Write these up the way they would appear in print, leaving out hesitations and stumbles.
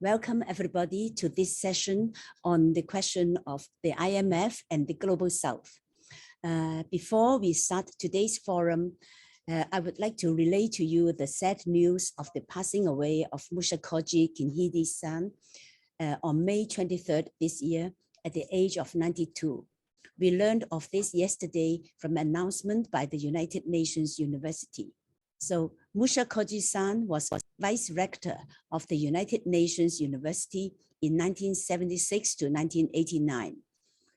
Welcome everybody to this session on the question of the IMF and the Global South. Before we start today's forum, I would like to relay to you the sad news of the passing away of Mushakoji Kinhidi-San on May 23rd this year at the age of 92. We learned of this yesterday from an announcement by the United Nations University. So Mushakoji-san was vice rector of the United Nations University in 1976 to 1989.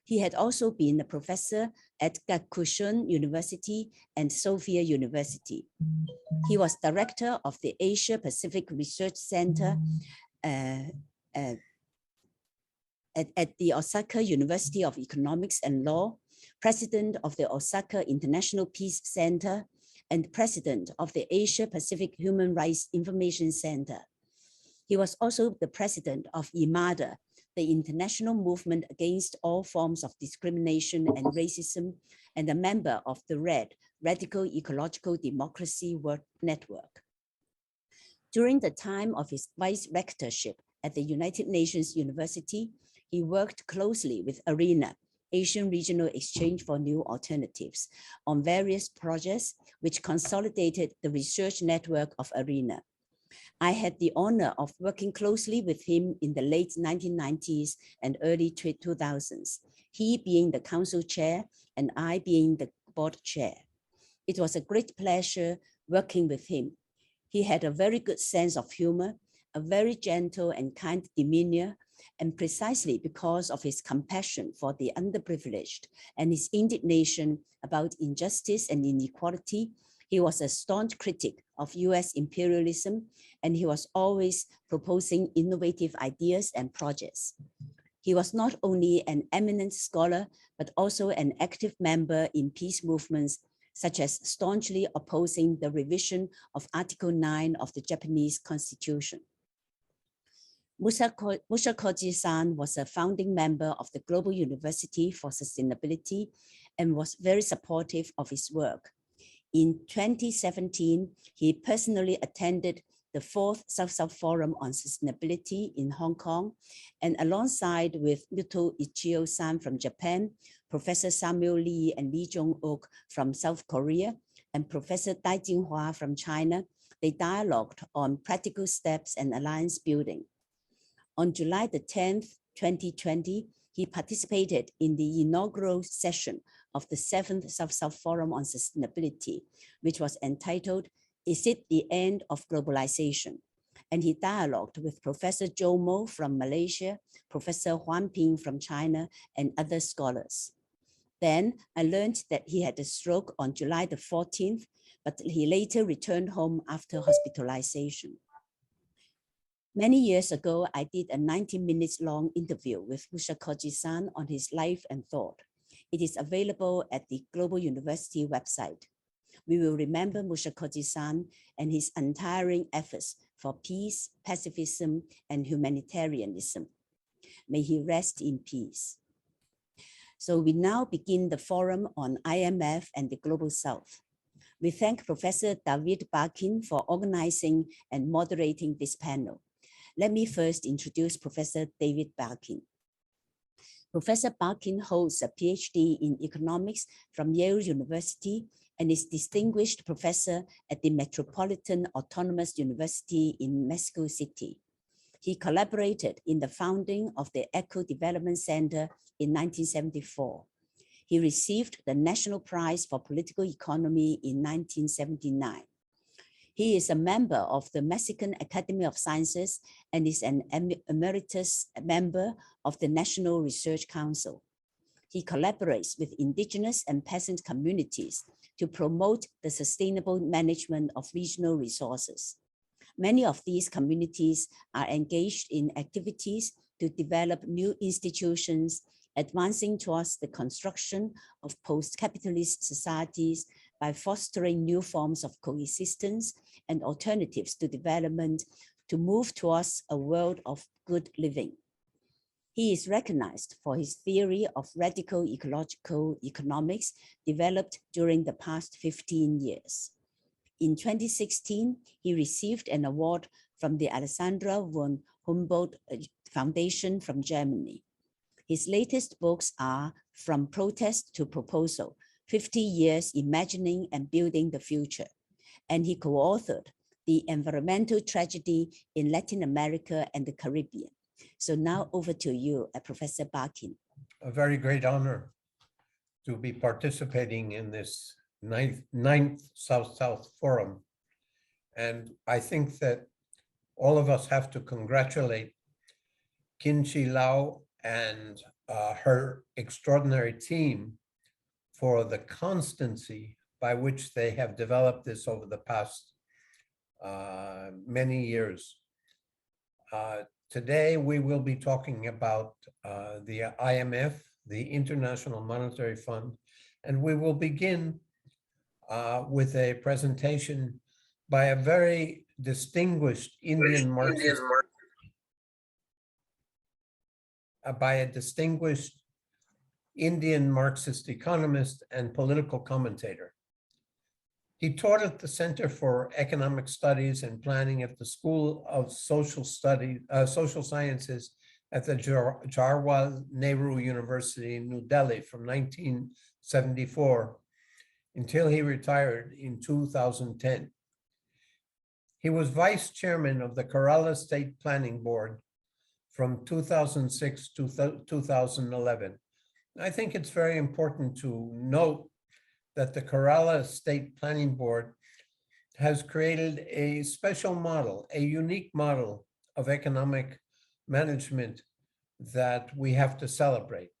He had also been a professor at Gakushun University and Sophia University. He was director of the Asia Pacific Research Center at the Osaka University of Economics and Law, president of the Osaka International Peace Center, and president of the Asia Pacific Human Rights Information Center. He was also the president of IMADA, the International Movement Against All Forms of Discrimination and Racism, and a member of the RED, Radical Ecological Democracy World Network. During the time of his vice rectorship at the United Nations University, he worked closely with ARENA, Asian Regional Exchange for New Alternatives, on various projects which consolidated the research network of ARENA. I had the honor of working closely with him in the late 1990s and early 2000s, he being the council chair and I being the board chair. It was a great pleasure working with him. He had a very good sense of humor, a very gentle and kind demeanor, and precisely because of his compassion for the underprivileged and his indignation about injustice and inequality, he was a staunch critic of US imperialism, and he was always proposing innovative ideas and projects. He was not only an eminent scholar, but also an active member in peace movements, such as staunchly opposing the revision of Article 9 of the Japanese Constitution. Mushakoji-san was a founding member of the Global University for Sustainability and was very supportive of his work. In 2017, he personally attended the 4th South-South Forum on Sustainability in Hong Kong, and alongside with Muto Ichio-san from Japan, Professor Samuel Lee and Lee Jong-uk from South Korea, and Professor Dai Jinghua from China, they dialogued on practical steps and alliance building. On July the 10th, 2020, he participated in the inaugural session of the 7th South-South Forum on Sustainability, which was entitled, "Is it the End of Globalization?" And he dialogued with Professor Zhou Mo from Malaysia, Professor Juan Ping from China, and other scholars. Then I learned that he had a stroke on July the 14th, but he later returned home after hospitalization. Many years ago, I did a 90 minutes long interview with Mushakoji-san on his life and thought. It is available at the Global University website. We will remember Mushakoji-san and his untiring efforts for peace, pacifism, and humanitarianism. May he rest in peace. So we now begin the forum on IMF and the Global South. We thank Professor David BARKIN for organizing and moderating this panel. Let me first introduce Professor David BARKIN. Professor BARKIN holds a PhD in economics from Yale University and is distinguished professor at the Metropolitan Autonomous University in Mexico City. He collaborated in the founding of the Eco Development Center in 1974. He received the National Prize for Political Economy in 1979. He is a member of the Mexican Academy of Sciences and is an emeritus member of the National Research Council. He collaborates with indigenous and peasant communities to promote the sustainable management of regional resources. Many of these communities are engaged in activities to develop new institutions, advancing towards the construction of post-capitalist societies by fostering new forms of coexistence and alternatives to development to move towards a world of good living. He is recognized for his theory of radical ecological economics developed during the past 15 years. In 2016, he received an award from the Alessandra von Humboldt Foundation from Germany. His latest books are From Protest to Proposal, 50 Years Imagining and Building the Future. And he co-authored The Environmental Tragedy in Latin America and the Caribbean. So now over to you, Professor BARKIN. A very great honor to be participating in this ninth South-South Forum. And I think that all of us have to congratulate Qin Lao and her extraordinary team for the constancy by which they have developed this over the past many years. Today, we will be talking about the IMF, the International Monetary Fund, and we will begin with a presentation by a very distinguished Indian Marxist, economist and political commentator. He taught at the Center for Economic Studies and Planning at the School of Social Sciences at the Jawaharlal Nehru University in New Delhi from 1974 until he retired in 2010. He was vice chairman of the Kerala State Planning Board from 2006 to 2011. I think it's very important to note that the Kerala State Planning Board has created a special model, a unique model of economic management that we have to celebrate.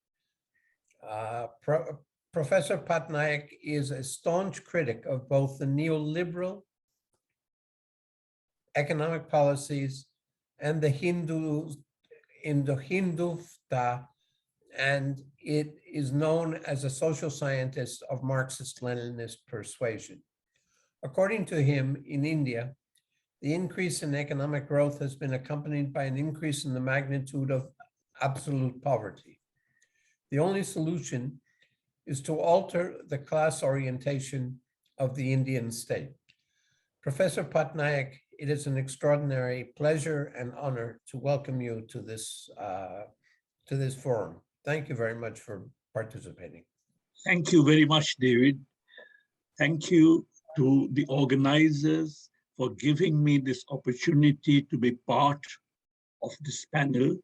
Professor Patnaik is a staunch critic of both the neoliberal economic policies and the Hindutva, and it is known as a social scientist of Marxist-Leninist persuasion. According to him, in India, the increase in economic growth has been accompanied by an increase in the magnitude of absolute poverty. The only solution is to alter the class orientation of the Indian state. Professor Patnaik, it is an extraordinary pleasure and honor to welcome you to this forum. Thank you very much for participating. Thank you very much, David. Thank you to the organizers for giving me this opportunity to be part of this panel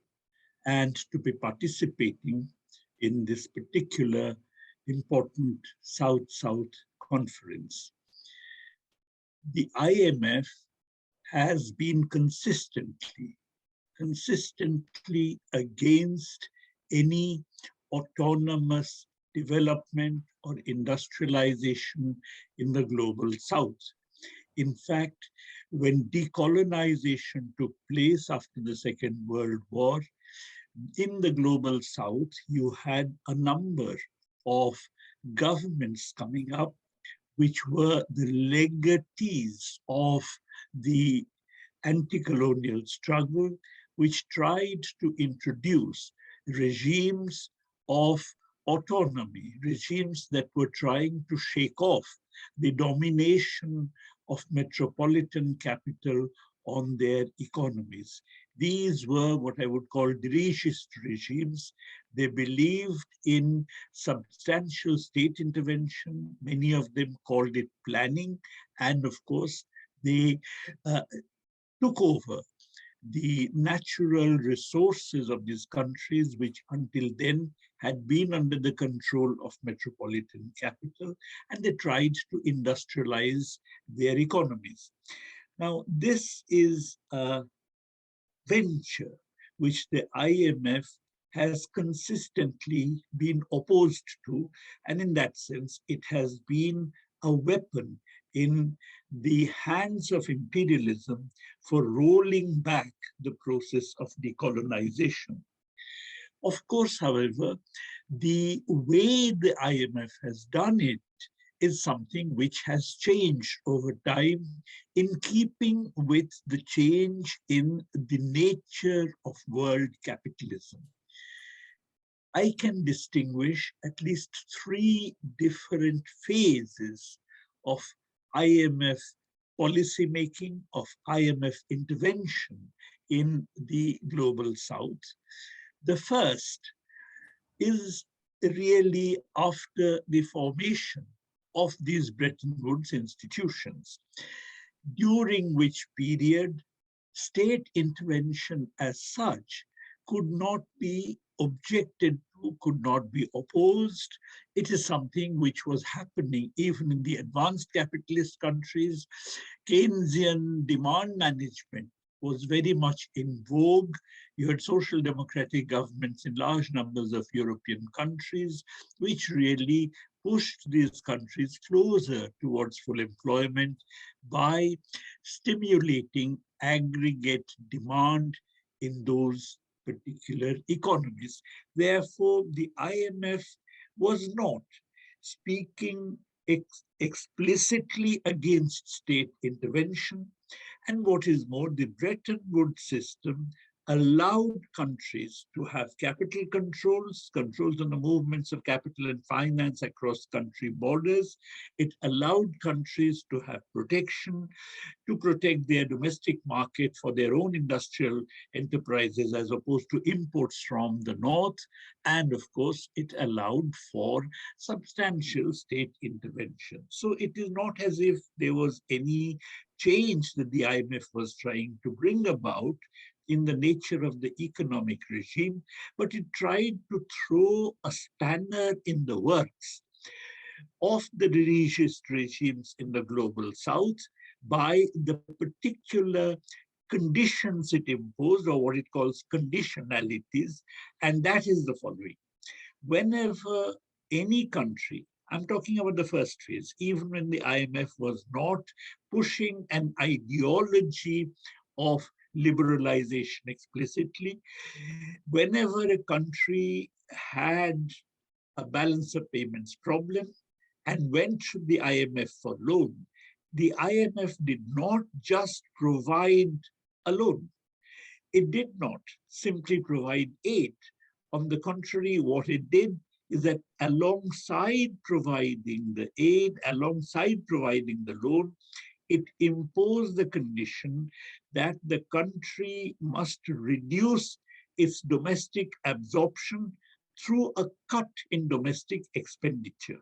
and to be participating in this particular important South-South conference. The IMF has been consistently against any autonomous development or industrialization in the global South. In fact, when decolonization took place after the Second World War, in the global South, you had a number of governments coming up which were the legatees of the anti-colonial struggle, which tried to introduce regimes of autonomy, regimes that were trying to shake off the domination of metropolitan capital on their economies. These were what I would call dirigist regimes. They believed in substantial state intervention. Many of them called it planning. And of course, they took over the natural resources of these countries, which until then had been under the control of metropolitan capital, and they tried to industrialize their economies. Now, this is a venture which the IMF has consistently been opposed to, and in that sense, it has been a weapon in the hands of imperialism for rolling back the process of decolonization. Of course, however, the way the IMF has done it is something which has changed over time in keeping with the change in the nature of world capitalism. I can distinguish at least 3 different phases of IMF policymaking, of IMF intervention in the global south. The first is really after the formation of these Bretton Woods institutions, during which period state intervention as such could not be objected to, could not be opposed. It is something which was happening even in the advanced capitalist countries. Keynesian demand management was very much in vogue. You had social democratic governments in large numbers of European countries, which really pushed these countries closer towards full employment by stimulating aggregate demand in those particular economies. Therefore, the IMF was not speaking explicitly against state intervention. And what is more, the Bretton Woods system allowed countries to have capital controls on the movements of capital and finance across country borders. It allowed countries to have protection, to protect their domestic market for their own industrial enterprises as opposed to imports from the north. And of course, it allowed for substantial state intervention. So it is not as if there was any change that the IMF was trying to bring about in the nature of the economic regime, but it tried to throw a spanner in the works of the dirigist regimes in the global south by the particular conditions it imposed, or what it calls conditionalities, and that is the following. Whenever any country, I'm talking about the first phase, even when the IMF was not pushing an ideology of liberalization explicitly, whenever a country had a balance of payments problem and went to the IMF for loan, the IMF did not just provide a loan. It did not simply provide aid. On the contrary, what it did is that alongside providing the aid, alongside providing the loan, it imposed the condition that the country must reduce its domestic absorption through a cut in domestic expenditure.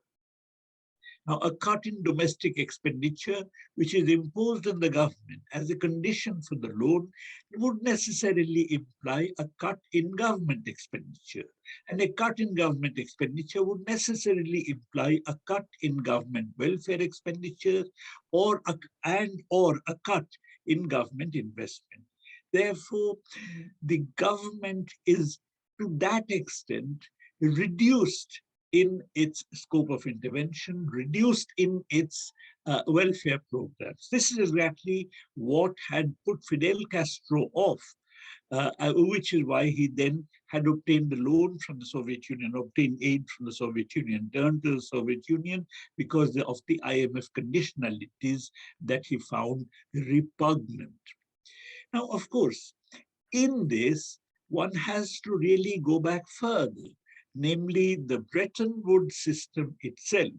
Now, a cut in domestic expenditure, which is imposed on the government as a condition for the loan, would necessarily imply a cut in government expenditure. And a cut in government expenditure would necessarily imply a cut in government welfare expenditure or a cut in government investment. Therefore, the government is to that extent reduced in its scope of intervention, reduced in its welfare programs. This is exactly what had put Fidel Castro off, which is why he then had obtained the loan from the Soviet Union, obtained aid from the Soviet Union, turned to the Soviet Union because of the IMF conditionalities that he found repugnant. Now, of course, in this, one has to really go back further. Namely, the Bretton Woods system itself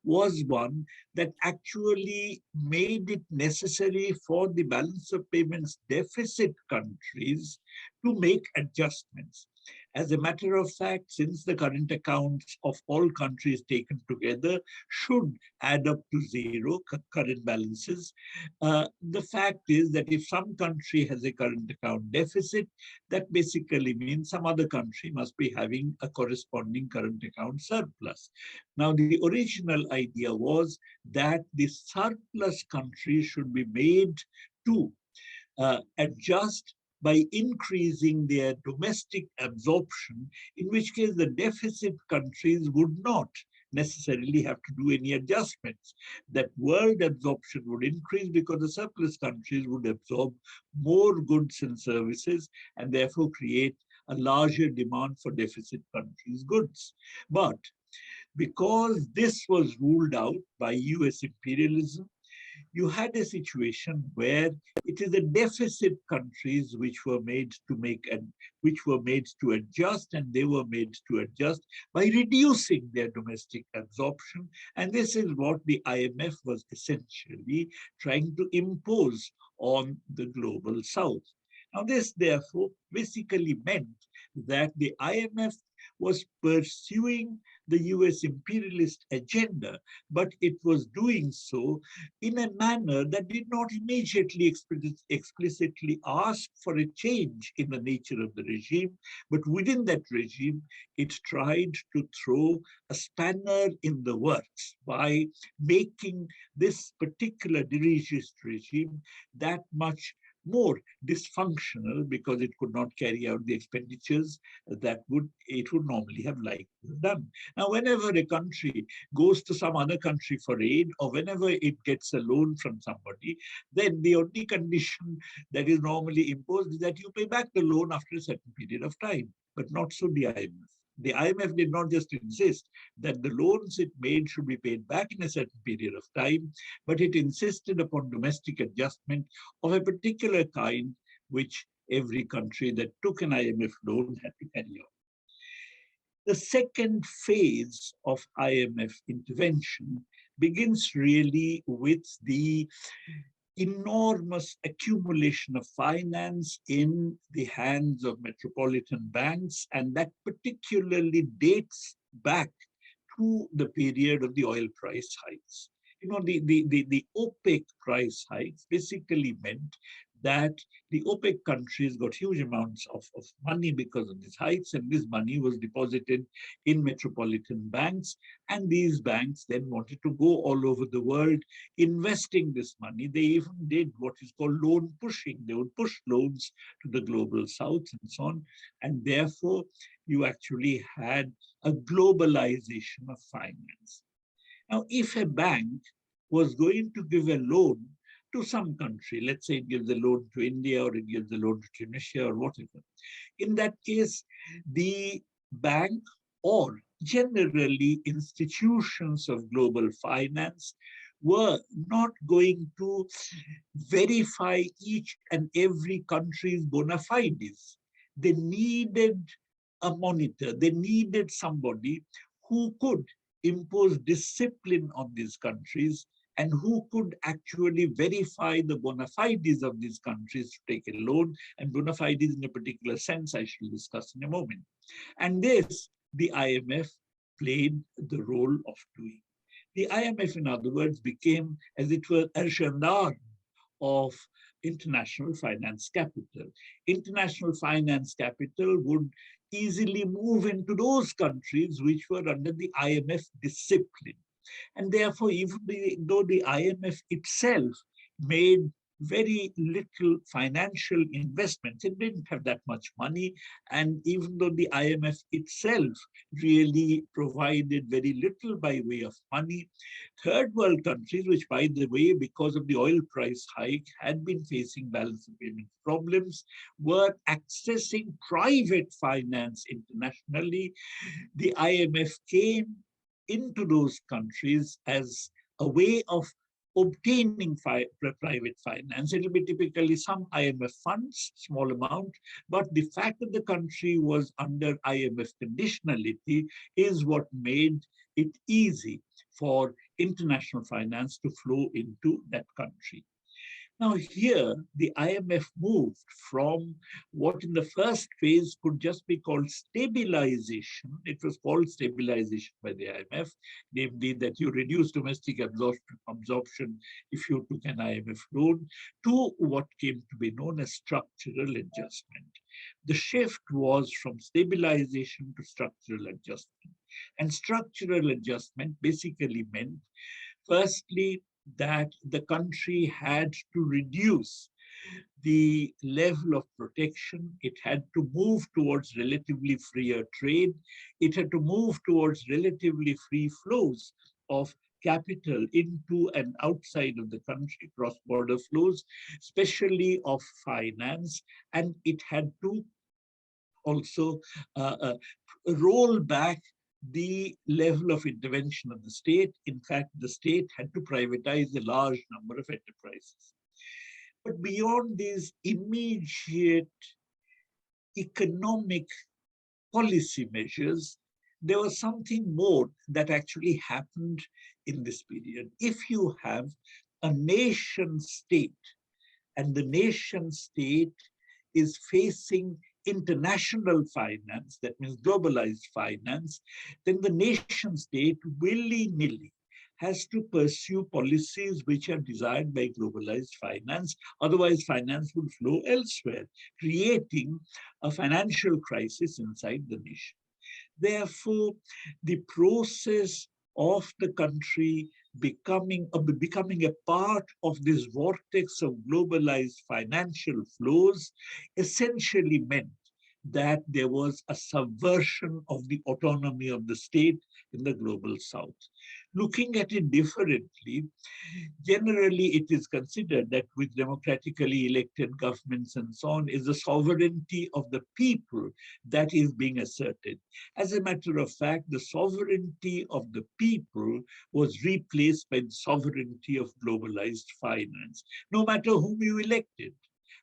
was one that actually made it necessary for the balance of payments deficit countries to make adjustments. As a matter of fact, since the current accounts of all countries taken together should add up to zero, current balances, the fact is that if some country has a current account deficit, that basically means some other country must be having a corresponding current account surplus. Now, the original idea was that the surplus countries should be made to adjust by increasing their domestic absorption, in which case the deficit countries would not necessarily have to do any adjustments. That world absorption would increase because the surplus countries would absorb more goods and services and therefore create a larger demand for deficit countries' goods. But because this was ruled out by US imperialism, you had a situation where it is the deficit countries which were made to adjust, and they were made to adjust by reducing their domestic absorption. And this is what the IMF was essentially trying to impose on the global south. Now, this therefore basically meant that the IMF was pursuing the US imperialist agenda, but it was doing so in a manner that did not immediately explicitly ask for a change in the nature of the regime, but within that regime, it tried to throw a spanner in the works by making this particular dirigist regime that much more dysfunctional because it could not carry out the expenditures that it would normally have liked to have done. Now, whenever a country goes to some other country for aid, or whenever it gets a loan from somebody, then the only condition that is normally imposed is that you pay back the loan after a certain period of time, but not so the IMF. The IMF did not just insist that the loans it made should be paid back in a certain period of time, but it insisted upon domestic adjustment of a particular kind, which every country that took an IMF loan had to carry out. The second phase of IMF intervention begins really with the enormous accumulation of finance in the hands of metropolitan banks, and that particularly dates back to the period of the oil price hikes. You know, the OPEC price hikes basically meant that the OPEC countries got huge amounts of money because of these hikes, and this money was deposited in metropolitan banks, and these banks then wanted to go all over the world investing this money. They even did what is called loan pushing. They would push loans to the global south and so on, and therefore you actually had a globalization of finance. Now, if a bank was going to give a loan to some country, let's say it gives a loan to India or it gives a loan to Tunisia or whatever, in that case, the bank or generally institutions of global finance were not going to verify each and every country's bona fides. They needed a monitor. They needed somebody who could impose discipline on these countries and who could actually verify the bona fides of these countries to take a loan, and bona fides in a particular sense I shall discuss in a moment. And this, the IMF played the role of doing. The IMF, in other words, became, as it were, a gendarme of international finance capital. International finance capital would easily move into those countries which were under the IMF discipline. And therefore, even though the IMF itself made very little financial investments, it didn't have that much money. And even though the IMF itself really provided very little by way of money, third world countries, which by the way, because of the oil price hike, had been facing balance of payment problems, were accessing private finance internationally. The IMF came into those countries as a way of obtaining private finance. It will be typically some IMF funds, small amount, but the fact that the country was under IMF conditionality is what made it easy for international finance to flow into that country. Now here, the IMF moved from what in the first phase could just be called stabilization. It was called stabilization by the IMF, namely that you reduce domestic absorption if you took an IMF loan, to what came to be known as structural adjustment. The shift was from stabilization to structural adjustment. And structural adjustment basically meant, firstly, that the country had to reduce the level of protection. It had to move towards relatively freer trade. It had to move towards relatively free flows of capital into and outside of the country, cross-border flows, especially of finance. And it had to also roll back the level of intervention of the state. In fact, the state had to privatize a large number of enterprises. But beyond these immediate economic policy measures, there was something more that actually happened in this period. If you have a nation state, and the nation state is facing international finance, that means globalized finance, then the nation state willy-nilly has to pursue policies which are desired by globalized finance. Otherwise, finance would flow elsewhere, creating a financial crisis inside the nation. Therefore, the process of the country becoming a part of this vortex of globalized financial flows essentially meant that there was a subversion of the autonomy of the state in the global south. Looking at it differently, generally it is considered that with democratically elected governments and so on is the sovereignty of the people that is being asserted. As a matter of fact, the sovereignty of the people was replaced by the sovereignty of globalized finance. No matter whom you elected,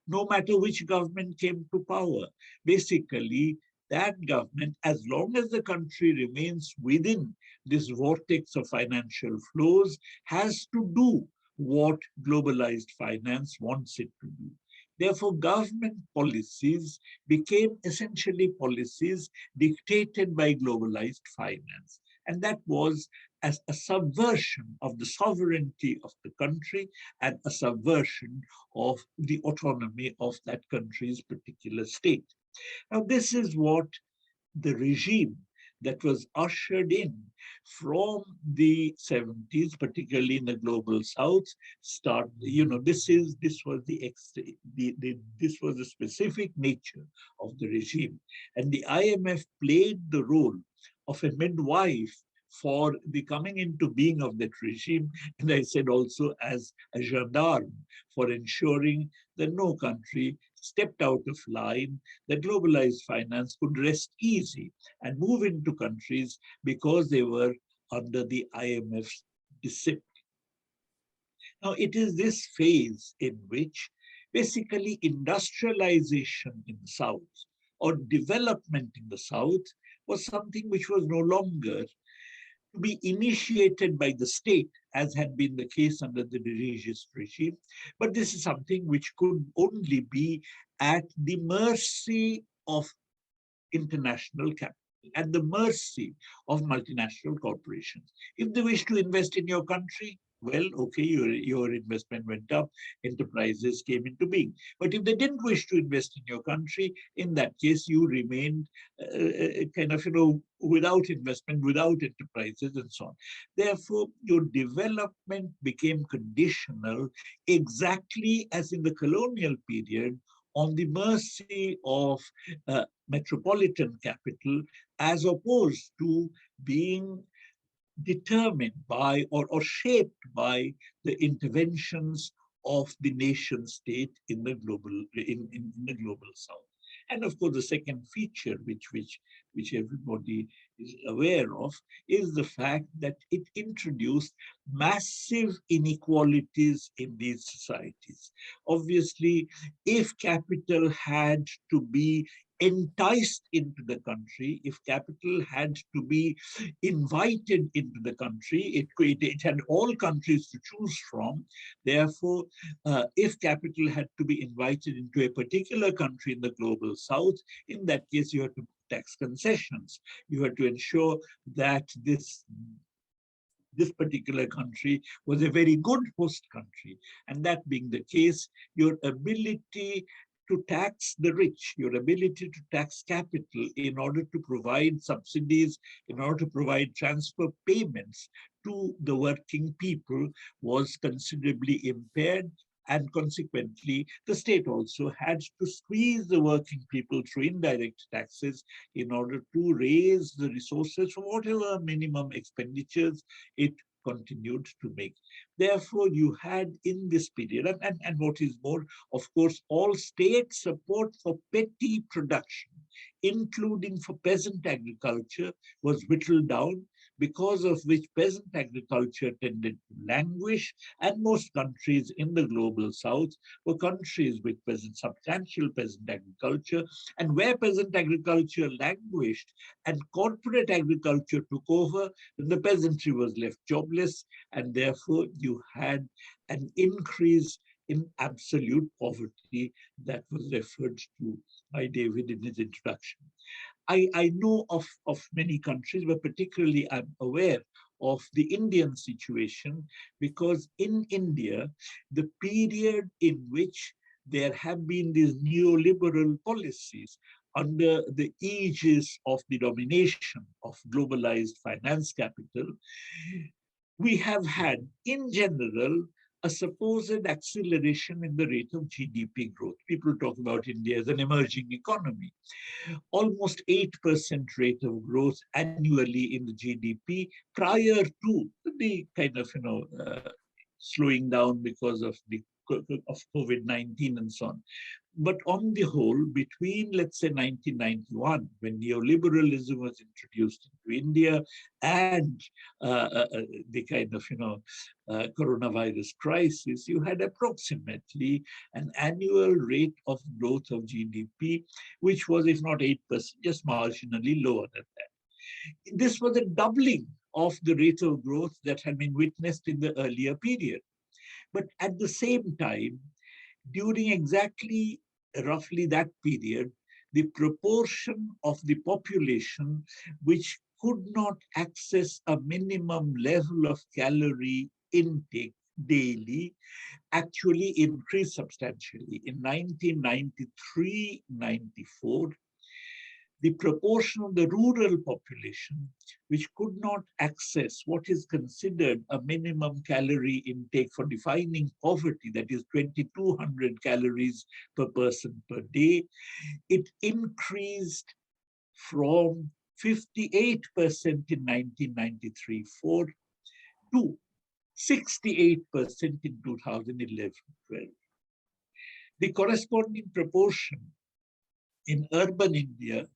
no matter which government came to power, basically that government, as long as the country remains within this vortex of financial flows, has to do what globalized finance wants it to do. Therefore, government policies became essentially policies dictated by globalized finance. And that was as a subversion of the sovereignty of the country and a subversion of the autonomy of that country's particular state. Now, this is what the regime that was ushered in from the 70s, particularly in the global south, started. This was the specific nature of the regime, and the IMF played the role of a midwife for the coming into being of that regime, and I said also as a gendarme for ensuring that no country stepped out of line, that globalized finance could rest easy and move into countries because they were under the IMF's discipline. Now, it is this phase in which basically industrialization in the South or development in the South was something which was no longer to be initiated by the state, as had been the case under the dirigist regime. But this is something which could only be at the mercy of international capital, at the mercy of multinational corporations. If they wish to invest in your country, well, okay, your investment went up, enterprises came into being. But if they didn't wish to invest in your country, in that case, you remained without investment, without enterprises and so on. Therefore, your development became conditional exactly as in the colonial period on the mercy of metropolitan capital, as opposed to being determined by or shaped by the interventions of the nation state in the global south. And of course, the second feature which everybody is aware of is the fact that it introduced massive inequalities in these societies. Obviously, if capital had to be enticed into the country, if capital had to be invited into the country, it had all countries to choose from. Therefore, if capital had to be invited into a particular country in the global south, in that case, you had to tax concessions. You had to ensure that this particular country was a very good host country. And that being the case, your ability to tax the rich, your ability to tax capital in order to provide subsidies, in order to provide transfer payments to the working people was considerably impaired. And consequently, the state also had to squeeze the working people through indirect taxes in order to raise the resources for whatever minimum expenditures it continued to make. Therefore, you had in this period, and what is more, of course, all state support for petty production, including for peasant agriculture, was whittled down, because of which peasant agriculture tended to languish, and most countries in the global south were countries with substantial peasant agriculture, and where peasant agriculture languished and corporate agriculture took over, then the peasantry was left jobless, and therefore you had an increase in absolute poverty that was referred to by David in his introduction. I know of many countries, but particularly I'm aware of the Indian situation, because in India, the period in which there have been these neoliberal policies under the aegis of the domination of globalized finance capital, we have had, in general, a supposed acceleration in the rate of GDP growth. People talk about India as an emerging economy. Almost 8% rate of growth annually in the GDP prior to the kind of, slowing down because of COVID-19 and so on. But on the whole, between, let's say, 1991, when neoliberalism was introduced into India, and the kind of, coronavirus crisis, you had approximately an annual rate of growth of GDP, which was, if not 8%, just marginally lower than that. This was a doubling of the rate of growth that had been witnessed in the earlier period. But at the same time, during exactly roughly that period, the proportion of the population which could not access a minimum level of calorie intake daily actually increased substantially. In 1993-94, the proportion of the rural population which could not access what is considered a minimum calorie intake for defining poverty, that is 2,200 calories per person per day, it increased from 58% in 1993-4 to 68% in 2011-12. The corresponding proportion in urban India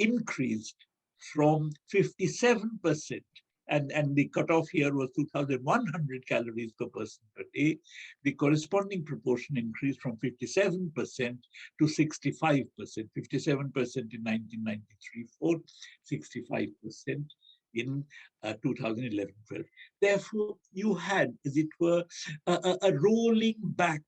increased from 57%, and the cutoff here was 2,100 calories per person per day. The corresponding proportion increased from 57% to 65%, 57% in 1993-4, 65% in 2011-12. Therefore, you had, as it were, a rolling back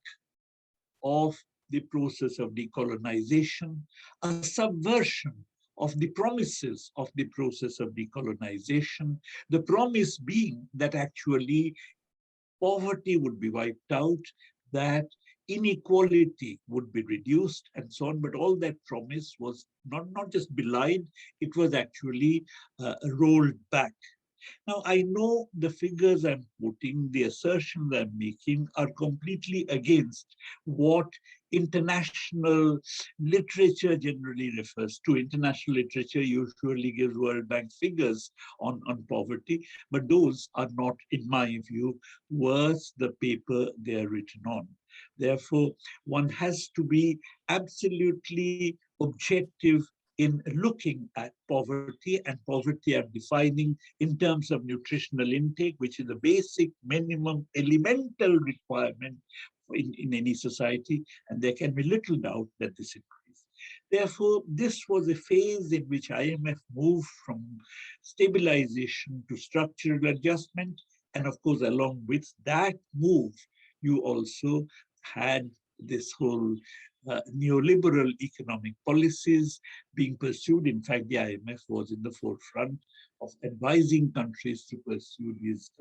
of the process of decolonization, a subversion of the promises of the process of decolonization, the promise being that actually poverty would be wiped out, that inequality would be reduced, and so on. But all that promise was not just belied, it was actually rolled back. Now, I know the figures I'm quoting, the assertions I'm making are completely against what international literature generally refers to. International literature usually gives World Bank figures on poverty, but those are not, in my view, worth the paper they are written on. Therefore, one has to be absolutely objective in looking at poverty, and poverty I'm defining in terms of nutritional intake, which is a basic minimum elemental requirement in any society, and there can be little doubt that this increased. Therefore, this was a phase in which IMF moved from stabilization to structural adjustment, and of course, along with that move, you also had this whole neoliberal economic policies being pursued. In fact, the IMF was in the forefront of advising countries to pursue these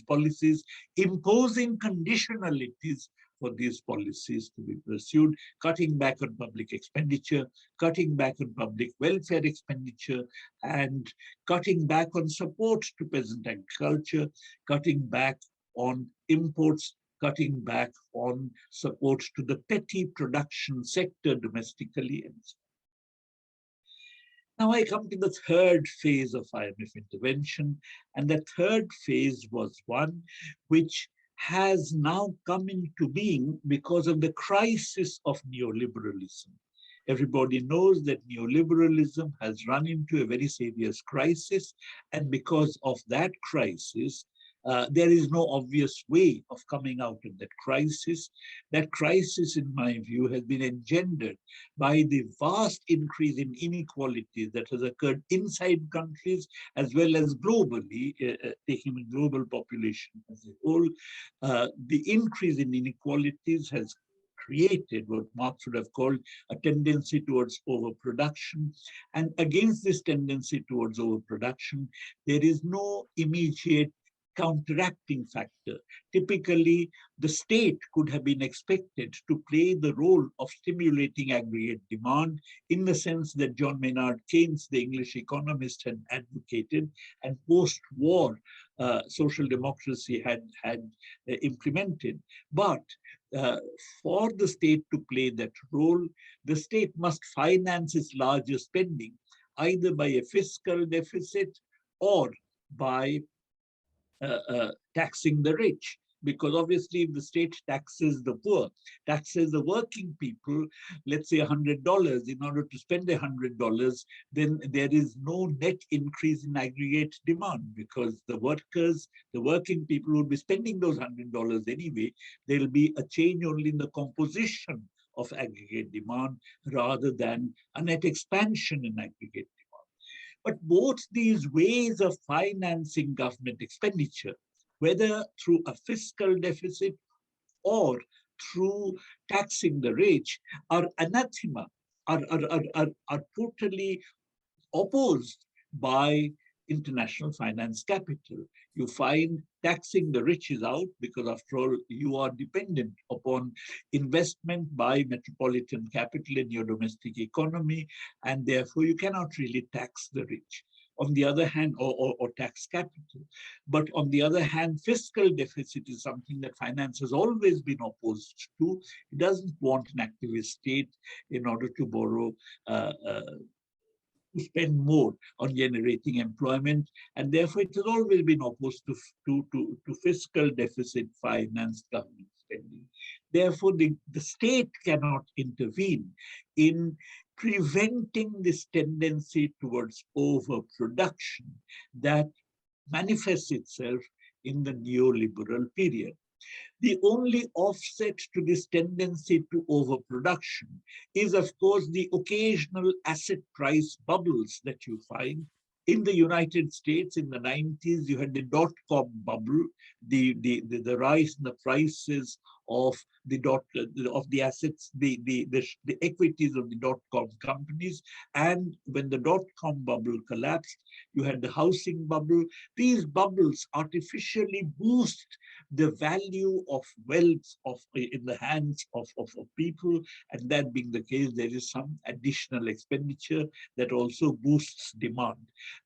policies, imposing conditionalities for these policies to be pursued, cutting back on public expenditure, cutting back on public welfare expenditure, and cutting back on support to peasant agriculture, cutting back on imports, cutting back on support to the petty production sector domestically. And so now I come to the third phase of IMF intervention, and the third phase was one which has now come into being because of the crisis of neoliberalism. Everybody knows that neoliberalism has run into a very serious crisis, and because of that crisis, There is no obvious way of coming out of that crisis. That crisis, in my view, has been engendered by the vast increase in inequality that has occurred inside countries as well as globally, taking the global population as a whole. The increase in inequalities has created what Marx would have called a tendency towards overproduction. And against this tendency towards overproduction, there is no immediate counteracting factor. Typically, the state could have been expected to play the role of stimulating aggregate demand in the sense that John Maynard Keynes, the English economist, had advocated, and post-war social democracy had implemented. But for the state to play that role, the state must finance its larger spending, either by a fiscal deficit or by taxing the rich. Because obviously, if the state taxes the poor, taxes the working people, let's say $100, in order to spend $100, then there is no net increase in aggregate demand, because the workers, the working people will be spending those $100 anyway. There will be a change only in the composition of aggregate demand rather than a net expansion in aggregate demand. But both these ways of financing government expenditure, whether through a fiscal deficit or through taxing the rich, are anathema, are totally opposed by international finance capital. You find taxing the rich is out because, after all, you are dependent upon investment by metropolitan capital in your domestic economy, and therefore you cannot really tax the rich. On the other hand, or tax capital. But on the other hand, fiscal deficit is something that finance has always been opposed to. It doesn't want an activist state in order to borrow, to spend more on generating employment, and therefore it has always been opposed to fiscal deficit financed government spending. Therefore, the state cannot intervene in preventing this tendency towards overproduction that manifests itself in the neoliberal period. The only offset to this tendency to overproduction is, of course, the occasional asset price bubbles that you find. In the United States in the 90s, you had the dot-com bubble, the rise in the prices of the assets, the equities of the dot-com companies. And when the dot-com bubble collapsed, you had the housing bubble. These bubbles artificially boost the value of wealth in the hands of people. And that being the case, there is some additional expenditure that also boosts demand.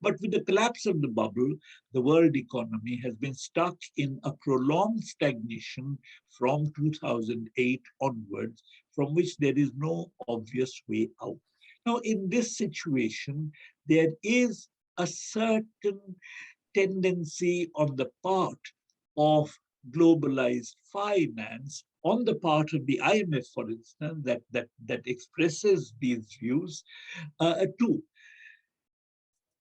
But with the collapse of the bubble, the world economy has been stuck in a prolonged stagnation from 2008 onwards, from which there is no obvious way out. Now, in this situation, there is a certain tendency on the part of globalized finance, on the part of the IMF, for instance, that expresses these views, to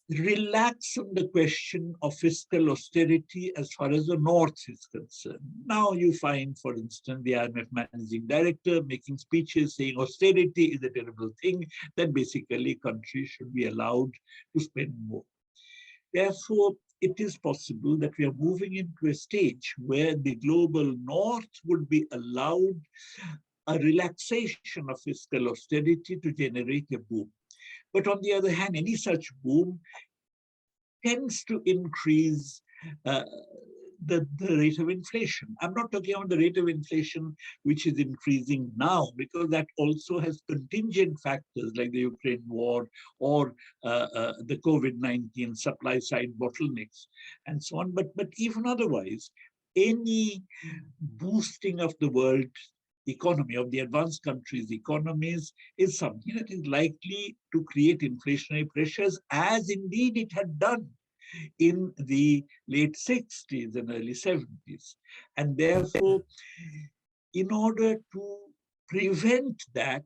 relax on the question of fiscal austerity as far as the North is concerned. Now you find, for instance, the IMF managing director making speeches saying austerity is a terrible thing, that basically countries should be allowed to spend more. Therefore, it is possible that we are moving into a stage where the global North would be allowed a relaxation of fiscal austerity to generate a boom. But on the other hand, any such boom tends to increase the rate of inflation. I'm not talking about the rate of inflation which is increasing now, because that also has contingent factors like the Ukraine war or the COVID-19 supply side bottlenecks and so on. But even otherwise, any boosting of the world economy, of the advanced countries' economies, is something that is likely to create inflationary pressures, as indeed it had done in the late 60s and early 70s. And therefore, in order to prevent that,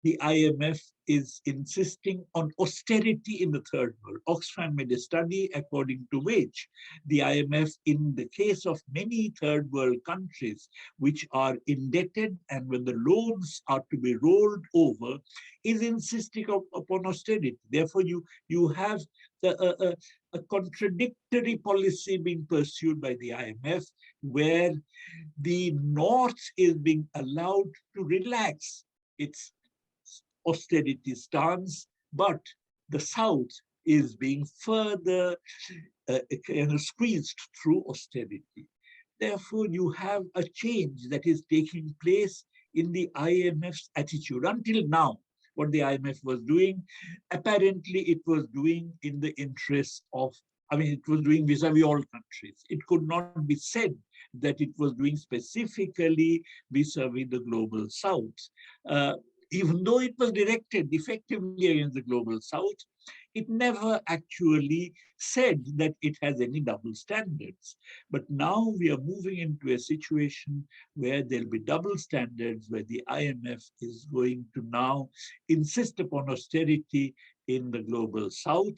the IMF is insisting on austerity in the third world. Oxfam made a study according to which the IMF, in the case of many third world countries which are indebted and when the loans are to be rolled over, is insisting upon austerity. Therefore, you have a contradictory policy being pursued by the IMF, where the North is being allowed to relax its austerity stance, but the South is being further squeezed through austerity. Therefore, you have a change that is taking place in the IMF's attitude. Until now, what the IMF was doing, apparently it was doing in the interest of, it was doing vis-a-vis all countries. It could not be said that it was doing specifically vis-a-vis the global South. Even though it was directed effectively against the global South, it never actually said that it has any double standards. But now we are moving into a situation where there'll be double standards, where the IMF is going to now insist upon austerity in the global South,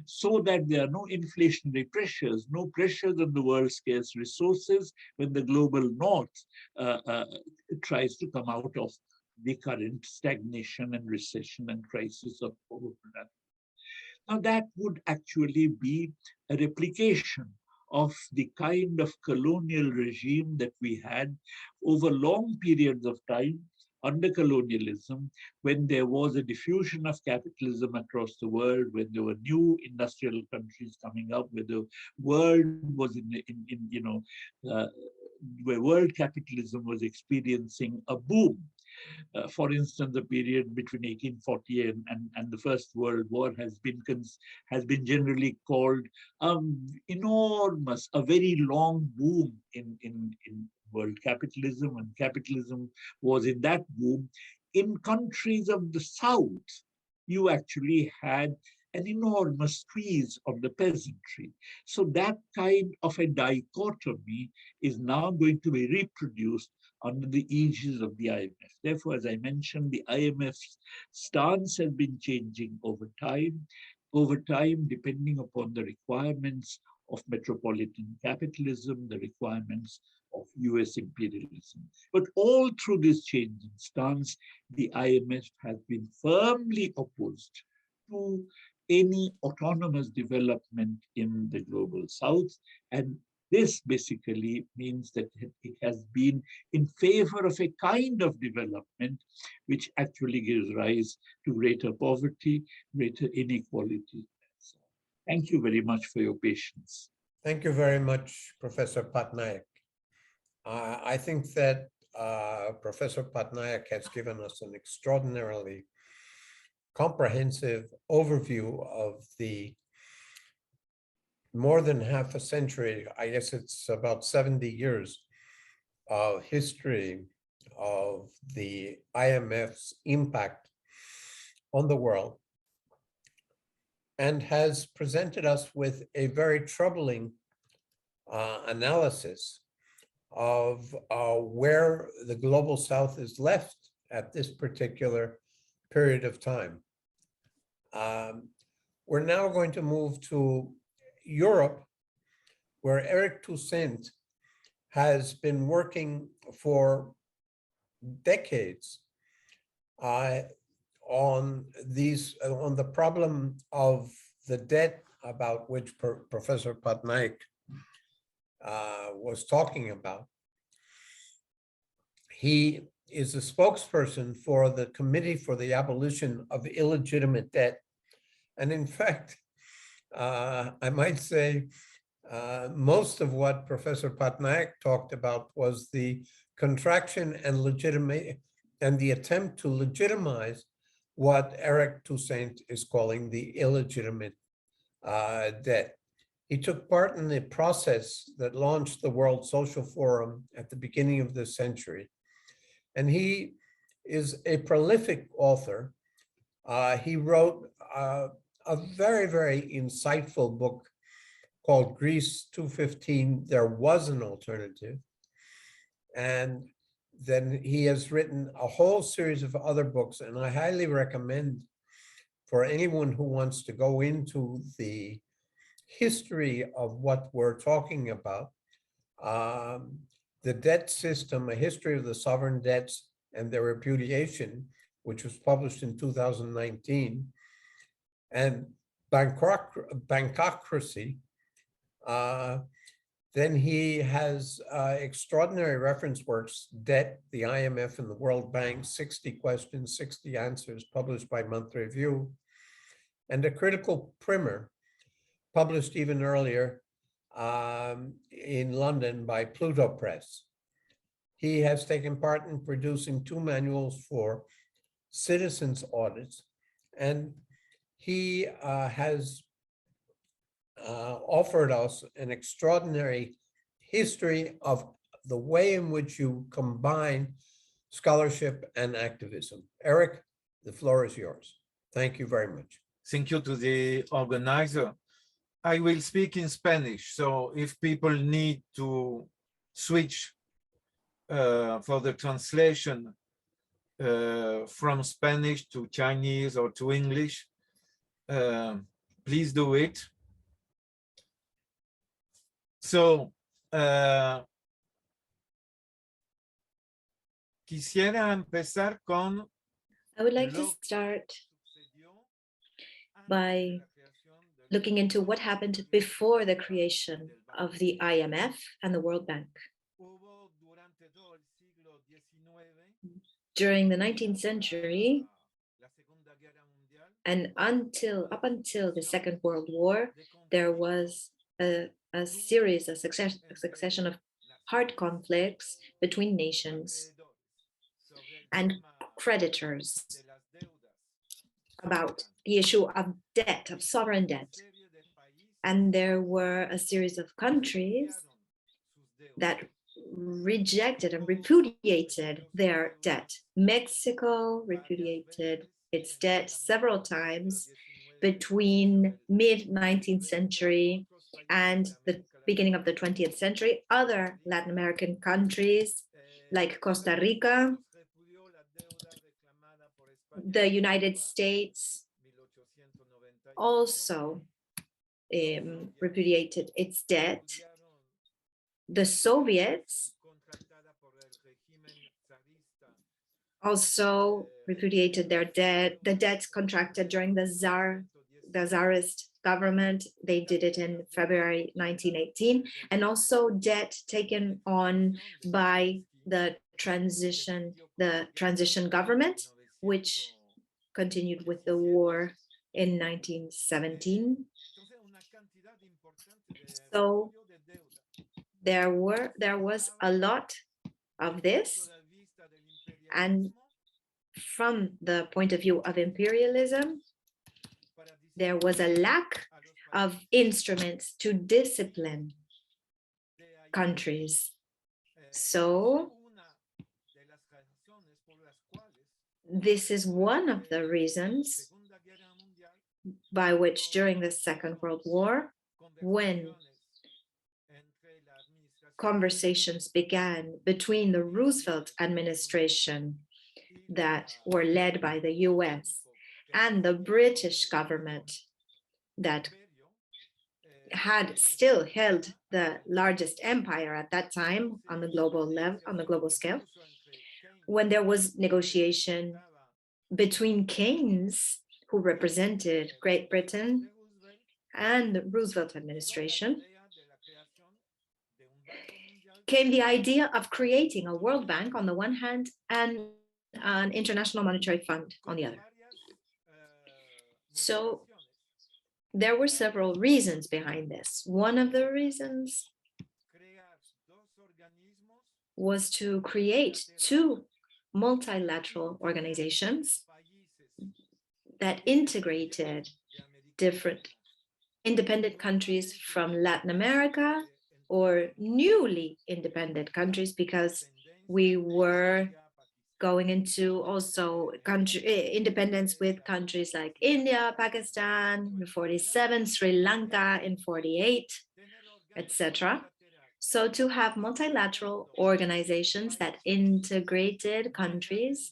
so that there are no inflationary pressures, no pressures on the world's scarce resources when the global North tries to come out of the current stagnation and recession and crisis of overproduction. Now, that would actually be a replication of the kind of colonial regime that we had over long periods of time under colonialism, when there was a diffusion of capitalism across the world, when there were new industrial countries coming up, where the world was where world capitalism was experiencing a boom. For instance, the period between 1840 and the First World War has been generally called enormous, a very long boom in world capitalism, and capitalism was in that boom. In countries of the South, you actually had an enormous squeeze of the peasantry. So that kind of a dichotomy is now going to be reproduced under the aegis of the IMF. Therefore, as I mentioned, the IMF's stance has been changing over time, depending upon the requirements of metropolitan capitalism, the requirements of US imperialism. But all through this change in stance, the IMF has been firmly opposed to any autonomous development in the global South. And this basically means that it has been in favor of a kind of development which actually gives rise to greater poverty, greater inequality. So, thank you very much for your patience. Thank you very much, Professor Patnaik. I think that Professor Patnaik has given us an extraordinarily comprehensive overview of the more than half a century, I guess it's about 70 years of history of the IMF's impact on the world, and has presented us with a very troubling analysis of where the global South is left at this particular period of time. We're now going to move to Europe, where Eric Toussaint has been working for decades on the problem of the debt about which Professor Patnaik was talking about. He is a spokesperson for the Committee for the Abolition of Illegitimate Debt. And in fact, I might say most of what Professor Patnaik talked about was the contraction and the attempt to legitimize what Eric Toussaint is calling the illegitimate debt. He took part in the process that launched the World Social Forum at the beginning of this century. And he is a prolific author. He wrote a very, very insightful book called Greece 215, There Was an Alternative. And then he has written a whole series of other books, and I highly recommend for anyone who wants to go into the history of what we're talking about, the debt system, a history of the sovereign debts and their repudiation, which was published in 2019, and Bankocracy. Then he has extraordinary reference works, Debt, the IMF and the World Bank, 60 questions, 60 answers, published by Month Review, and a critical primer published even earlier in London by Pluto Press. He has taken part in producing 2 manuals for citizens audits, and he has offered us an extraordinary history of the way in which you combine scholarship and activism. Eric, the floor is yours. Thank you very much. Thank you to the organizer. I will speak in Spanish, so if people need to switch for the translation from Spanish to Chinese or to English, please do it. So, quisiera empezar con I would like to start by looking into what happened before the creation of the IMF and the World Bank. During the 19th century and up until the Second World War, there was a succession of hard conflicts between nations and creditors about the issue of debt, of sovereign debt. And there were a series of countries that rejected and repudiated their debt. Mexico repudiated its debt several times between mid-19th century and the beginning of the 20th century. Other Latin American countries like Costa Rica, the United States also repudiated its debt. The Soviets also repudiated their debt, the debts contracted during the Tsarist government. They did it in February 1918, and also debt taken on by the transition government, which continued with the war in 1917. So there was a lot of this, and from the point of view of imperialism, there was a lack of instruments to discipline countries. So this is one of the reasons by which during the Second World War, when conversations began between the Roosevelt administration that were led by the US and the British government that had still held the largest empire at that time on the global level, on the global scale, when there was negotiation between Keynes, who represented Great Britain, and the Roosevelt administration, came the idea of creating a World Bank on the one hand and an International Monetary Fund on the other. So there were several reasons behind this. One of the reasons was to create 2 multilateral organizations that integrated different independent countries from Latin America or newly independent countries, because we were going into also independence with countries like India, Pakistan in 47, Sri Lanka in 48, etc. So to have multilateral organizations that integrated countries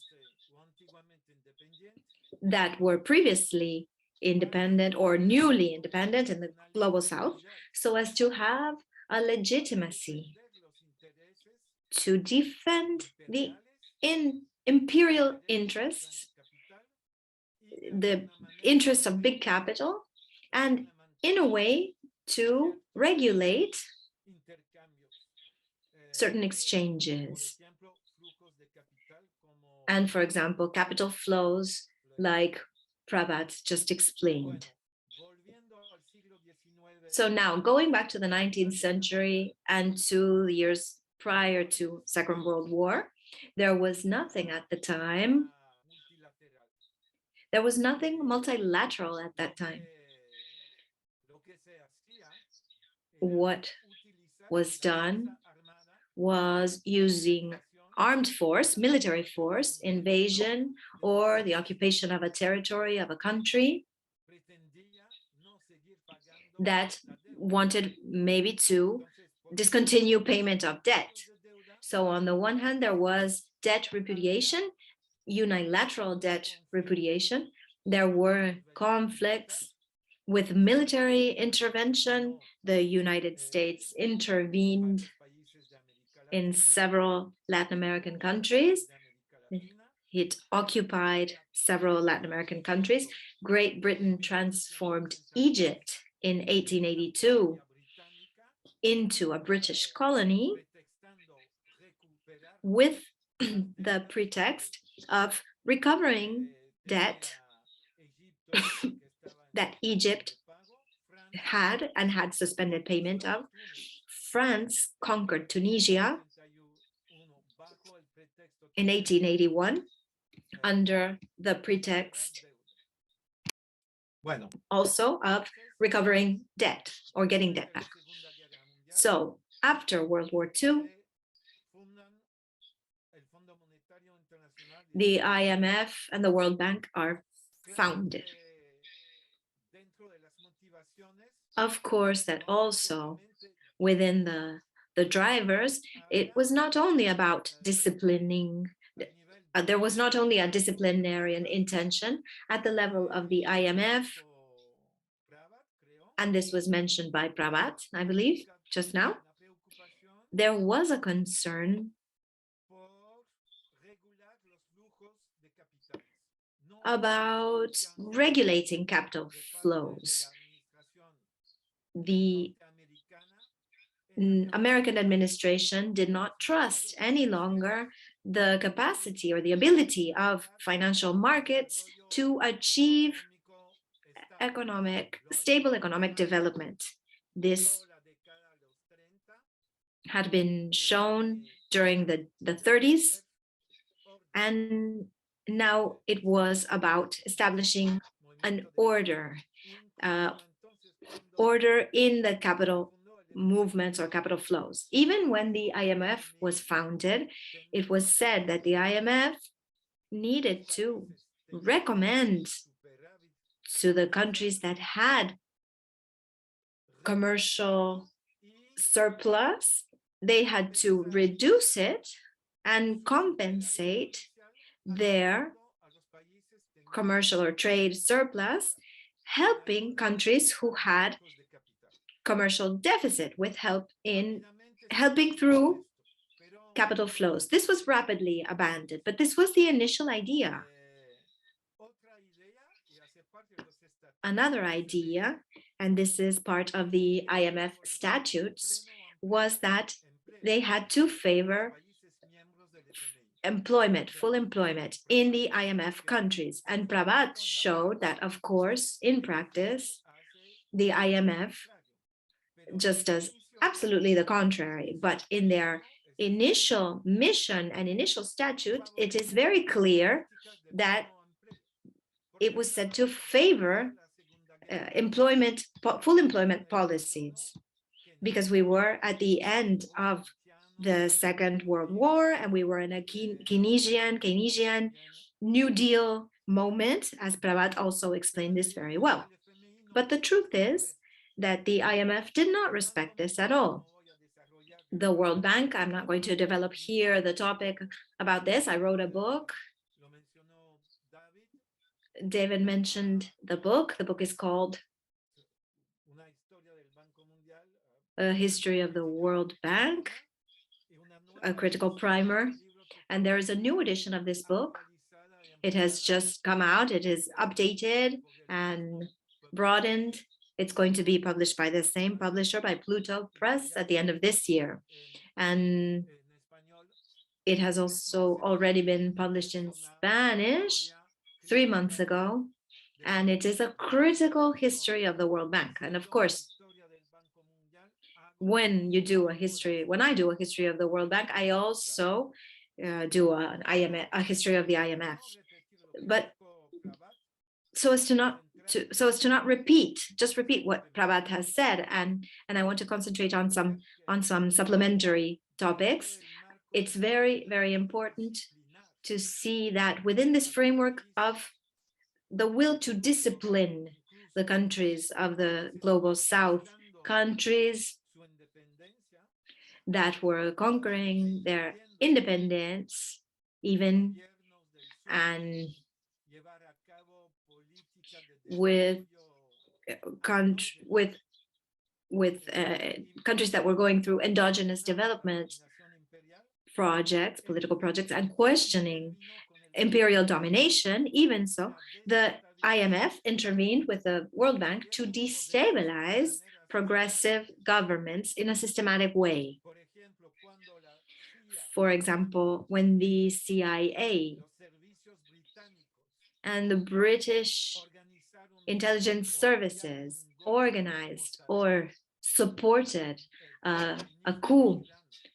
that were previously independent or newly independent in the global south, so as to have a legitimacy to defend the imperial interests, the interests of big capital, and in a way to regulate certain exchanges. And for example, capital flows like Prabhat just explained. So now going back to the 19th century and 2 years prior to Second World War, there was nothing at the time. There was nothing multilateral at that time. What was done was using armed force, military force, invasion, or the occupation of a territory of a country that wanted maybe to discontinue payment of debt. So on the one hand, there was debt repudiation, unilateral debt repudiation. There were conflicts with military intervention. The United States intervened in several Latin American countries. It occupied several Latin American countries. Great Britain transformed Egypt in 1882 into a British colony with the pretext of recovering debt that Egypt had and had suspended payment of. France conquered Tunisia in 1881 under the pretext also of recovering debt or getting debt back. So after World War II, the IMF and the World Bank are founded. Of course, that also within the drivers, it was not only about disciplining, there was not only a disciplinarian intention at the level of the IMF, and this was mentioned by Prabhat, I believe, just now. There was a concern about regulating capital flows. The American administration did not trust any longer the capacity or the ability of financial markets to achieve stable economic development. This had been shown during the 30s, and now it was about establishing an order in the capital movements or capital flows. Even when the IMF was founded, it was said that the IMF needed to recommend to the countries that had commercial surplus, they had to reduce it and compensate their commercial or trade surplus, helping countries who had commercial deficit with helping through capital flows. This was rapidly abandoned, but this was the initial idea. Another idea, and this is part of the IMF statutes, was that they had to favor employment, full employment in the IMF countries. And Prabhat showed that, of course, in practice, the IMF just does absolutely the contrary. But in their initial mission and initial statute, it is very clear that it was said to favor full employment policies, because we were at the end of the Second World War and we were in a Keynesian New Deal moment, as Prabhat also explained this very well. But the truth is that the IMF did not respect this at all. the World Bank. I'm not going to develop here the topic about this. I wrote a book. David mentioned the book. The book is called A History of the World Bank, a critical primer. And there is a new edition of this book. It has just come out. It is updated and broadened. It's going to be published by the same publisher, by Pluto Press, at the end of this year. And it has also already been published in Spanish 3 months ago. And it is a critical history of the World Bank. And of course, when I do a history of the World Bank, I also do a history of the IMF. But so as to not repeat what Prabhat has said, and I want to concentrate on some supplementary topics. It's very, very important to see that within this framework of the will to discipline the countries of the global South, countries that were conquering their independence even, and with countries that were going through endogenous development projects, political projects, and questioning imperial domination. Even so, the IMF intervened with the World Bank to destabilize progressive governments in a systematic way. For example, when the CIA and the British intelligence services organized or supported a coup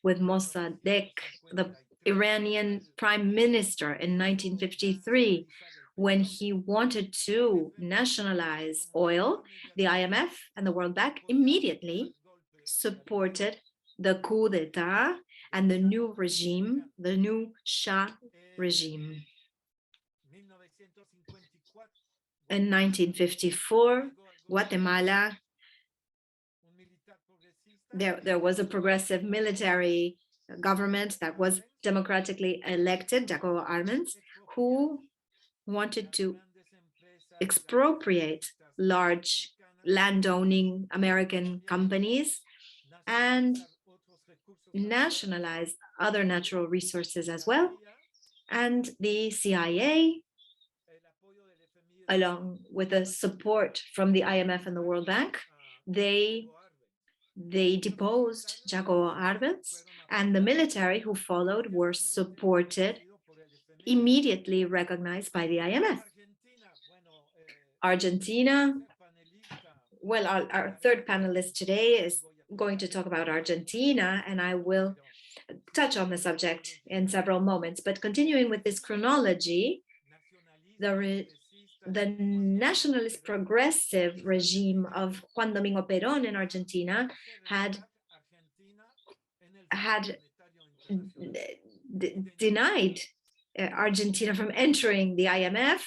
with Mossadegh, the Iranian prime minister, in 1953, when he wanted to nationalize oil, the IMF and the World Bank immediately supported the coup d'etat and the new regime, the new Shah regime. In 1954, Guatemala, there was a progressive military government that was democratically elected, Jacobo Arbenz, who wanted to expropriate large landowning American companies and nationalize other natural resources as well. And the CIA, along with the support from the IMF and the World Bank, they deposed Jacobo Arbenz, and the military who followed were supported, immediately recognized by the IMF. Argentina, well, our third panelist today is going to talk about Argentina, and I will touch on the subject in several moments. But continuing with this chronology, the nationalist progressive regime of Juan Domingo Perón in Argentina had denied Argentina from entering the IMF,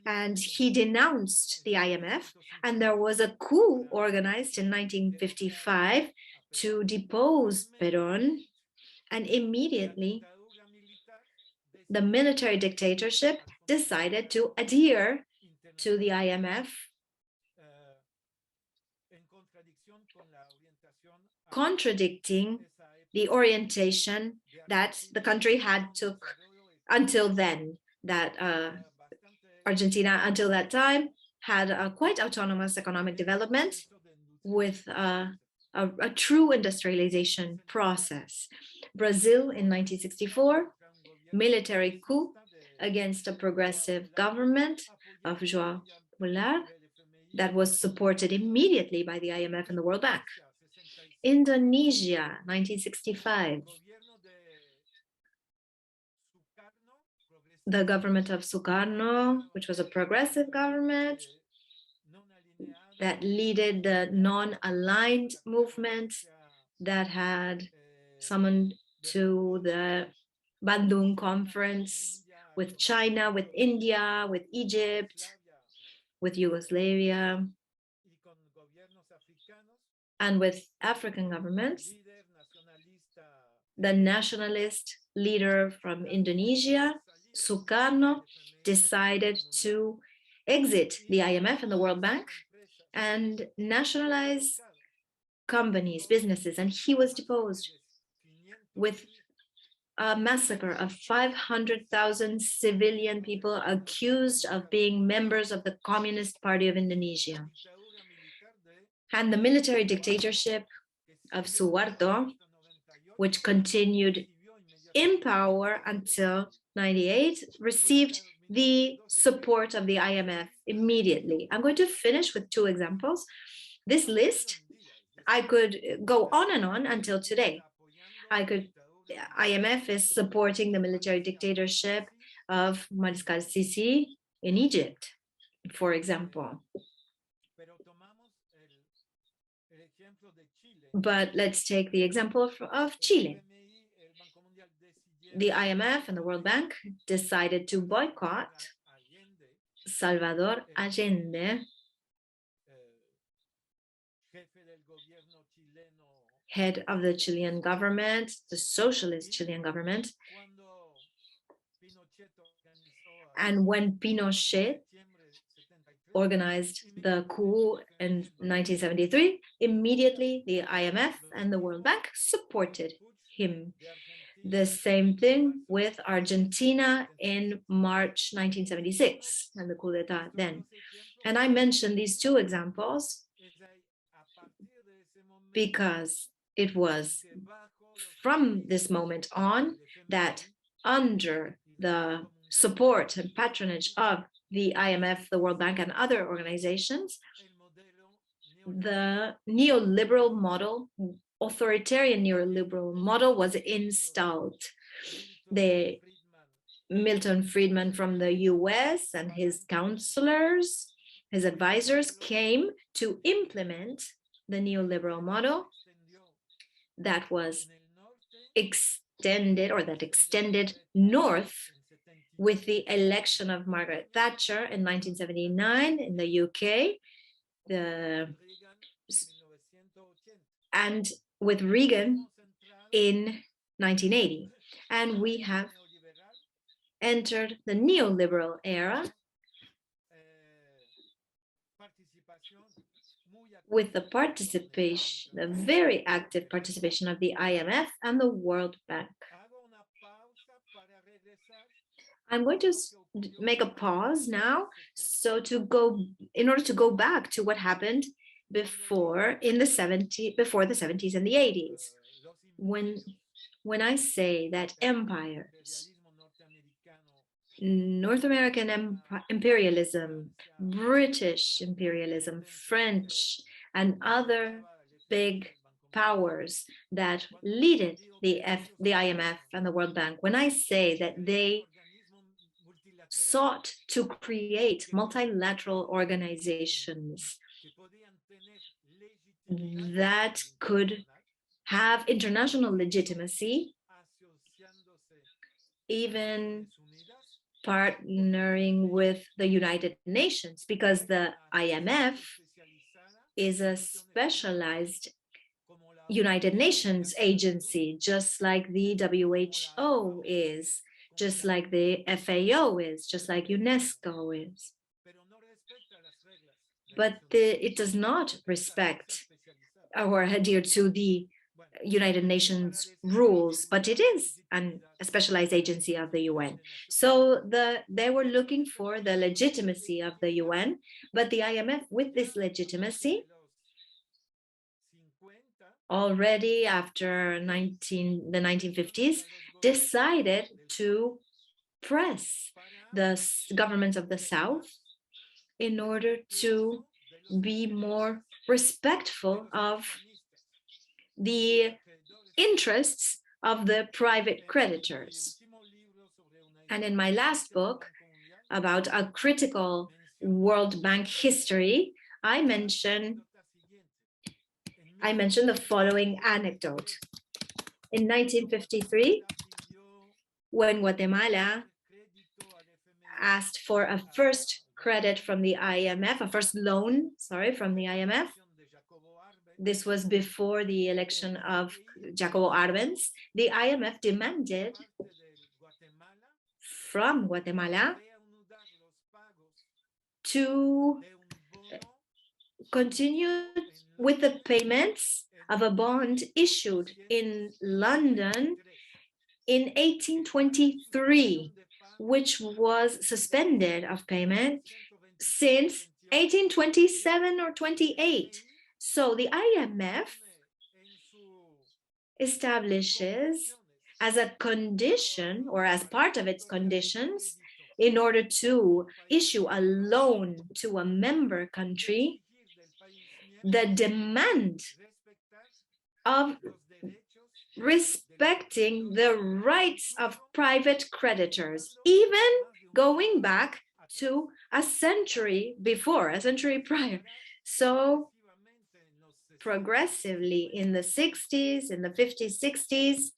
and he denounced the IMF, and there was a coup organized in 1955 to depose Perón, and immediately the military dictatorship decided to adhere to the IMF, contradicting the orientation that the country had took until then, that Argentina until that time had a quite autonomous economic development with a true industrialization process. Brazil in 1964, military coup against a progressive government of João Goulart that was supported immediately by the IMF and the World Bank. Indonesia, 1965. The government of Sukarno, which was a progressive government that led the non-aligned movement that had summoned to the Bandung conference with China, with India, with Egypt, with Yugoslavia, and with African governments. the nationalist leader from Indonesia, Sukarno, decided to exit the IMF and the World Bank and nationalize companies, businesses, and he was deposed with a massacre of 500,000 civilian people accused of being members of the Communist Party of Indonesia. And the military dictatorship of Suharto, which continued in power until 98, received the support of the IMF immediately. I'm going to finish with two examples. This list, I could go on and on until today. IMF is supporting the military dictatorship of Mariscal Sisi in Egypt, for example. But let's take the example of Chile. The IMF and the World Bank decided to boycott Salvador Allende, head of the Chilean government, the socialist Chilean government. And when Pinochet organized the coup in 1973, immediately the IMF and the World Bank supported him. The same thing with Argentina in March 1976 and the coup d'etat then. And I mentioned these two examples because it was from this moment on that, under the support and patronage of the IMF, the World Bank, and other organizations, the neoliberal model, authoritarian neoliberal model, was installed. The Milton Friedman from the US and his counselors, his advisors, came to implement the neoliberal model that was extended, or that extended north with the election of Margaret Thatcher in 1979 in the UK, and with Reagan in 1980. And we have entered the neoliberal era with the participation, the very active participation of the IMF and the World Bank. I'm going to make a pause now, in order to go back to what happened before the 70s and the 80s. When I say that empires, North American imperialism, British imperialism, French, and other big powers that led the IMF and the World Bank, when I say that they sought to create multilateral organizations that could have international legitimacy, even partnering with the United Nations, because the IMF is a specialized United Nations agency, just like the WHO is, just like the FAO is, just like UNESCO is. But it does not respect or adhere to the United Nations rules, but it is a specialized agency of the UN. So they were looking for the legitimacy of the UN, but the IMF, with this legitimacy, already after the 1950s, decided to press the governments of the South in order to be more respectful of the interests of the private creditors. And in my last book about a critical World Bank history, I mentioned the following anecdote. In 1953, when Guatemala asked for a first credit from the IMF, a first loan, sorry, from the IMF, This was before the election of Jacobo Arbenz. The IMF demanded from Guatemala to continue with the payments of a bond issued in London in 1823, which was suspended of payment since 1827 or 28. So the IMF establishes as a condition or as part of its conditions in order to issue a loan to a member country, the demand of respecting the rights of private creditors, even going back to a century before, a century prior. So progressively in the 60s, in the 50s, 60s,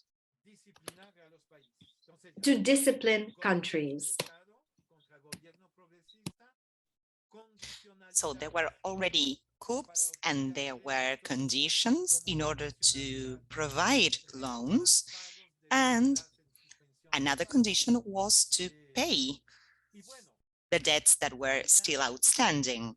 to discipline countries. So there were already coups and there were conditions in order to provide loans. And another condition was to pay the debts that were still outstanding.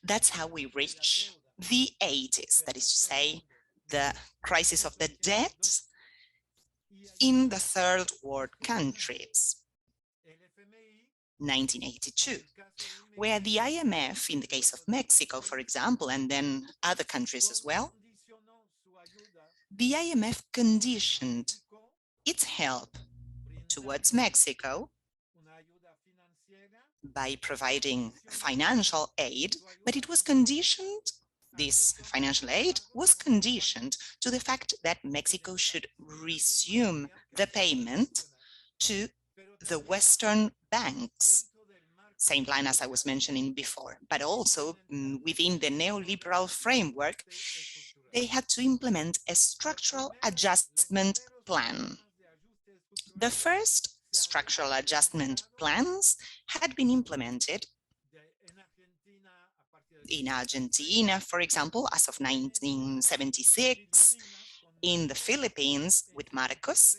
That's how we reach the 80s, that is to say, the crisis of the debt in the third world countries, 1982, where the IMF, in the case of Mexico, for example, and then other countries as well, the IMF conditioned its help towards Mexico by providing financial aid, but it was conditioned, this financial aid was conditioned to the fact that Mexico should resume the payment to the Western banks, same line as I was mentioning before, but also within the neoliberal framework, they had to implement a structural adjustment plan. The first structural adjustment plans had been implemented in Argentina, for example, as of 1976, in the Philippines with Marcos,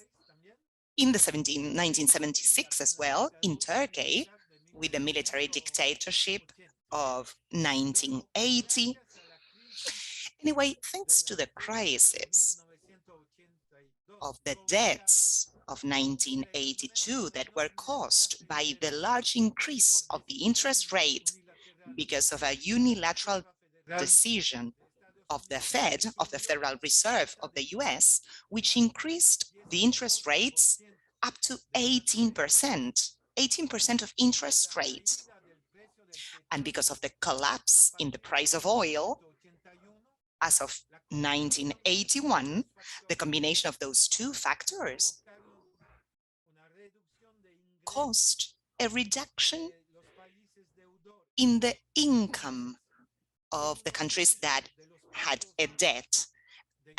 in the 1976 as well, in Turkey, with the military dictatorship of 1980. Anyway, thanks to the crisis of the debts of 1982 that were caused by the large increase of the interest rate because of a unilateral decision of the Fed, of the Federal Reserve of the US, which increased the interest rates up to 18% of interest rate. And because of the collapse in the price of oil, as of 1981, the combination of those two factors caused a reduction in the income of the countries that had a debt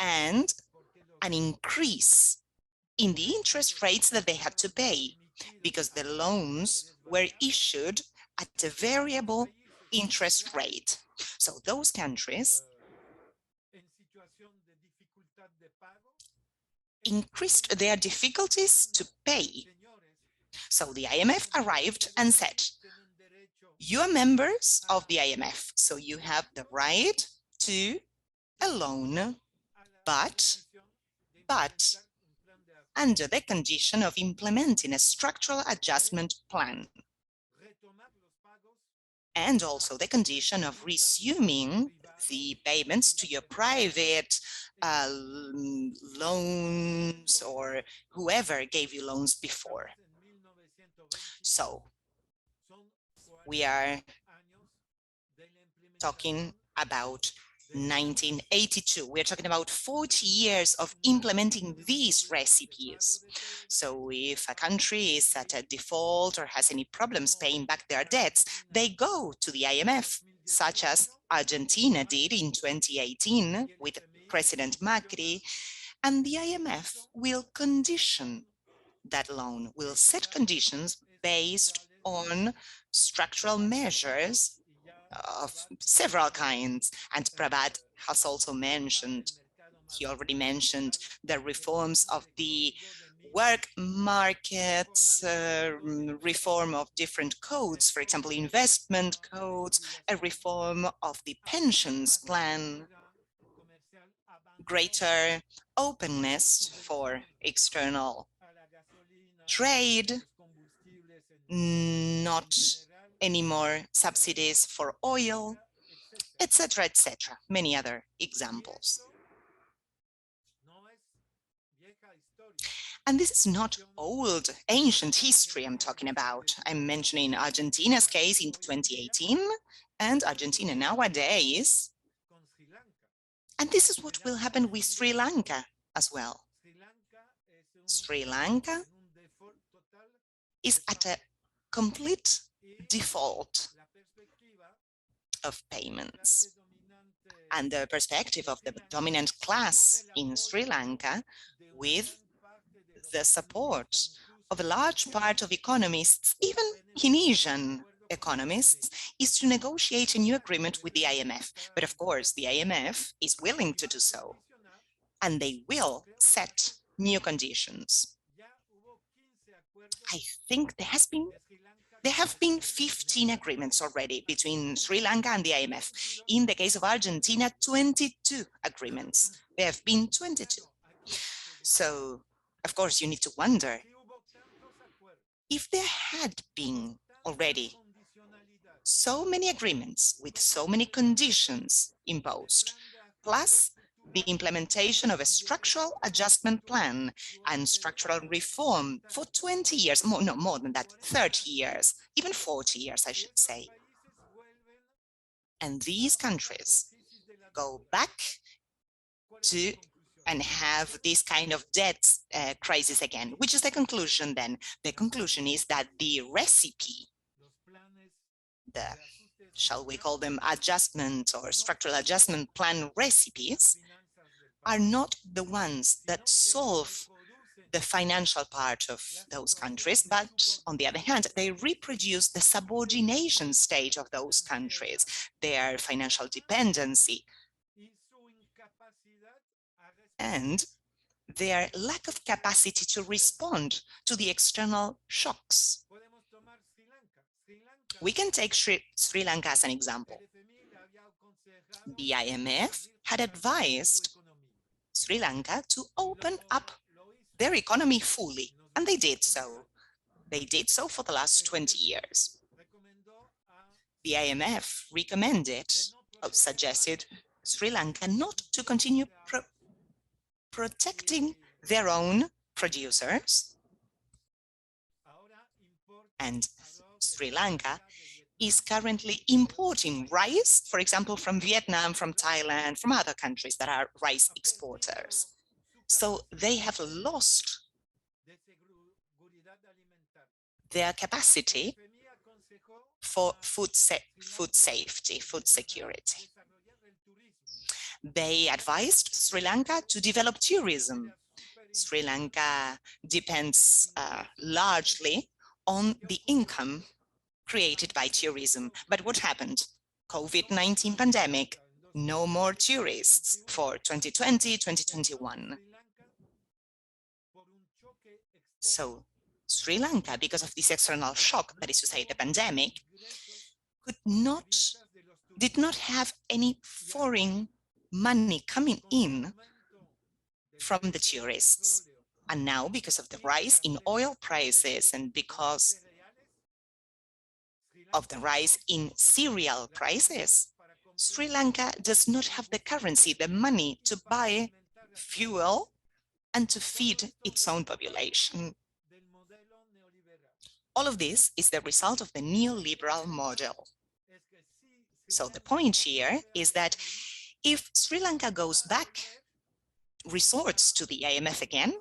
and an increase in the interest rates that they had to pay because the loans were issued at a variable interest rate. So those countries increased their difficulties to pay. So the IMF arrived and said, you are members of the IMF, so you have the right to a loan, but under the condition of implementing a structural adjustment plan, and also the condition of resuming the payments to your private loans or whoever gave you loans before. So we are talking about 1982. We're talking about 40 years of implementing these recipes. So if a country is at a default or has any problems paying back their debts, they go to the IMF, such as Argentina did in 2018 with President Macri, and the IMF will condition that loan, will set conditions based on structural measures of several kinds. And Prabhat has also mentioned, he already mentioned the reforms of the work market, reform of different codes, for example, investment codes, a reform of the pensions plan, greater openness for external trade, not any more subsidies for oil, etc., etc. Many other examples. And this is not old, ancient history I'm talking about. I'm mentioning Argentina's case in 2018 and Argentina nowadays. And this is what will happen with Sri Lanka as well. Sri Lanka is at a complete default of payments. And the perspective of the dominant class in Sri Lanka, with the support of a large part of economists, even Keynesian economists, is to negotiate a new agreement with the IMF. But of course, the IMF is willing to do so, and they will set new conditions. I think there have been 15 agreements already between Sri Lanka and the IMF. In the case of Argentina, 22 agreements. There have been 22. So, of course, you need to wonder if there had been already so many agreements with so many conditions imposed, plus the implementation of a structural adjustment plan and structural reform for 20 years, more than that, 30 years, even 40 years, I should say. And these countries go back to and have this kind of debt crisis again. Which is the conclusion then? The conclusion is that the recipe, shall we call them adjustment or structural adjustment plan recipes, are not the ones that solve the financial part of those countries, but on the other hand, they reproduce the subordination stage of those countries, their financial dependency, and their lack of capacity to respond to the external shocks. We can take Sri Lanka as an example. The IMF had advised Sri Lanka to open up their economy fully, and they did so. They did so for the last 20 years. The IMF recommended, or suggested, Sri Lanka not to continue protecting their own producers, and Sri Lanka is currently importing rice, for example, from Vietnam, from Thailand, from other countries that are rice exporters. So they have lost their capacity for food safety, food security. They advised Sri Lanka to develop tourism. Sri Lanka depends largely on the income created by tourism. But what happened? COVID-19 pandemic, no more tourists for 2020, 2021. So Sri Lanka, because of this external shock, that is to say the pandemic, did not have any foreign money coming in from the tourists. And now, because of the rise in oil prices and because of the rise in cereal prices, Sri Lanka does not have the currency, the money to buy fuel and to feed its own population. All of this is the result of the neoliberal model. So the point here is that if Sri Lanka goes back, resorts to the IMF again,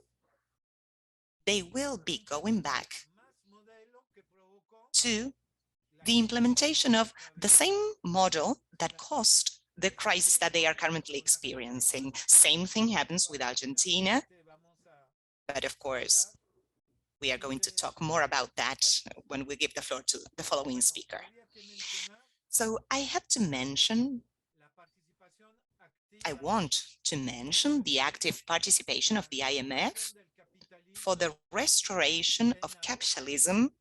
they will be going back to the implementation of the same model that caused the crisis that they are currently experiencing. Same thing happens with Argentina, but of course, we are going to talk more about that when we give the floor to the following speaker. So I want to mention the active participation of the IMF for the restoration of capitalism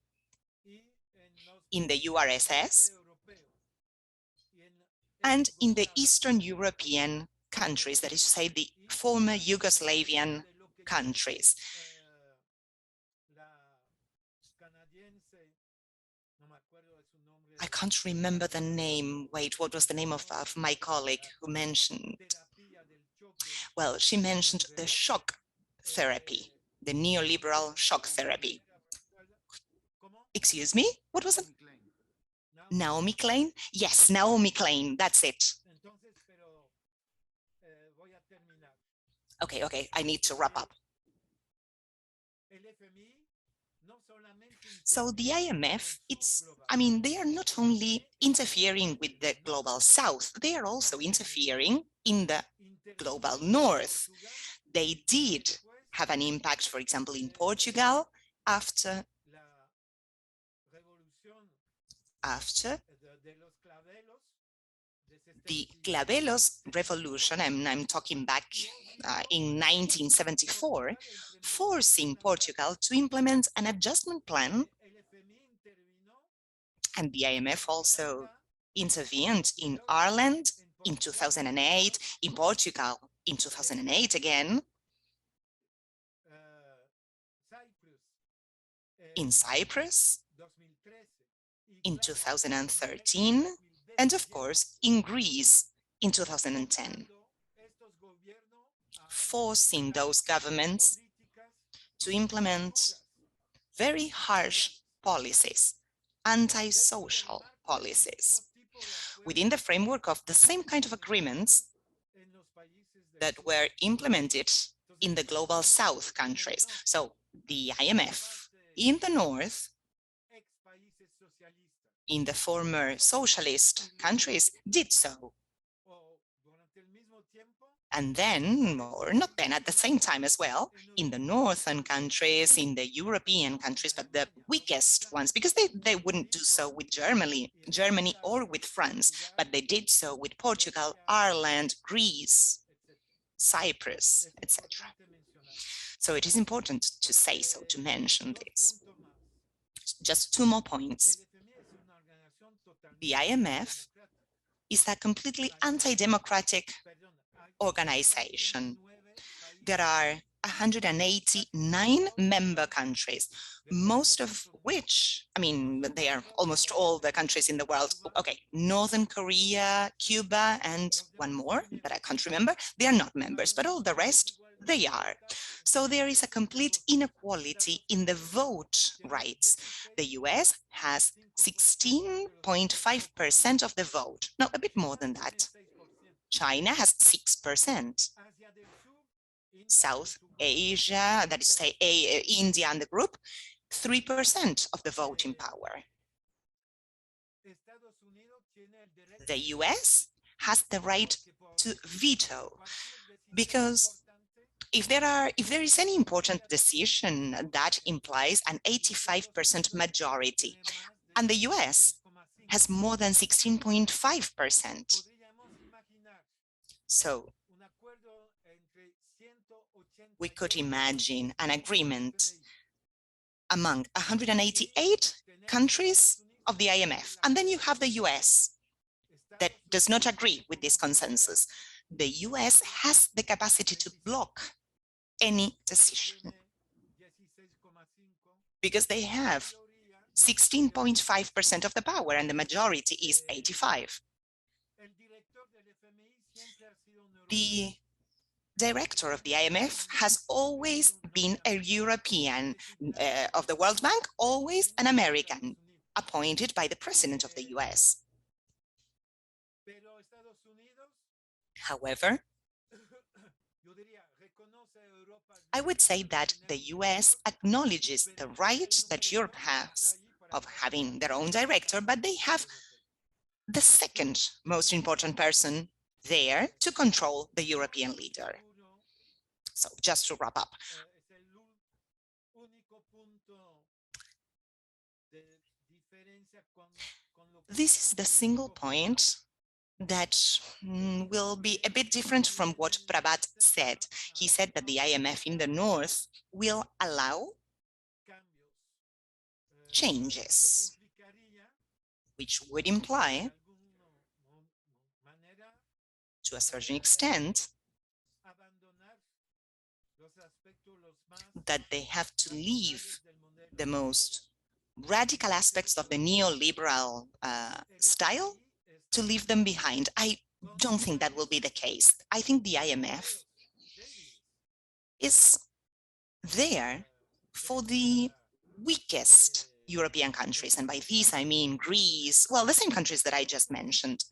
in the URSS and in the Eastern European countries, that is to say, the former Yugoslavian countries. I can't remember the name. Wait, what was the name of my colleague who mentioned? Well, she mentioned the shock therapy, the neoliberal shock therapy. Excuse me? What was it? Naomi Klein? Yes, Naomi Klein, that's it. Okay, I need to wrap up. So the IMF, they are not only interfering with the global south, they are also interfering in the global north. They did have an impact, for example, in Portugal after the Clavelos revolution, I'm talking back in 1974, forcing Portugal to implement an adjustment plan. And the IMF also intervened in Ireland in 2008, in Portugal in 2008 again, in Cyprus in 2013, and of course in Greece in 2010, forcing those governments to implement very harsh policies, anti-social policies, within the framework of the same kind of agreements that were implemented in the global south countries. So the IMF in the north, in the former socialist countries, did so. And then, or not then, at the same time as well, in the northern countries, in the European countries, but the weakest ones, because they wouldn't do so with Germany or with France, but they did so with Portugal, Ireland, Greece, Cyprus, etc. So it is important to say so, to mention this. Just two more points. The IMF is a completely anti-democratic organization. There are 189 member countries, most of which, they are almost all the countries in the world. Okay, Northern Korea, Cuba, and one more that I can't remember. They are not members, but all the rest, they are. So there is a complete inequality in the vote rights. The US has 16.5% of the vote, no, a bit more than that. China has 6%. South Asia, that is to say India and the group, 3% of the voting power. The US has the right to veto, because if there is any important decision that implies an 85% majority, and the US has more than 16.5%. So we could imagine an agreement among 188 countries of the IMF. And then you have the US that does not agree with this consensus. The US has the capacity to block any decision because they have 16.5% of the power and the majority is 85. The director of the IMF has always been a European, of the World Bank, always an American, appointed by the president of the US. However, I would say that the US acknowledges the right that Europe has of having their own director, but they have the second most important person there to control the European leader. So just to wrap up. This is the single point that will be a bit different from what Prabhat said. He said that the IMF in the North will allow changes, which would imply, to a certain extent, that they have to leave the most radical aspects of the neoliberal style, to leave them behind. I don't think that will be the case. I think the IMF is there for the weakest European countries. And by these, I mean Greece, well, the same countries that I just mentioned,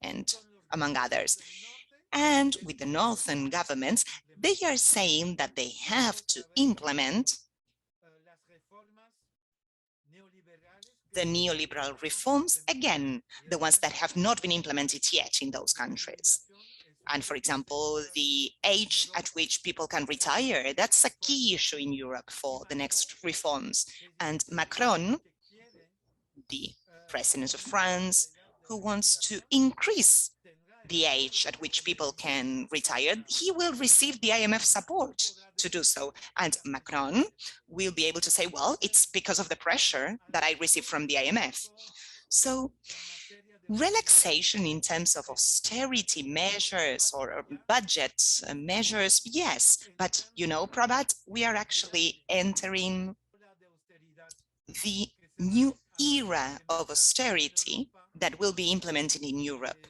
and among others. And with the northern governments, they are saying that they have to implement the neoliberal reforms, again, the ones that have not been implemented yet in those countries. And for example, the age at which people can retire, that's a key issue in Europe for the next reforms. And Macron, the president of France, who wants to increase the age at which people can retire, he will receive the IMF support to do so. And Macron will be able to say, well, it's because of the pressure that I receive from the IMF. So relaxation in terms of austerity measures or budget measures, yes. But, you know, Prabhat, we are actually entering the new era of austerity that will be implemented in Europe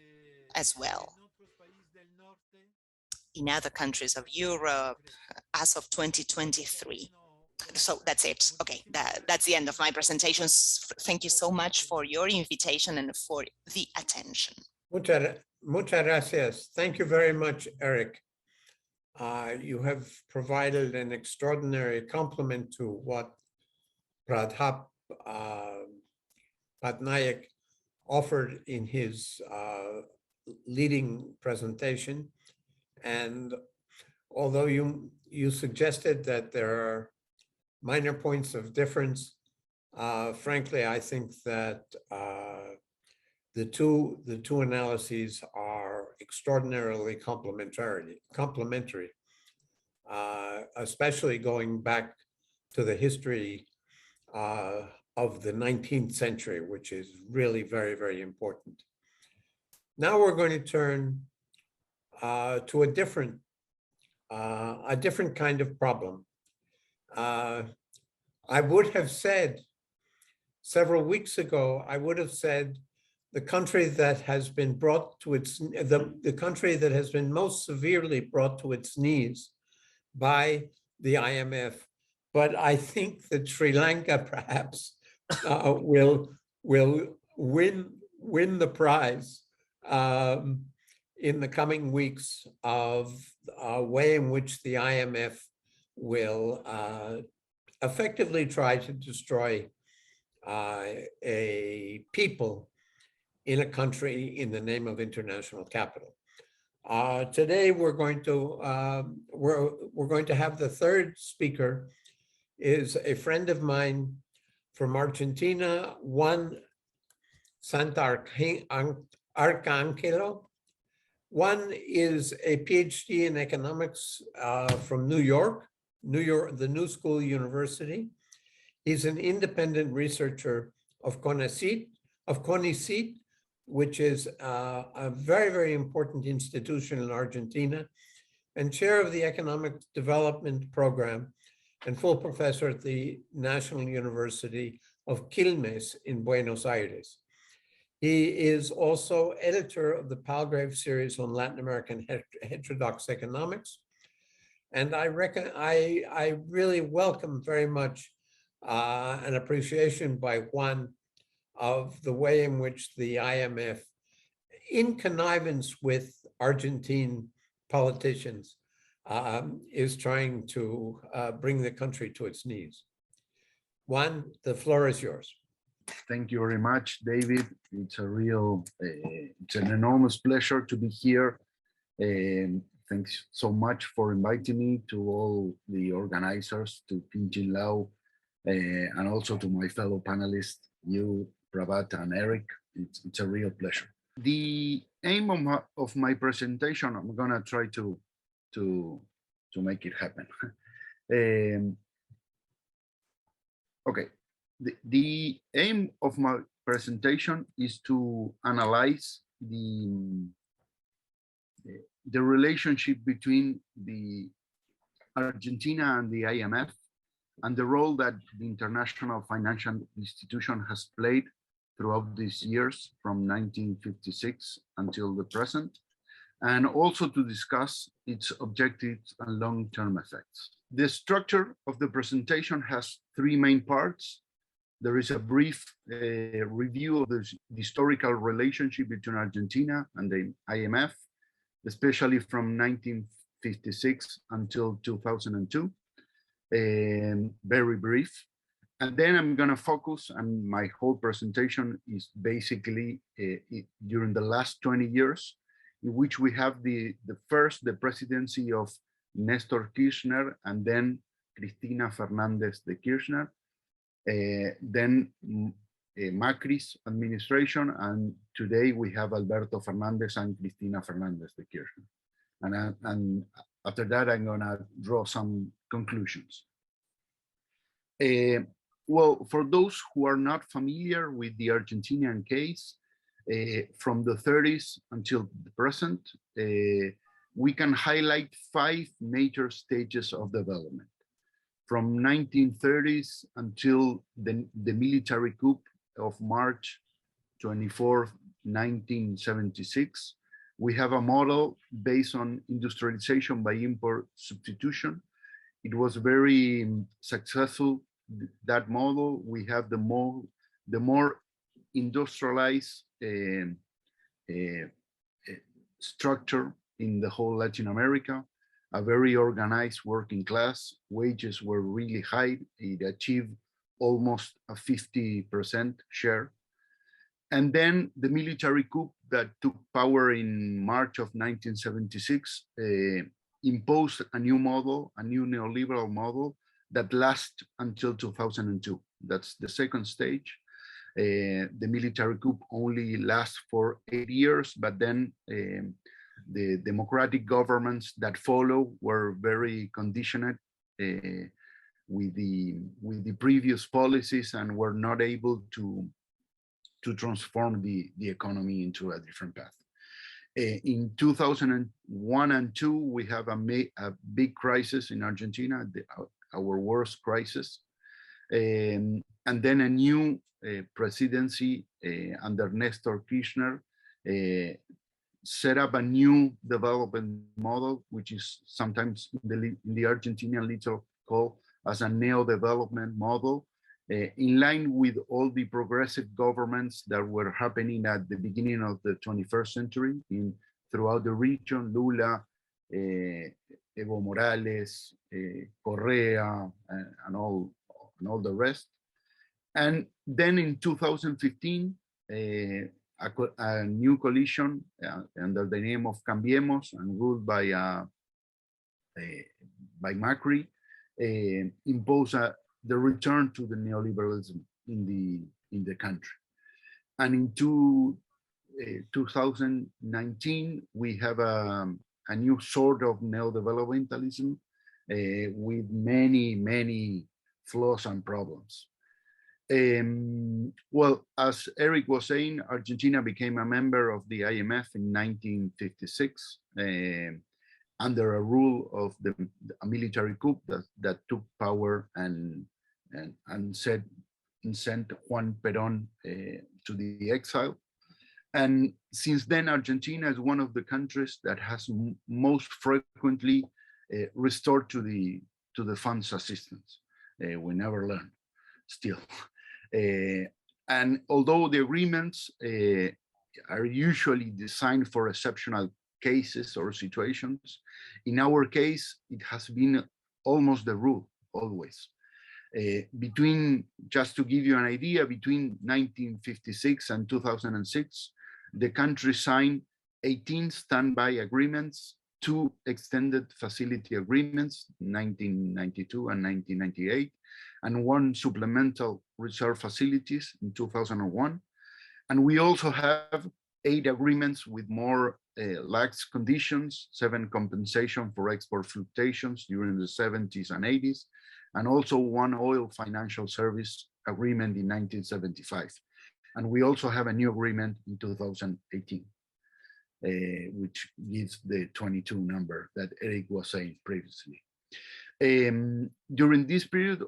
as well. In other countries of Europe as of 2023. So that's it. Okay, that's the end of my presentations. Thank you so much for your invitation and for the attention. Muchas gracias. Thank you very much, Eric. You have provided an extraordinary compliment to what Prabhat Patnaik offered in his leading presentation. And although you suggested that there are minor points of difference, frankly, I think that the two analyses are extraordinarily complementary, especially going back to the history of the 19th century, which is really very, very important. Now we're going to turn to a different kind of problem. I would have said several weeks ago, I would have said the country that has been brought to its, the country that has been most severely brought to its knees by the IMF. But I think that Sri Lanka perhaps will win the prize in the coming weeks of a way in which the IMF will effectively try to destroy a people in a country in the name of international capital. Today we're going to have the third speaker is a friend of mine from Argentina, Juan SANTARCANGELO. One is a PhD in economics from New York, the New School University. He's an independent researcher of CONICET, which is a very, very important institution in Argentina, and chair of the Economic Development Program and full professor at the National University of Quilmes in Buenos Aires. He is also editor of the Palgrave series on Latin American heterodox economics. And I really welcome very much an appreciation by Juan of the way in which the IMF, in connivance with Argentine politicians, is trying to bring the country to its knees. Juan, the floor is yours. Thank you very much, David. It's an enormous pleasure to be here. Thanks so much for inviting me, to all the organizers, to Pinjin Lau, and also to my fellow panelists. You Prabhat and Eric. It's a real pleasure. The aim of my presentation, I'm gonna try to make it happen. Okay, the aim of my presentation is to analyze the relationship between the Argentina and the IMF and the role that the international financial institution has played throughout these years from 1956 until the present, and also to discuss its objectives and long-term effects. The structure of the presentation has three main parts. There is a brief review of the historical relationship between Argentina and the IMF, especially from 1956 until 2002, very brief. And then I'm gonna focus, and my whole presentation is basically during the last 20 years, in which we have the presidency of Nestor Kirchner, and then Cristina Fernández de Kirchner, then Macri's administration, and today we have Alberto Fernández and Cristina Fernández de Kirchner. And after that, I'm gonna draw some conclusions. Well, for those who are not familiar with the Argentinian case, from the 30s until the present, we can highlight 5 major stages of development. From 1930s until the military coup of March 24, 1976, we have a model based on industrialization by import substitution. It was very successful, that model. We have the more industrialized structure in the whole Latin America, a very organized working class. Wages were really high. It achieved almost a 50% share. And then the military coup that took power in March of 1976 imposed a new model, a new neoliberal model that lasts until 2002. That's the second stage. The military coup only lasts for 8 years, but then the democratic governments that follow were very conditioned with the previous policies and were not able to transform the economy into a different path. In 2001 and 2, we have a big crisis in Argentina, our worst crisis. And then a new presidency under Nestor Kirchner set up a new development model, which is sometimes in the Argentinian literature called as a neo-development model, in line with all the progressive governments that were happening at the beginning of the 21st century throughout the region, Lula, Evo Morales, Correa, and all the rest. And then in 2015, a new coalition under the name of Cambiemos and ruled by Macri imposed the return to the neoliberalism in the country. And in 2019, we have a new sort of neodevelopmentalism with many flaws and problems. Well, as Eric was saying, Argentina became a member of the IMF in 1956 under a rule of a military coup that took power and sent Juan Perón to the exile. And since then, Argentina is one of the countries that has most frequently restored to the funds assistance. We never learn, still. And although the agreements are usually designed for exceptional cases or situations, in our case, it has been almost the rule, always. Just to give you an idea, between 1956 and 2006, the country signed 18 standby agreements, 2 extended facility agreements, 1992 and 1998, and 1 supplemental reserve facilities in 2001. And we also have 8 agreements with more lax conditions, 7 compensation for export fluctuations during the 70s and 80s, and also 1 oil financial service agreement in 1975. And we also have a new agreement in 2018, which gives the 22 number that Eric was saying previously. During this period,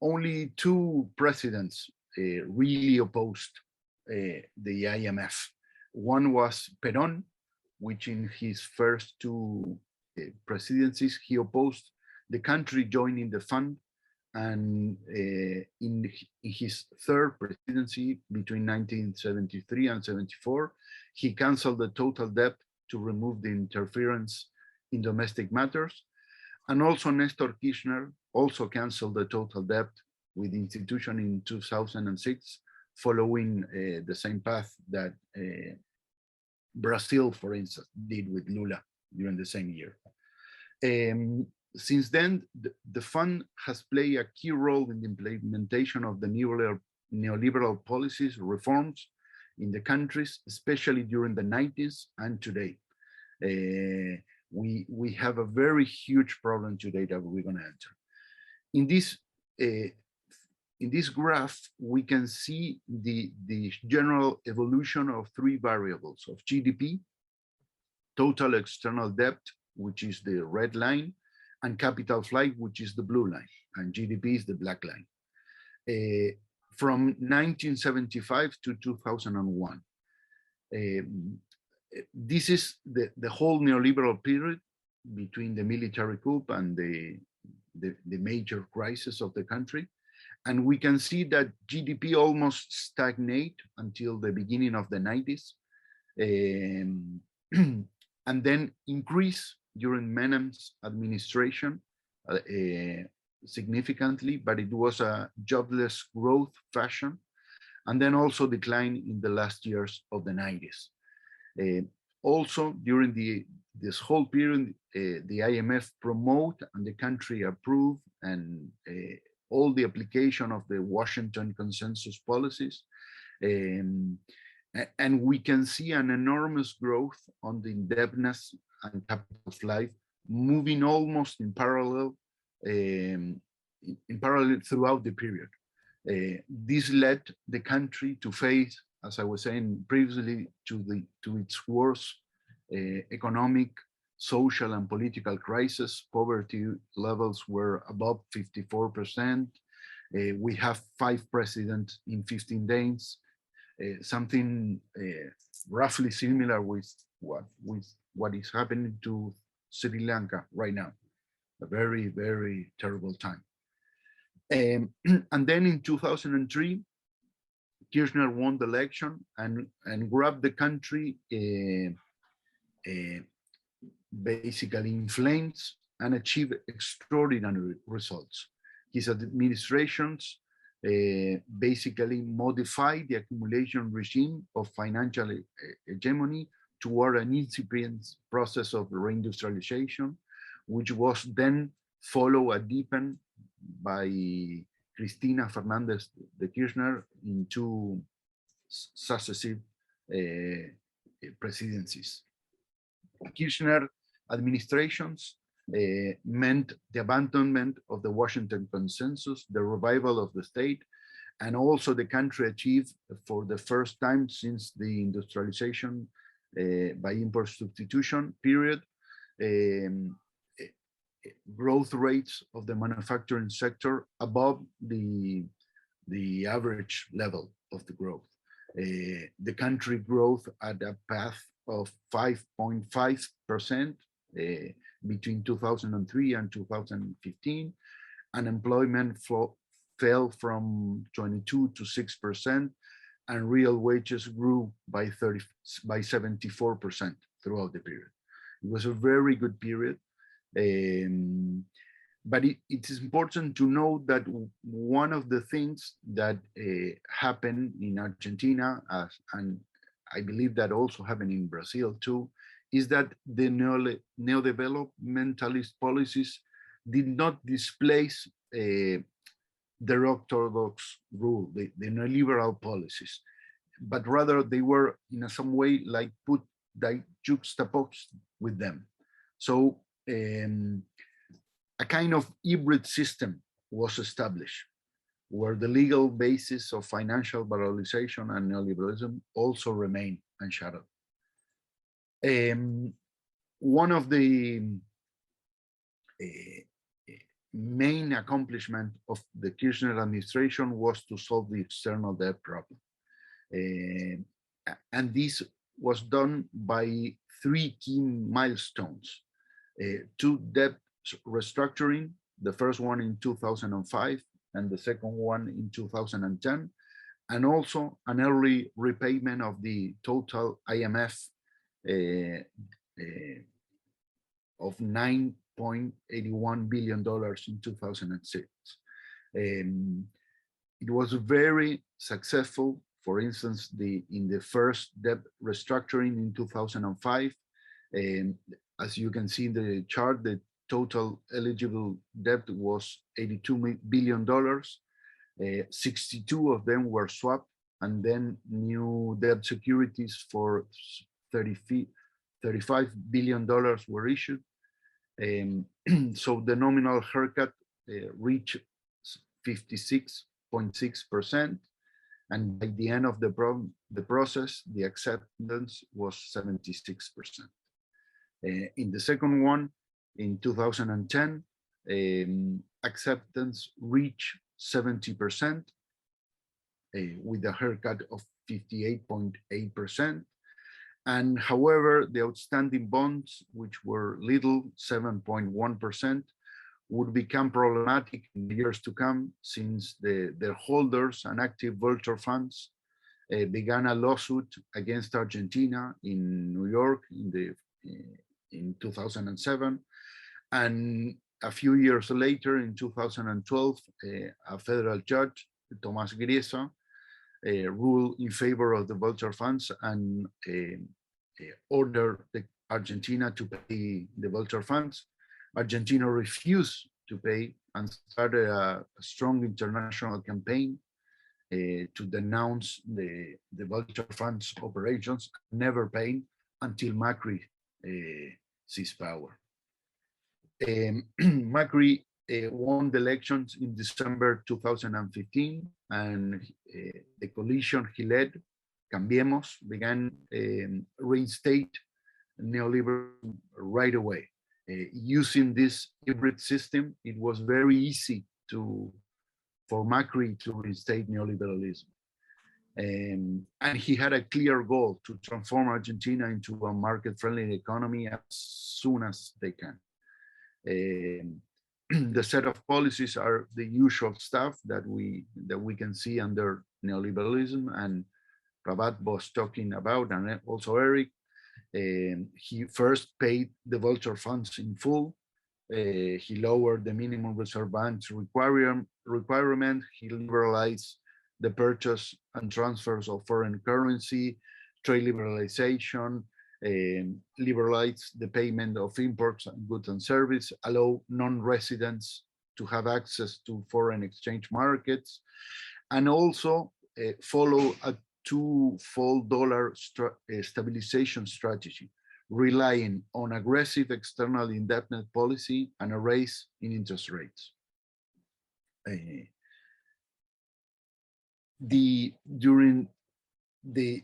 only 2 presidents really opposed the IMF. One was Perón, which in his first 2 presidencies, he opposed the country joining the fund. And in his 3rd presidency between 1973 and 74, he canceled the total debt to remove the interference in domestic matters. And also Nestor Kirchner also canceled the total debt with the institution in 2006, following the same path that Brazil, for instance, did with Lula during the same year. Since then, the fund has played a key role in the implementation of the neoliberal policies reforms in the countries, especially during the 90s and today. We have a very huge problem today that we're going to enter. In this graph, we can see the general evolution of 3 variables of GDP, total external debt, which is the red line, and capital flight, which is the blue line, and GDP is the black line. From 1975 to 2001. This is the whole neoliberal period between the military coup and the major crisis of the country. And we can see that GDP almost stagnate until the beginning of the 90s, and then increase during Menem's administration significantly, but it was a jobless growth fashion, and then also decline in the last years of the 90s. Also, during this whole period, the IMF promote and the country approve and all the application of the Washington consensus policies. And we can see an enormous growth on the indebtedness and capital flight, moving almost in parallel throughout the period. This led the country to face, as I was saying previously, to its worst economic, social, and political crisis. Poverty levels were above 54%. We have 5 presidents in 15 days, something roughly similar with what is happening to Sri Lanka right now. A very, very terrible time. And then in 2003, Kirchner won the election and grabbed the country basically in flames and achieved extraordinary results. His administrations basically modified the accumulation regime of financial hegemony toward an incipient process of reindustrialization, which was then followed and deepened by Cristina Fernandez de Kirchner in 2 successive presidencies. Kirchner administrations meant the abandonment of the Washington consensus, the revival of the state, and also the country achieved for the first time since the industrialization by import substitution period, growth rates of the manufacturing sector above the average level of the growth. The country growth at a path of 5.5% between 2003 and 2015. Unemployment fell from 22 to 6%, and real wages grew by 74% throughout the period. It was a very good period. But it is important to know that one of the things that happened in Argentina, and I believe that also happened in Brazil too, is that the neo-developmentalist policies did not displace their orthodox rule, the neoliberal policies, but rather they were in some way like juxtaposed with them. So a kind of hybrid system was established, where the legal basis of financial liberalization and neoliberalism also remain unshadowed. One of the main accomplishment of the Kirchner administration was to solve the external debt problem. And this was done by three key milestones: two debt restructuring, the first one in 2005 and the second one in 2010, and also an early repayment of the total IMF of $9.81 billion in 2006. It was very successful. For instance, in the first debt restructuring in 2005, as you can see in the chart, the total eligible debt was $82 billion. 62 of them were swapped, and then new debt securities for $35 billion were issued. So the nominal haircut reached 56.6%. And by the end of the process, the acceptance was 76%. In the second one, in 2010, acceptance reached 70%, with a haircut of 58.8%. And however, the outstanding bonds, which were little, 7.1%, would become problematic in the years to come, since their holders and active vulture funds began a lawsuit against Argentina in New York in 2007. And a few years later, in 2012, a federal judge, Tomás Griesa, ruled in favor of the vulture funds and ordered Argentina to pay the vulture funds. Argentina refused to pay and started a strong international campaign to denounce the vulture funds operations, never paying until Macri seized power. Macri won the elections in December 2015, and the coalition he led, Cambiemos, began reinstate neoliberalism right away. Using this hybrid system, it was very easy for Macri to reinstate neoliberalism. And he had a clear goal to transform Argentina into a market-friendly economy as soon as they can. The set of policies are the usual stuff that we can see under neoliberalism, and Prabhat was talking about, and also Eric. He first paid the vulture funds in full. He lowered the minimum reserve bank's requirement. He liberalized the purchase and transfers of foreign currency, trade liberalization, liberalized the payment of imports and goods and services, allow non-residents to have access to foreign exchange markets, and also follow a twofold dollar stabilization strategy, relying on aggressive external indebtedness policy and a raise in interest rates. During the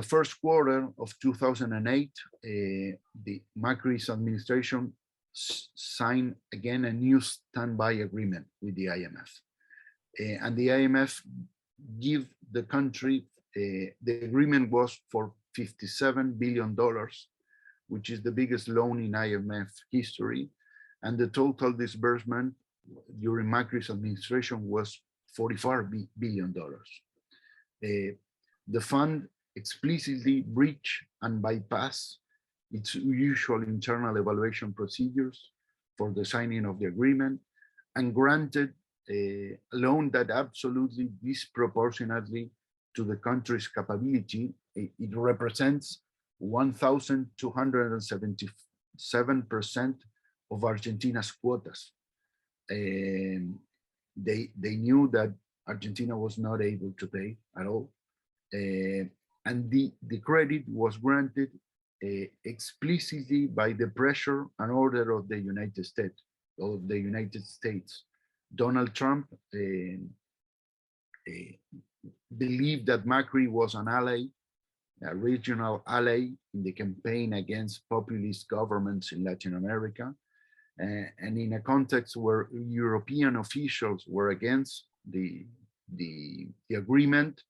first quarter of 2008, the Macri's administration signed again a new standby agreement with the IMF, and the IMF give the country, the agreement was for $57 billion, which is the biggest loan in IMF history, and the total disbursement during Macri's administration was $44 billion. The fund explicitly breached and bypassed its usual internal evaluation procedures for the signing of the agreement, and granted a loan that absolutely disproportionately to the country's capability. It represents 1,277% of Argentina's quotas. they knew that Argentina was not able to pay at all. And the credit was granted explicitly by the pressure and order of the United States. Donald Trump believed that Macri was an ally, a regional ally in the campaign against populist governments in Latin America. And in a context where European officials were against the agreement,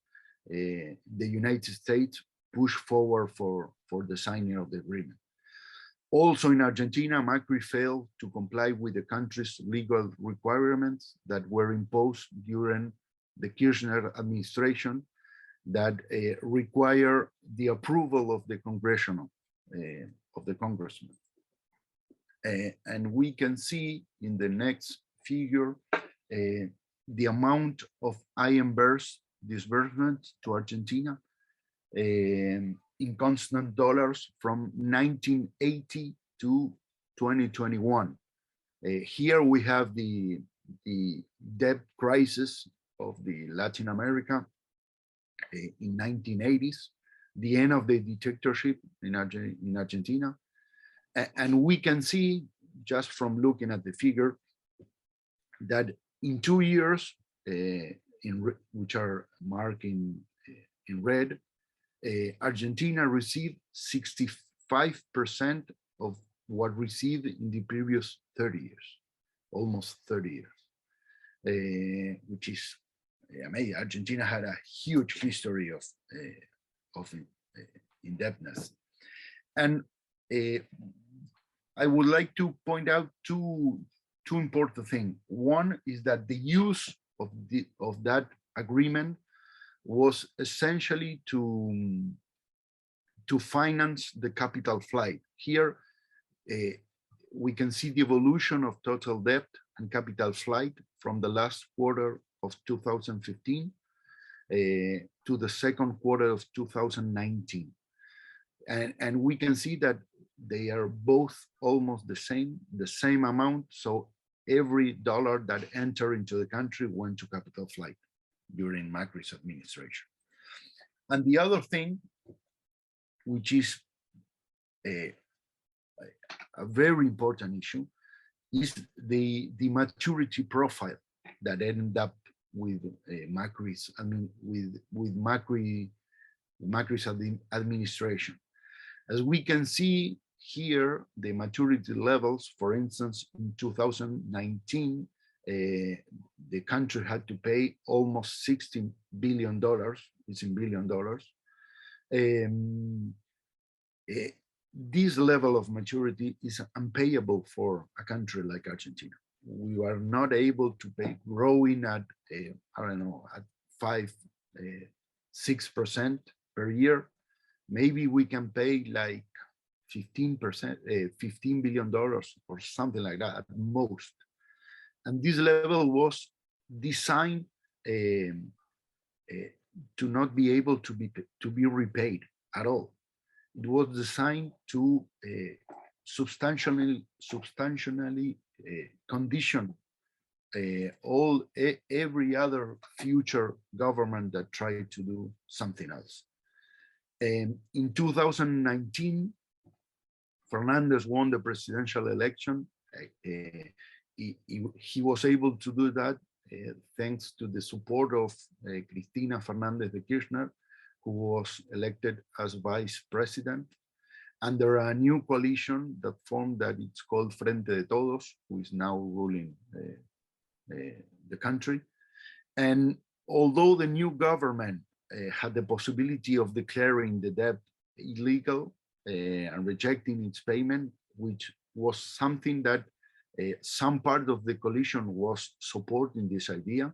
the United States pushed forward for the signing of the agreement. Also in Argentina, Macri failed to comply with the country's legal requirements that were imposed during the Kirchner administration that require the approval of the congressman. And we can see in the next figure the amount of IMF disbursement to Argentina in constant dollars from 1980 to 2021. Here we have the debt crisis of the Latin America in 1980s, the end of the dictatorship in Argentina. And we can see just from looking at the figure that in 2 years, which are marked in red, Argentina received 65% of what received in the previous 30 years, almost 30 years, which is amazing. Argentina had a huge history of indebtedness. And I would like to point out two important things. One is that the use of that agreement was essentially to finance the capital flight. Here, we can see the evolution of total debt and capital flight from the last quarter of 2015 to the second quarter of 2019. And we can see that they are both almost the same amount. So every dollar that entered into the country went to capital flight during Macri's administration. And the other thing, which is a very important issue, is the maturity profile that ended up with Macri's, with Macri's administration. As we can see here, the maturity levels, for instance, in 2019, the country had to pay almost $16 billion, it's in billion dollars. This level of maturity is unpayable for a country like Argentina. We are not able to pay, growing at, I don't know, at 5-6% per year. Maybe we can pay like 15%, $15 billion or something like that at most. And this level was designed to not be able to be repaid at all. It was designed to substantially condition every other future government that tried to do something else. In 2019, Fernandez won the presidential election. He was able to do that thanks to the support of Cristina Fernandez de Kirchner, who was elected as vice president, under a new coalition that formed, that it's called Frente de Todos, who is now ruling the country. And although the new government had the possibility of declaring the debt illegal and rejecting its payment, which was something that some part of the coalition was supporting this idea,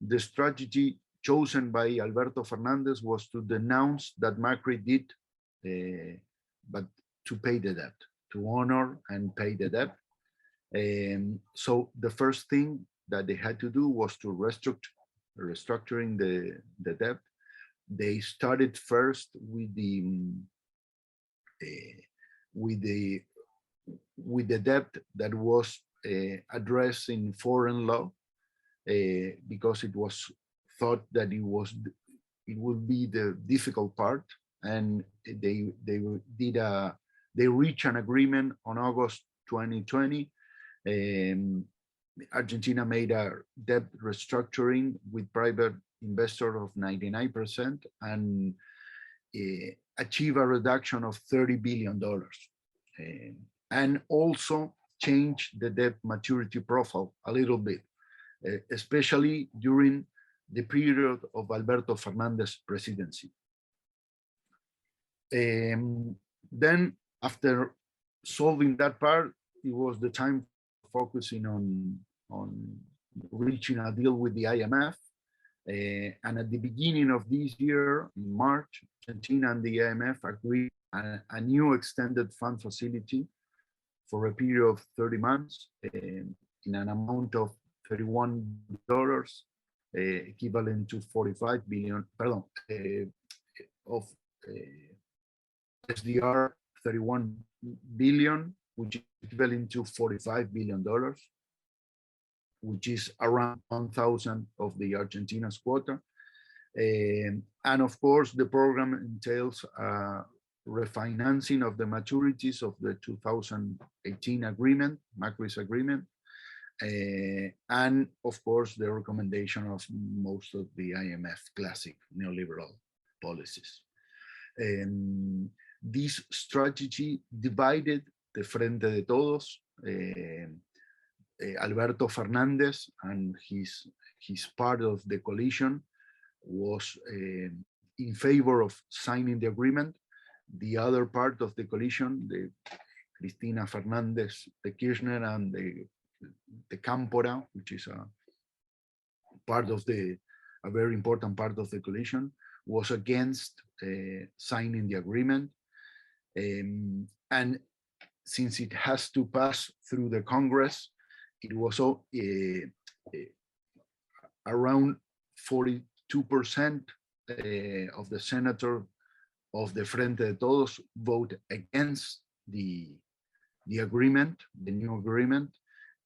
the strategy chosen by Alberto Fernandez was to denounce that Macri did, but to pay the debt, to honor and pay the debt. So the first thing that they had to do was to restructuring the debt. They started first with the debt that was addressed in foreign law. because it was thought that it would be the difficult part, and they reached an agreement on August 2020. Argentina made a debt restructuring with private investor of 99% and achieve a reduction of $30 billion, and also change the debt maturity profile a little bit, especially during the period of Alberto Fernandez's presidency. Then after solving that part, it was the time focusing on reaching a deal with the IMF. And at the beginning of this year, in March, Argentina and the IMF agreed a new extended fund facility for a period of 30 months in an amount of $31, equivalent to 45 billion, pardon, of SDR 31 billion, which is equivalent to $45 billion, which is around 1,000 of the Argentina's quota. And of course, the program entails refinancing of the maturities of the 2018 agreement, Macri's agreement, and of course, the recommendation of most of the IMF classic neoliberal policies. This strategy divided the Frente de Todos, Alberto Fernandez and his part of the coalition was in favor of signing the agreement. The other part of the coalition, the Cristina Fernandez, the Kirchner, and the Cámpora, which is a very important part of the coalition, was against signing the agreement. And since it has to pass through the Congress, it was around 42% of the senator of the Frente de Todos vote against the agreement, the new agreement,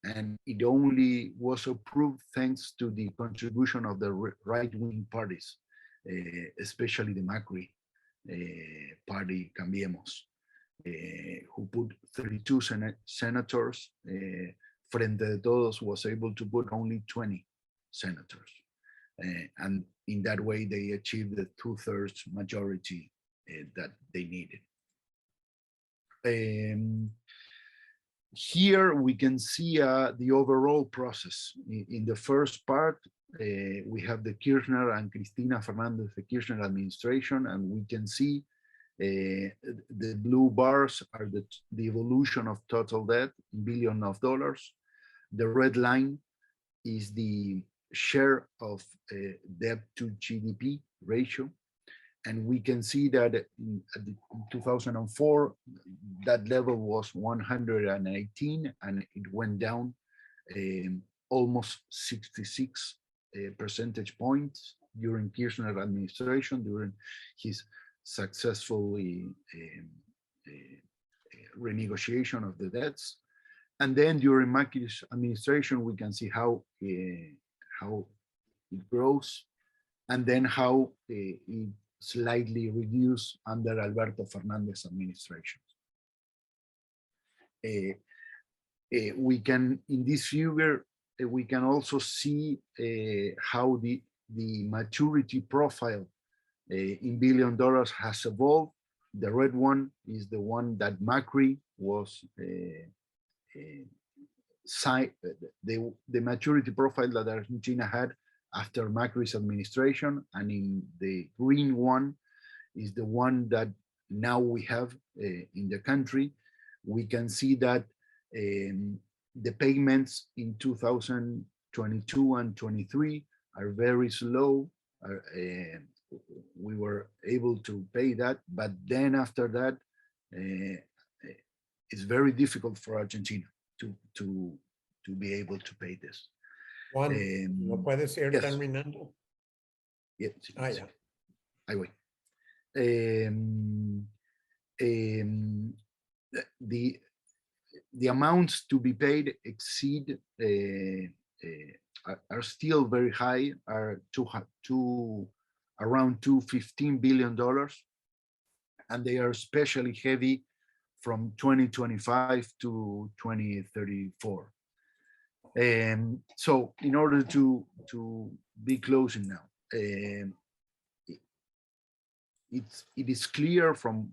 and it only was approved thanks to the contribution of the right-wing parties, especially the Macri party, Cambiemos, who put 32 senators. Frente de Todos was able to put only 20 senators. And in that way, they achieved the 2/3 majority that they needed. Here we can see the overall process. In the first part, we have the Kirchner and Cristina Fernandez, the Kirchner administration, and we can see the blue bars are the evolution of total debt in billions of dollars. The red line is the share of debt to GDP ratio. And we can see that in 2004, that level was 118, and it went down almost 66 percentage points during Kirchner administration, during his successful renegotiation of the debts. And then during Macri's administration, we can see how it grows, and then how it slightly reduced under Alberto Fernandez administration. We can, in this figure, we can also see how the maturity profile in $billion has evolved. The red one is the one that Macri was the maturity profile that Argentina had after Macri's administration, and in the green one is the one that now we have in the country. We can see that the payments in 2022 and 23 are very slow. We were able to pay that, but then after that, it's very difficult for Argentina to be able to pay this. Juan, ¿lo puedes ir yes. terminando? Yes. Ya. Ahí voy. The amounts to be paid exceed are still very high, are around $215 billion, and they are especially heavy from 2025 to 2034. So in order to be closing now, it is clear from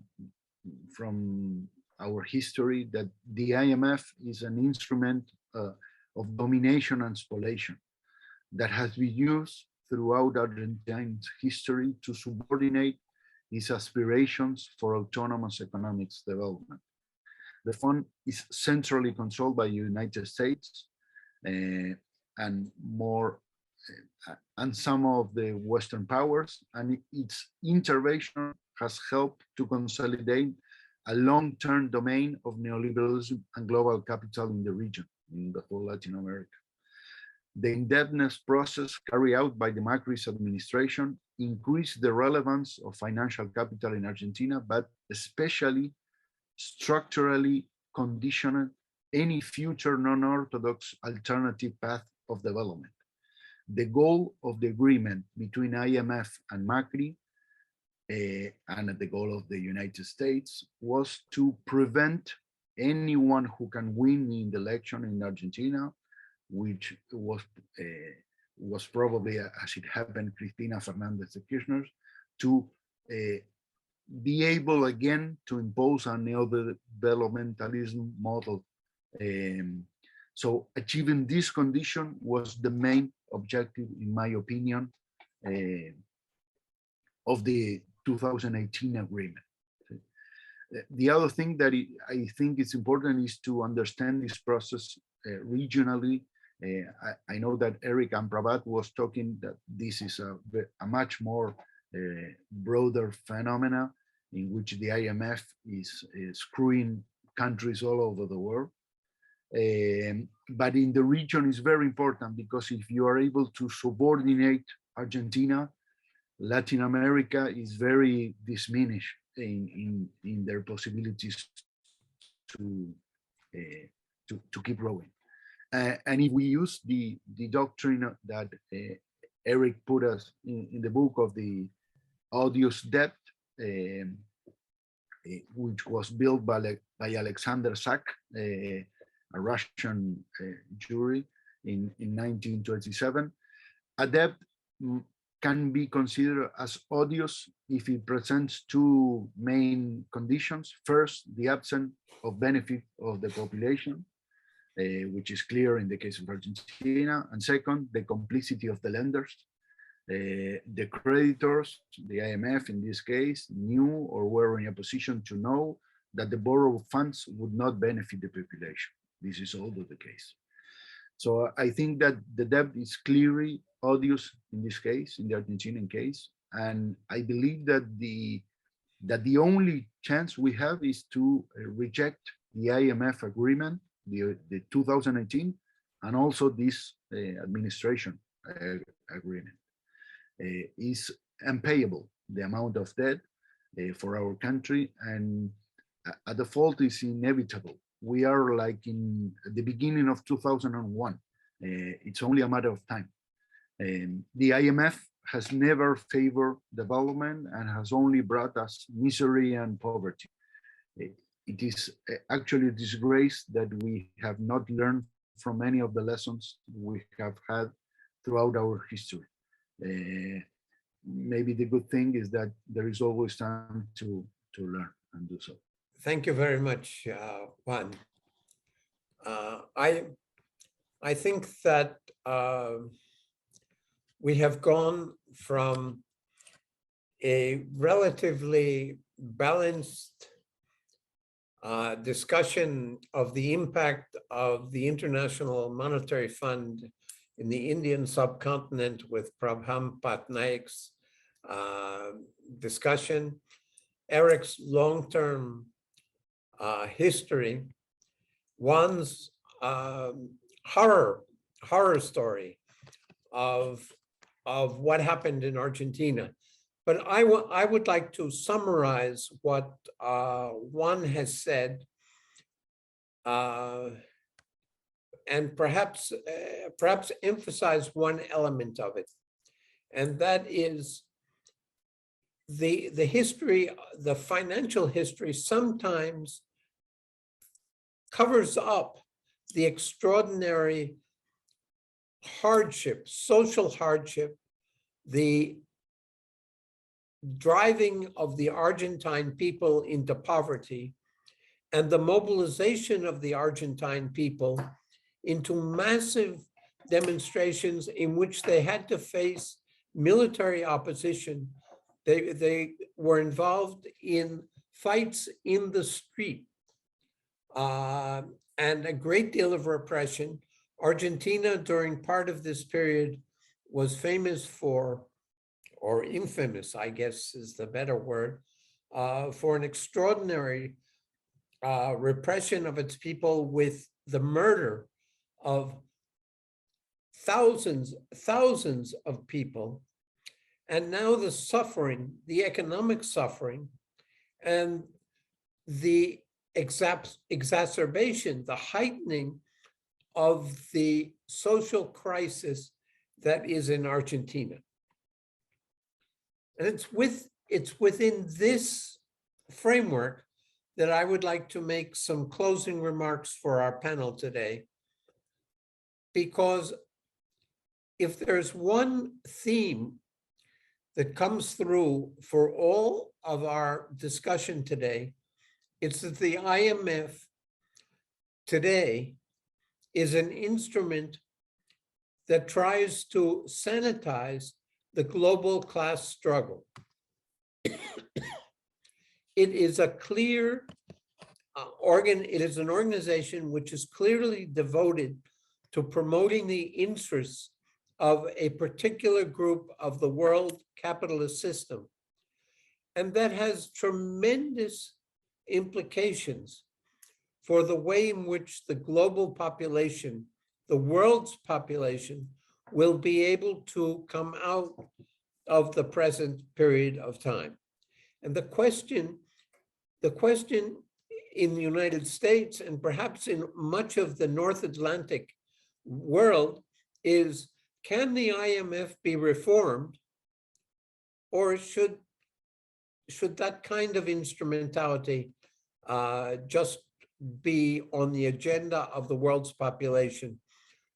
our history that the IMF is an instrument of domination and spoliation that has been used throughout Argentina's history to subordinate its aspirations for autonomous economic development. The fund is centrally controlled by the United States and some of the Western powers, and its intervention has helped to consolidate a long-term domain of neoliberalism and global capital in the region, in the whole Latin America. The indebtedness process carried out by the Macri's administration increased the relevance of financial capital in Argentina, but especially structurally conditioned any future non-orthodox alternative path of development. The goal of the agreement between IMF and Macri and the goal of the United States was to prevent anyone who can win in the election in Argentina, which was probably, as it happened, Cristina Fernandez de Kirchner, to be able again to impose a neodevelopmentalism model. So achieving this condition was the main objective, in my opinion, of the 2018 agreement. The other thing that I think is important is to understand this process regionally. I know that Eric and Prabhat was talking that this is a much more broader phenomena in which the IMF is screwing countries all over the world. But in the region is very important, because if you are able to subordinate Argentina, Latin America is very diminished in their possibilities to keep growing. And if we use the doctrine that Eric put us in the book of the odious debt, which was built by Alexander Sack, a Russian jury in 1927, a debt can be considered as odious if it presents two main conditions. First, the absence of benefit of the population, which is clear in the case of Argentina. And second, the complicity of the lenders. The creditors, the IMF in this case, knew or were in a position to know that the borrowed funds would not benefit the population. This is also the case. So I think that the debt is clearly odious in this case, in the Argentinian case. And I believe that the only chance we have is to reject the IMF agreement, the 2018, and also this administration agreement. Is unpayable, the amount of debt for our country, and a default is inevitable. We are like in the beginning of 2001. It's only a matter of time. The IMF has never favored development and has only brought us misery and poverty. It is actually a disgrace that we have not learned from any of the lessons we have had throughout our history. Maybe the good thing is that there is always time to learn and do so. Thank you very much, Juan. I think that we have gone from a relatively balanced discussion of the impact of the International Monetary Fund in the Indian subcontinent with Prabhat Patnaik's discussion, Eric's long-term history, Juan's horror story of what happened in Argentina. But I would like to summarize what Juan has said and perhaps emphasize one element of it, and that is the history, the financial history sometimes covers up the extraordinary hardship, social hardship, the driving of the Argentine people into poverty, and the mobilization of the Argentine people into massive demonstrations in which they had to face military opposition. They were involved in fights in the street and a great deal of repression. Argentina, during part of this period, was famous for, or infamous, I guess is the better word, for an extraordinary repression of its people, with the murder of thousands of people. And now the suffering, the economic suffering, and the exacerbation, the heightening of the social crisis that is in Argentina. And it's within this framework that I would like to make some closing remarks for our panel today, because if there's one theme that comes through for all of our discussion today, it's that the IMF today is an instrument that tries to sanitize the global class struggle. It is a clear it is an organization which is clearly devoted to promoting the interests of a particular group of the world capitalist system. And that has tremendous implications for the way in which the global population, the world's population, will be able to come out of the present period of time. And the question in the United States, and perhaps in much of the North Atlantic world, is, can the IMF be reformed, or should that kind of instrumentality just be on the agenda of the world's population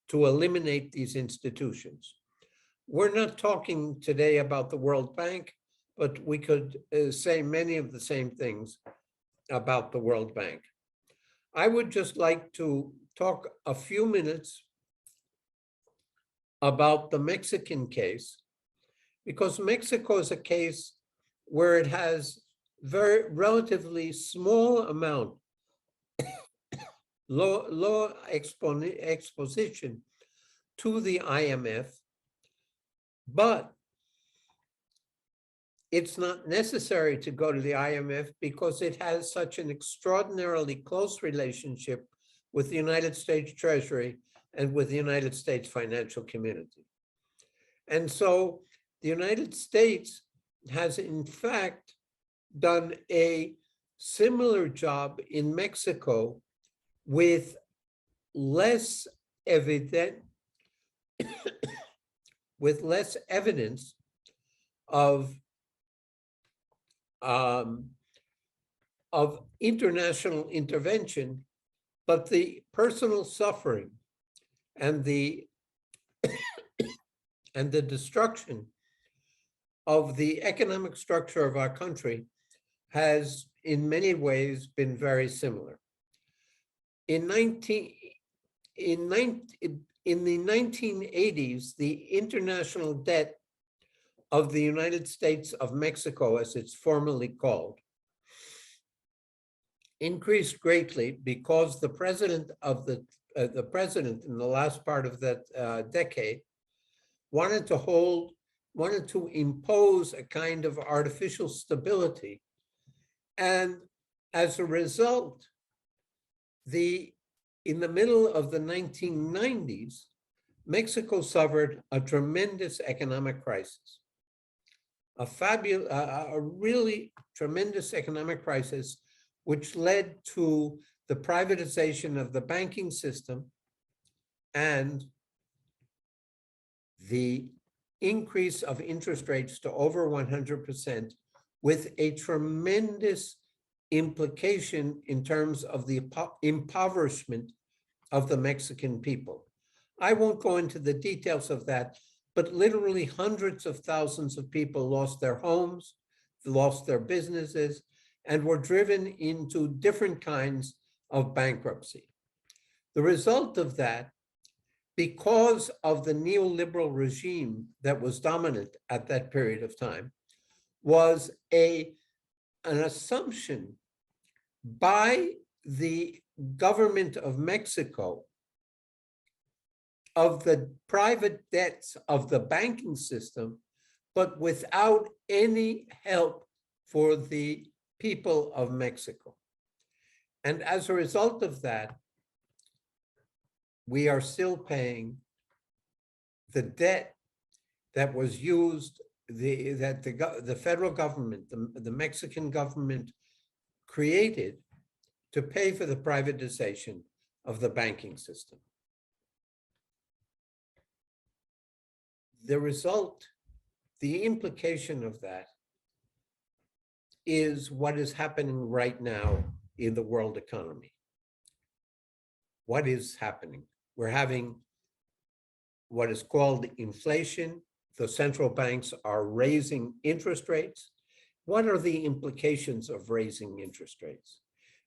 to eliminate these institutions? We're not talking today about the World Bank, but we could say many of the same things about the World Bank. I would just like to talk a few minutes about the Mexican case, because Mexico is a case where it has very relatively small amount, low exposition to the IMF, but it's not necessary to go to the IMF because it has such an extraordinarily close relationship with the United States Treasury and with the United States financial community. And so the United States has in fact done a similar job in Mexico with less evidence of international intervention, but the personal suffering and the destruction of the economic structure of our country has in many ways been very similar. In the 1980s, the international debt of the United States of Mexico, as it's formally called, increased greatly because the president in the last part of that decade wanted to impose a kind of artificial stability. And as a result, in the middle of the 1990s, Mexico suffered a tremendous economic crisis, a really tremendous economic crisis, which led to the privatization of the banking system, and the increase of interest rates to over 100% with a tremendous implication in terms of the impoverishment of the Mexican people. I won't go into the details of that, but literally hundreds of thousands of people lost their homes, lost their businesses, and were driven into different kinds of bankruptcy. The result of that, because of the neoliberal regime that was dominant at that period of time, was an assumption by the government of Mexico of the private debts of the banking system, but without any help for the people of Mexico. And as a result of that, we are still paying the debt that was used, that the federal government, the Mexican government created to pay for the privatization of the banking system. The result, the implication of that is what is happening right now in the world economy. What is happening? We're having what is called inflation. The central banks are raising interest rates. What are the implications of raising interest rates?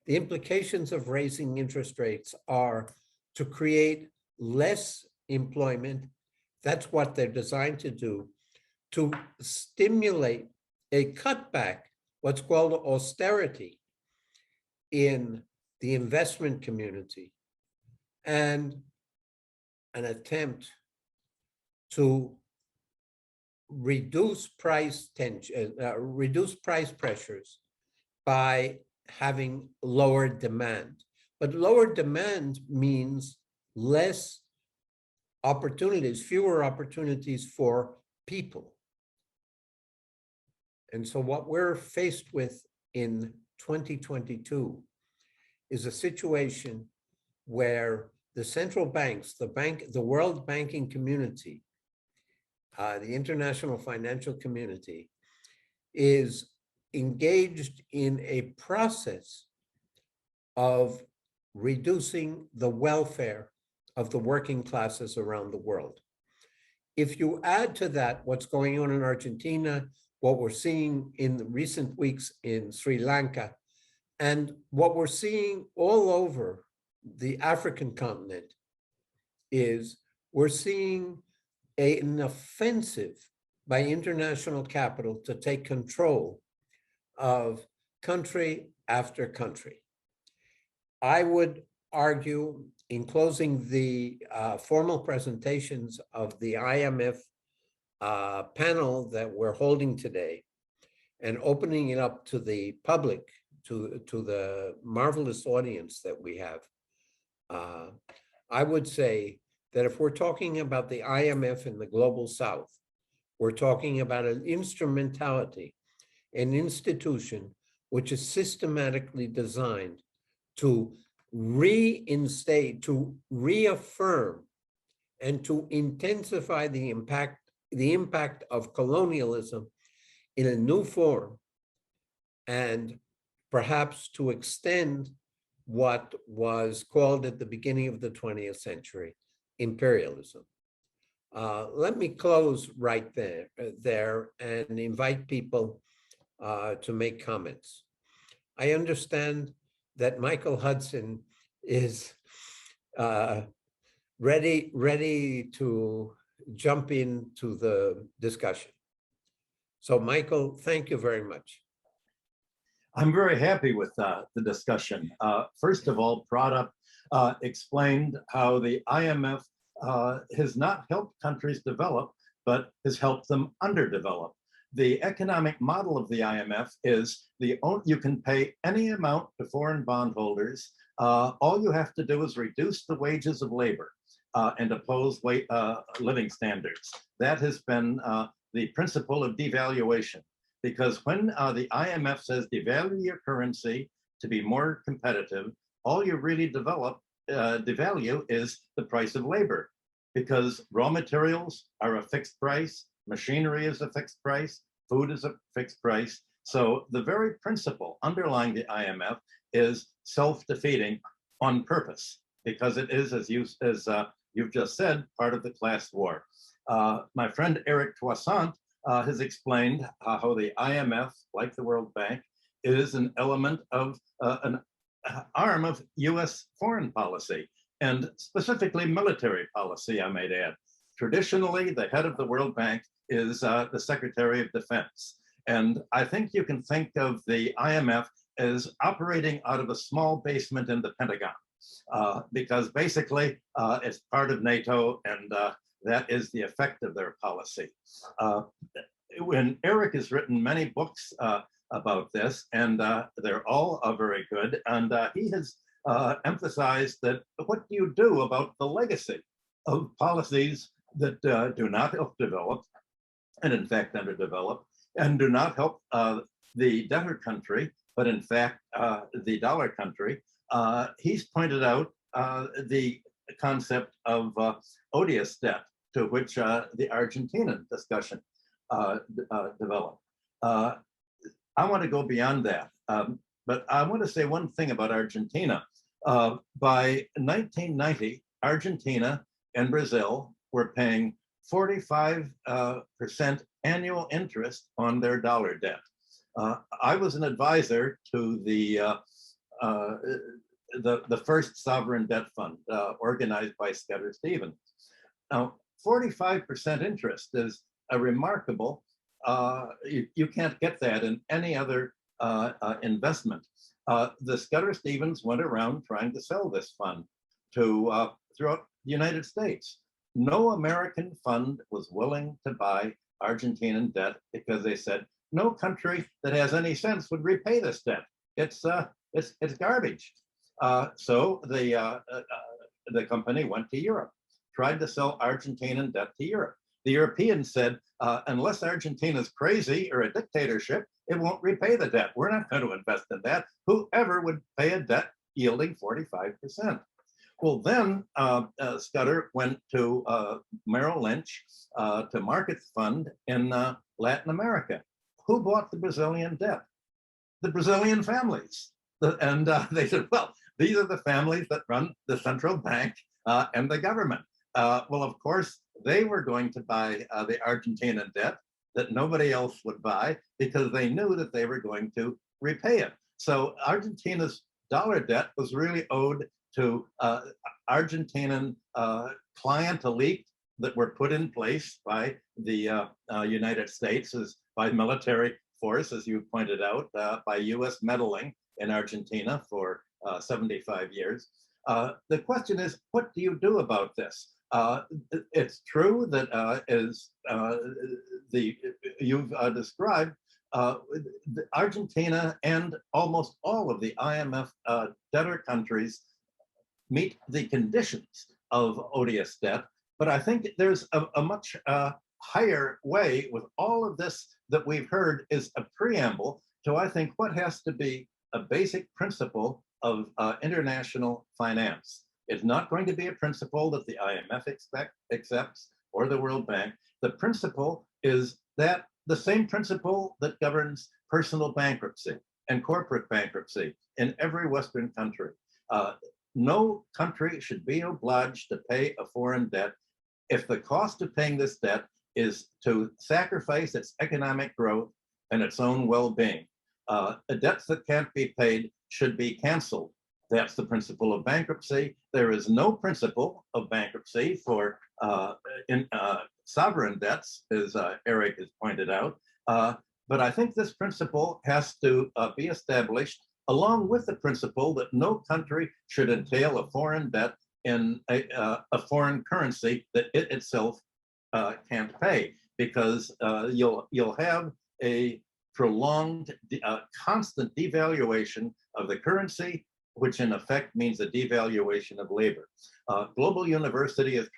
The implications of raising interest rates are to create less employment. That's what they're designed to do, to stimulate a cutback, what's called austerity in the investment community, and an attempt to reduce price tension, reduce price pressures by having lower demand. But lower demand means less opportunities, fewer opportunities for people. And so what we're faced with in 2022 is a situation where the central banks, the world banking community, the international financial community, is engaged in a process of reducing the welfare of the working classes around the world. If you add to that what's going on in Argentina, what we're seeing in the recent weeks in Sri Lanka, and what we're seeing all over the African continent, is we're seeing an offensive by international capital to take control of country after country. I would argue, in closing the formal presentations of the IMF panel that we're holding today and opening it up to the public, to the marvelous audience that we have, I would say that if we're talking about the IMF in the global South, we're talking about an instrumentality, an institution which is systematically designed to reinstate, to reaffirm, and to intensify the impact of colonialism in a new form, and perhaps to extend what was called at the beginning of the 20th century imperialism. Let me close right there and invite people to make comments. I understand that Michael Hudson is ready to jump into the discussion. So Michael, thank you very much. I'm very happy with the discussion. First of all, Prabhat explained how the IMF has not helped countries develop, but has helped them underdevelop. The economic model of the IMF is you can pay any amount to foreign bondholders. All you have to do is reduce the wages of labor and oppose living standards. That has been the principle of devaluation. Because when the IMF says devalue your currency to be more competitive, all you really develop devalue is the price of labor, because raw materials are a fixed price, machinery is a fixed price, food is a fixed price. So the very principle underlying the IMF is self-defeating on purpose, because it is, as you've just said, part of the class war. My friend Eric Toussaint has explained how the IMF, like the World Bank, is an element of an arm of US foreign policy, and specifically military policy, I might add. Traditionally, the head of the World Bank is the Secretary of Defense. And I think you can think of the IMF as operating out of a small basement in the Pentagon, because basically it's part of NATO, and that is the effect of their policy. When Eric has written many books about this, and they're all very good, and he has emphasized that what do you do about the legacy of policies that do not help develop, and in fact underdevelop, and do not help the debtor country, but in fact the dollar country. He's pointed out the concept of odious debt, to which the Argentinian discussion developed. I want to go beyond that, but I want to say one thing about Argentina. By 1990, Argentina and Brazil were paying 45% annual interest on their dollar debt. I was an advisor to the first sovereign debt fund organized by Scudder Stevens. Now, 45% interest is a remarkable, you can't get that in any other investment. The Scudder Stevens went around trying to sell this fund to throughout the United States. No American fund was willing to buy Argentinian debt because they said no country that has any sense would repay this debt. It's garbage. So the company went to Europe, tried to sell Argentinian debt to Europe. The Europeans said, unless Argentina's crazy or a dictatorship, it won't repay the debt. We're not going to invest in that. Whoever would pay a debt yielding 45%. Well, then Scudder went to Merrill Lynch to market the fund in Latin America. Who bought the Brazilian debt? The Brazilian families. And they said, well, these are the families that run the central bank and the government. Well, of course, they were going to buy the Argentinian debt that nobody else would buy because they knew that they were going to repay it. So Argentina's dollar debt was really owed to Argentinian client elite that were put in place by the United States, by military force, as you pointed out, by US meddling in Argentina for 75 years. The question is, what do you do about this? It's true that as you've described, Argentina and almost all of the IMF debtor countries meet the conditions of odious debt. But I think there's a much higher way with all of this that we've heard is a preamble to, I think, what has to be a basic principle of international finance. It's not going to be a principle that the IMF accepts or the World Bank. The principle is that the same principle that governs personal bankruptcy and corporate bankruptcy in every Western country. No country should be obliged to pay a foreign debt if the cost of paying this debt is to sacrifice its economic growth and its own well-being. Debts that can't be paid should be canceled. That's the principle of bankruptcy. There is no principle of bankruptcy for sovereign debts, as Eric has pointed out. But I think this principle has to be established along with the principle that no country should entail a foreign debt in a foreign currency that it itself can't pay, because you'll have a prolonged, constant devaluation of the currency, which in effect means a devaluation of labor. Global University has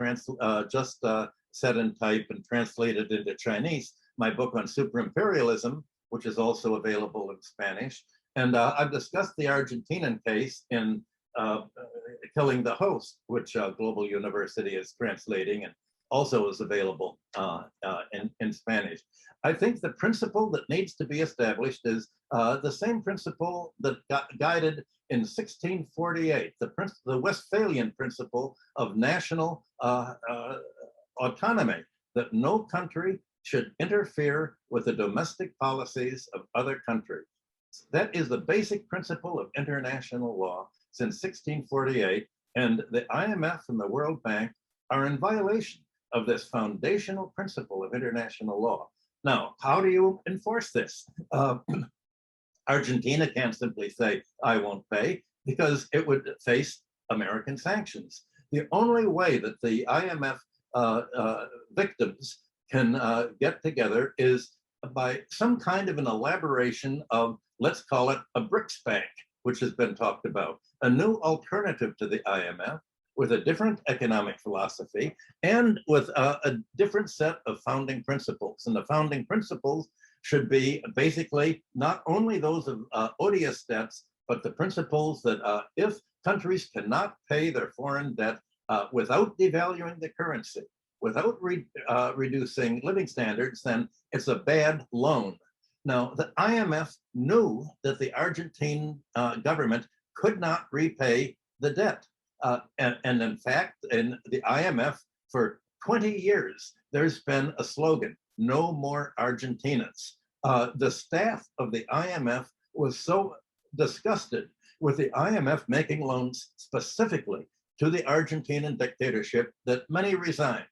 just set in type and translated into Chinese my book on superimperialism, which is also available in Spanish. And I've discussed the Argentinian case in killing the host, which Global University is translating and also is available in Spanish. I think the principle that needs to be established is the same principle that guided in 1648, the Westphalian principle of national autonomy, that no country should interfere with the domestic policies of other countries. That is the basic principle of international law since 1648, and the IMF and the World Bank are in violation of this foundational principle of international law. Now, how do you enforce this? Argentina can't simply say, I won't pay, because it would face American sanctions. The only way that the IMF victims can get together is by some kind of an elaboration of, let's call it a BRICS bank, which has been talked about, a new alternative to the IMF with a different economic philosophy and with a different set of founding principles. And the founding principles should be basically not only those of odious debts, but the principles that if countries cannot pay their foreign debt without devaluing the currency, without reducing living standards, then it's a bad loan. Now, the IMF knew that the Argentine government could not repay the debt. And in fact, in the IMF, for 20 years, there's been a slogan, no more Argentinas. The staff of the IMF was so disgusted with the IMF making loans specifically to the Argentinian dictatorship that many resigned.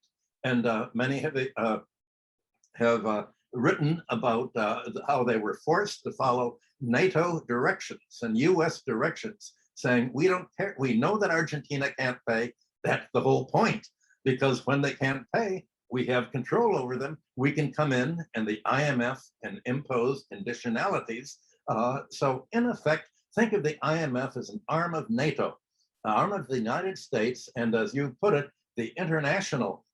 And many have written about how they were forced to follow NATO directions and US directions, saying, we don't care, we know that Argentina can't pay, that's the whole point, because when they can't pay, we have control over them, we can come in and the IMF can impose conditionalities. So in effect, think of the IMF as an arm of NATO, an arm of the United States, and as you put it, the international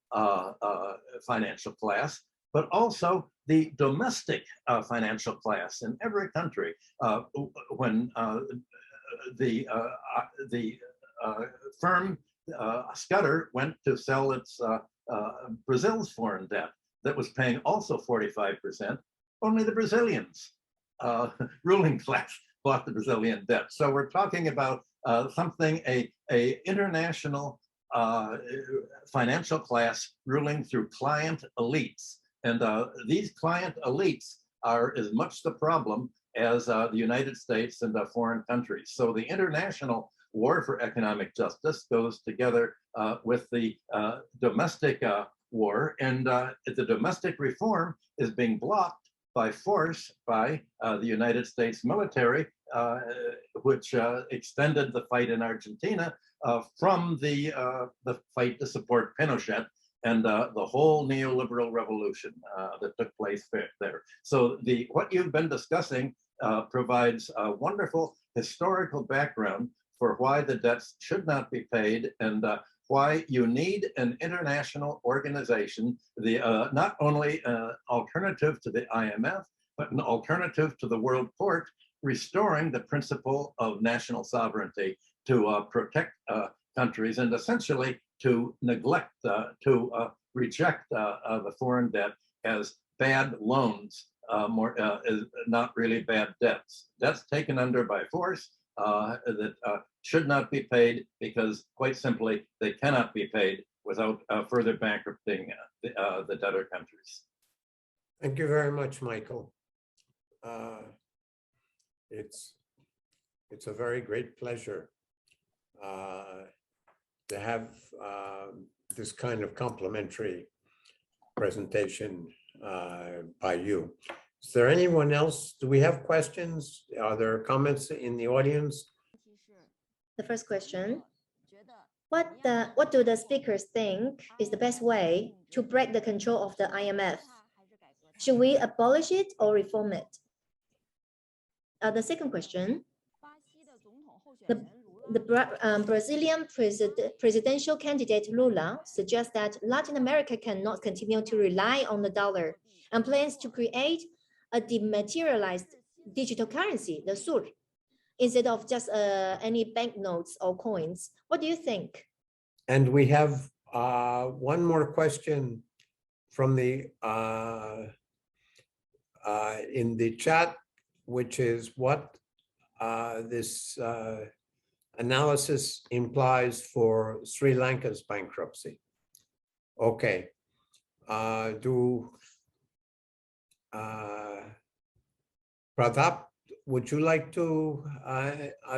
financial class, but also the domestic financial class in every country. When the firm Scudder went to sell its Brazil's foreign debt that was paying also 45%, only the Brazilians ruling class bought the Brazilian debt. So we're talking about something, a international financial class ruling through client elites. And these client elites are as much the problem as the United States and foreign countries. So the international war for economic justice goes together with the domestic war, and the domestic reform is being blocked by force by the United States military, which extended the fight in Argentina from the fight to support Pinochet and the whole neoliberal revolution that took place there. So what you've been discussing provides a wonderful historical background for why the debts should not be paid and why you need an international organization, not only an alternative to the IMF, but an alternative to the World Court, restoring the principle of national sovereignty to protect countries and essentially to neglect, to reject the foreign debt as bad loans, not really bad debts. Debts taken under by force that should not be paid because, quite simply, they cannot be paid without further bankrupting the debtor countries. Thank you very much, Michael. It's a very great pleasure to have this kind of complimentary presentation by you. Is there anyone else? Do we have questions? Are there comments in the audience? The first question, what do the speakers think is the best way to break the control of the IMF? Should we abolish it or reform it? The second question, the Brazilian presidential candidate Lula suggests that Latin America cannot continue to rely on the dollar and plans to create a dematerialized digital currency, the SUR. instead of just any banknotes or coins. What do you think? And we have one more question from the in the chat, which is what this analysis implies for Sri Lanka's bankruptcy. Okay. Pratap, would you like to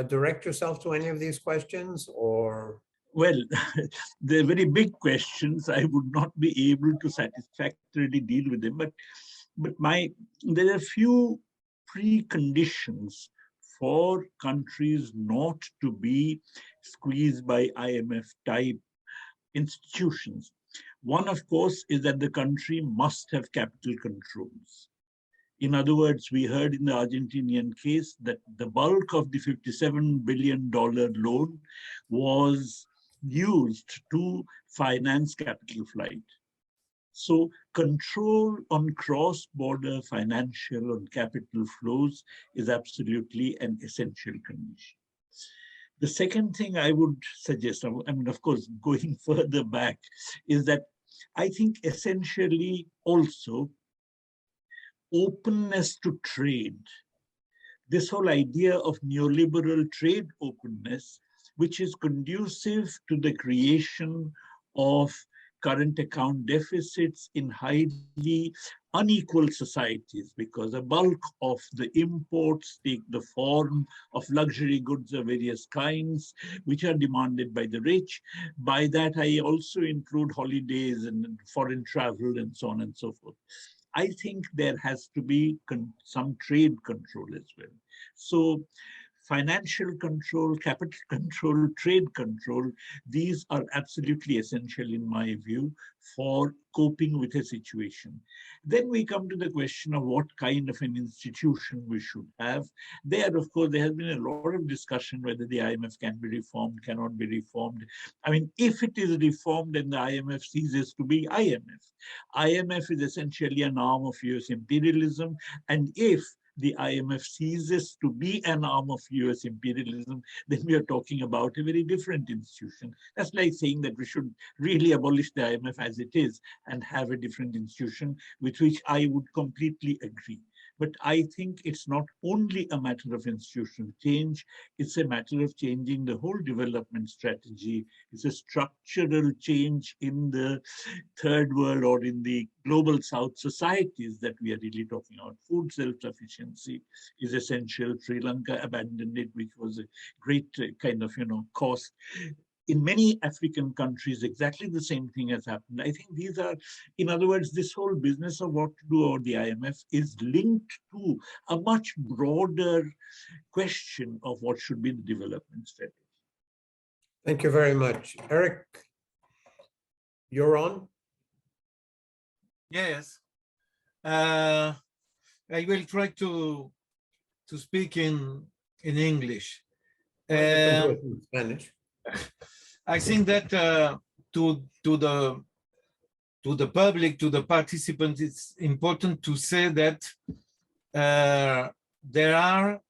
direct yourself to any of these questions, or? Well, they're very big questions. I would not be able to satisfactorily deal with them, but there are a few preconditions for countries not to be squeezed by IMF type institutions. One, of course, is that the country must have capital controls. In other words, we heard in the Argentinian case that the bulk of the $57 billion loan was used to finance capital flight. So control on cross-border financial and capital flows is absolutely an essential condition. The second thing I would suggest, I mean, of course, going further back, is that I think essentially also openness to trade. This whole idea of neoliberal trade openness, which is conducive to the creation of current account deficits in highly unequal societies, because a bulk of the imports take the form of luxury goods of various kinds, which are demanded by the rich. By that, I also include holidays and foreign travel and so on and so forth. I think there has to be some trade control as well. So financial control, capital control, trade control, these are absolutely essential in my view for coping with a situation. Then we come to the question of what kind of an institution we should have. There, of course, there has been a lot of discussion whether the IMF can be reformed, cannot be reformed. I mean, if it is reformed, then the IMF ceases to be IMF. IMF is essentially an arm of US imperialism, and if the IMF ceases to be an arm of US imperialism, then we are talking about a very different institution. That's like saying that we should really abolish the IMF as it is and have a different institution, with which I would completely agree. But I think it's not only a matter of institutional change, it's a matter of changing the whole development strategy. It's a structural change in the third world or in the global south societies that we are really talking about. Food self-sufficiency is essential. Sri Lanka abandoned it, which was a great kind of, cost. In many African countries, exactly the same thing has happened. I think these are, in other words, this whole business of what to do about the IMF is linked to a much broader question of what should be the development strategy. Thank you very much. Eric, you're on. Yes. I will try to speak in English. In Spanish. I think that to the public, to the participants, it's important to say that there are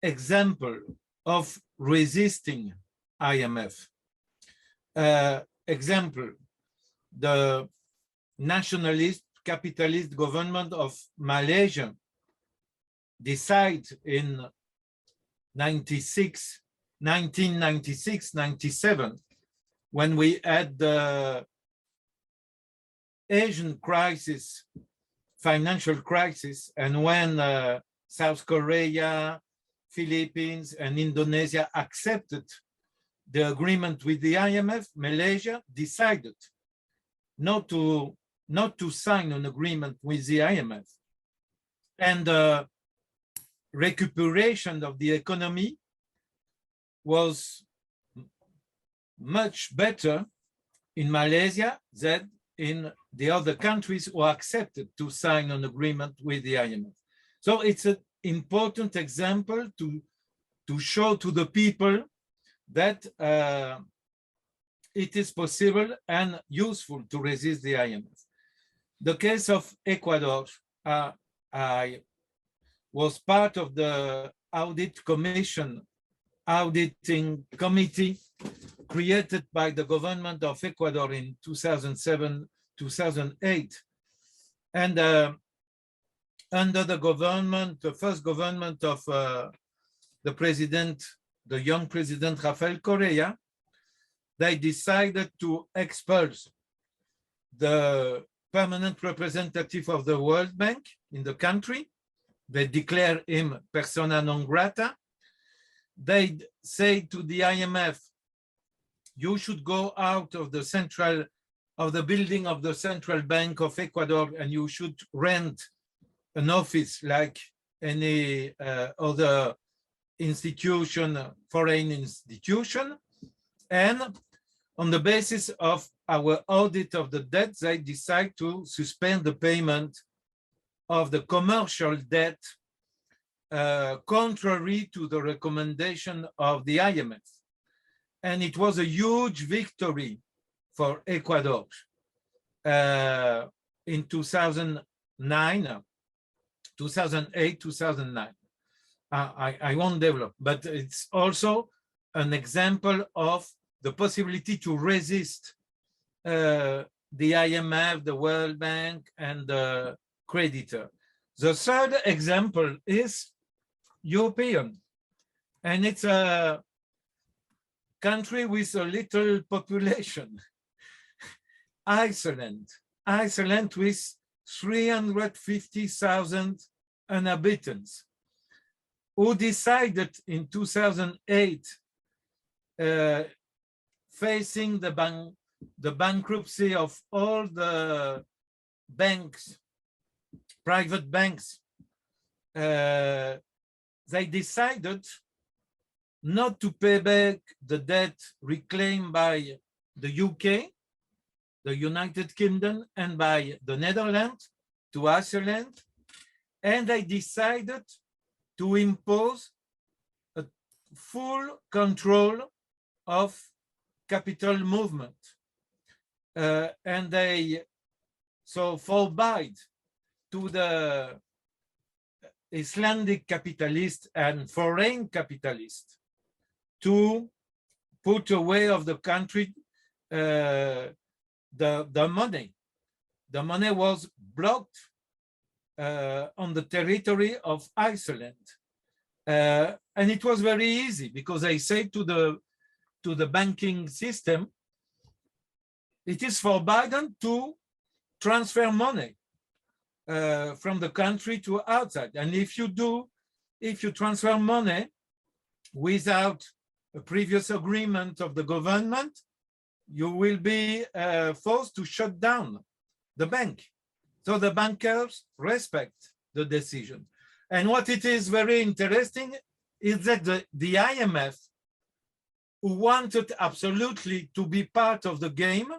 examples of resisting IMF. Example, the nationalist capitalist government of Malaysia decided in 1996-97, when we had the Asian crisis, financial crisis, and when South Korea, Philippines, and Indonesia accepted the agreement with the IMF, Malaysia decided not to sign an agreement with the IMF. And the recuperation of the economy was much better in Malaysia than in the other countries who accepted to sign an agreement with the IMF. So it's an important example to show to the people that it is possible and useful to resist the IMF. The case of Ecuador, I was part of the audit commission, auditing committee created by the government of Ecuador in 2007, 2008. And under the government, the first government of the president, the young president Rafael Correa, they decided to expulse the permanent representative of the World Bank in the country. They declare him persona non grata. They say to the IMF, you should go out of the building of the Central Bank of Ecuador, and you should rent an office like any other institution, foreign institution. And on the basis of our audit of the debt, they decide to suspend the payment of the commercial debt, contrary to the recommendation of the IMF. And it was a huge victory for Ecuador in 2009, 2008, 2009. I won't develop, but it's also an example of the possibility to resist the IMF, the World Bank, and the creditor. The third example is European, and it's a country with a little population, Iceland. Iceland with 350,000 inhabitants, who decided in 2008, facing the bankruptcy of all the banks, private banks, they decided not to pay back the debt reclaimed by the UK, the United Kingdom, and by the Netherlands to Iceland, and they decided to impose a full control of capital movement. And they so forbade to the Icelandic capitalists and foreign capitalists to put away of the country the money. The money was blocked on the territory of Iceland. And it was very easy because they say to the banking system, it is forbidden to transfer money from the country to outside. And if you transfer money without a previous agreement of the government, you will be forced to shut down the bank. So the bankers respect the decision. And what it is very interesting is that the IMF, who wanted absolutely to be part of the game,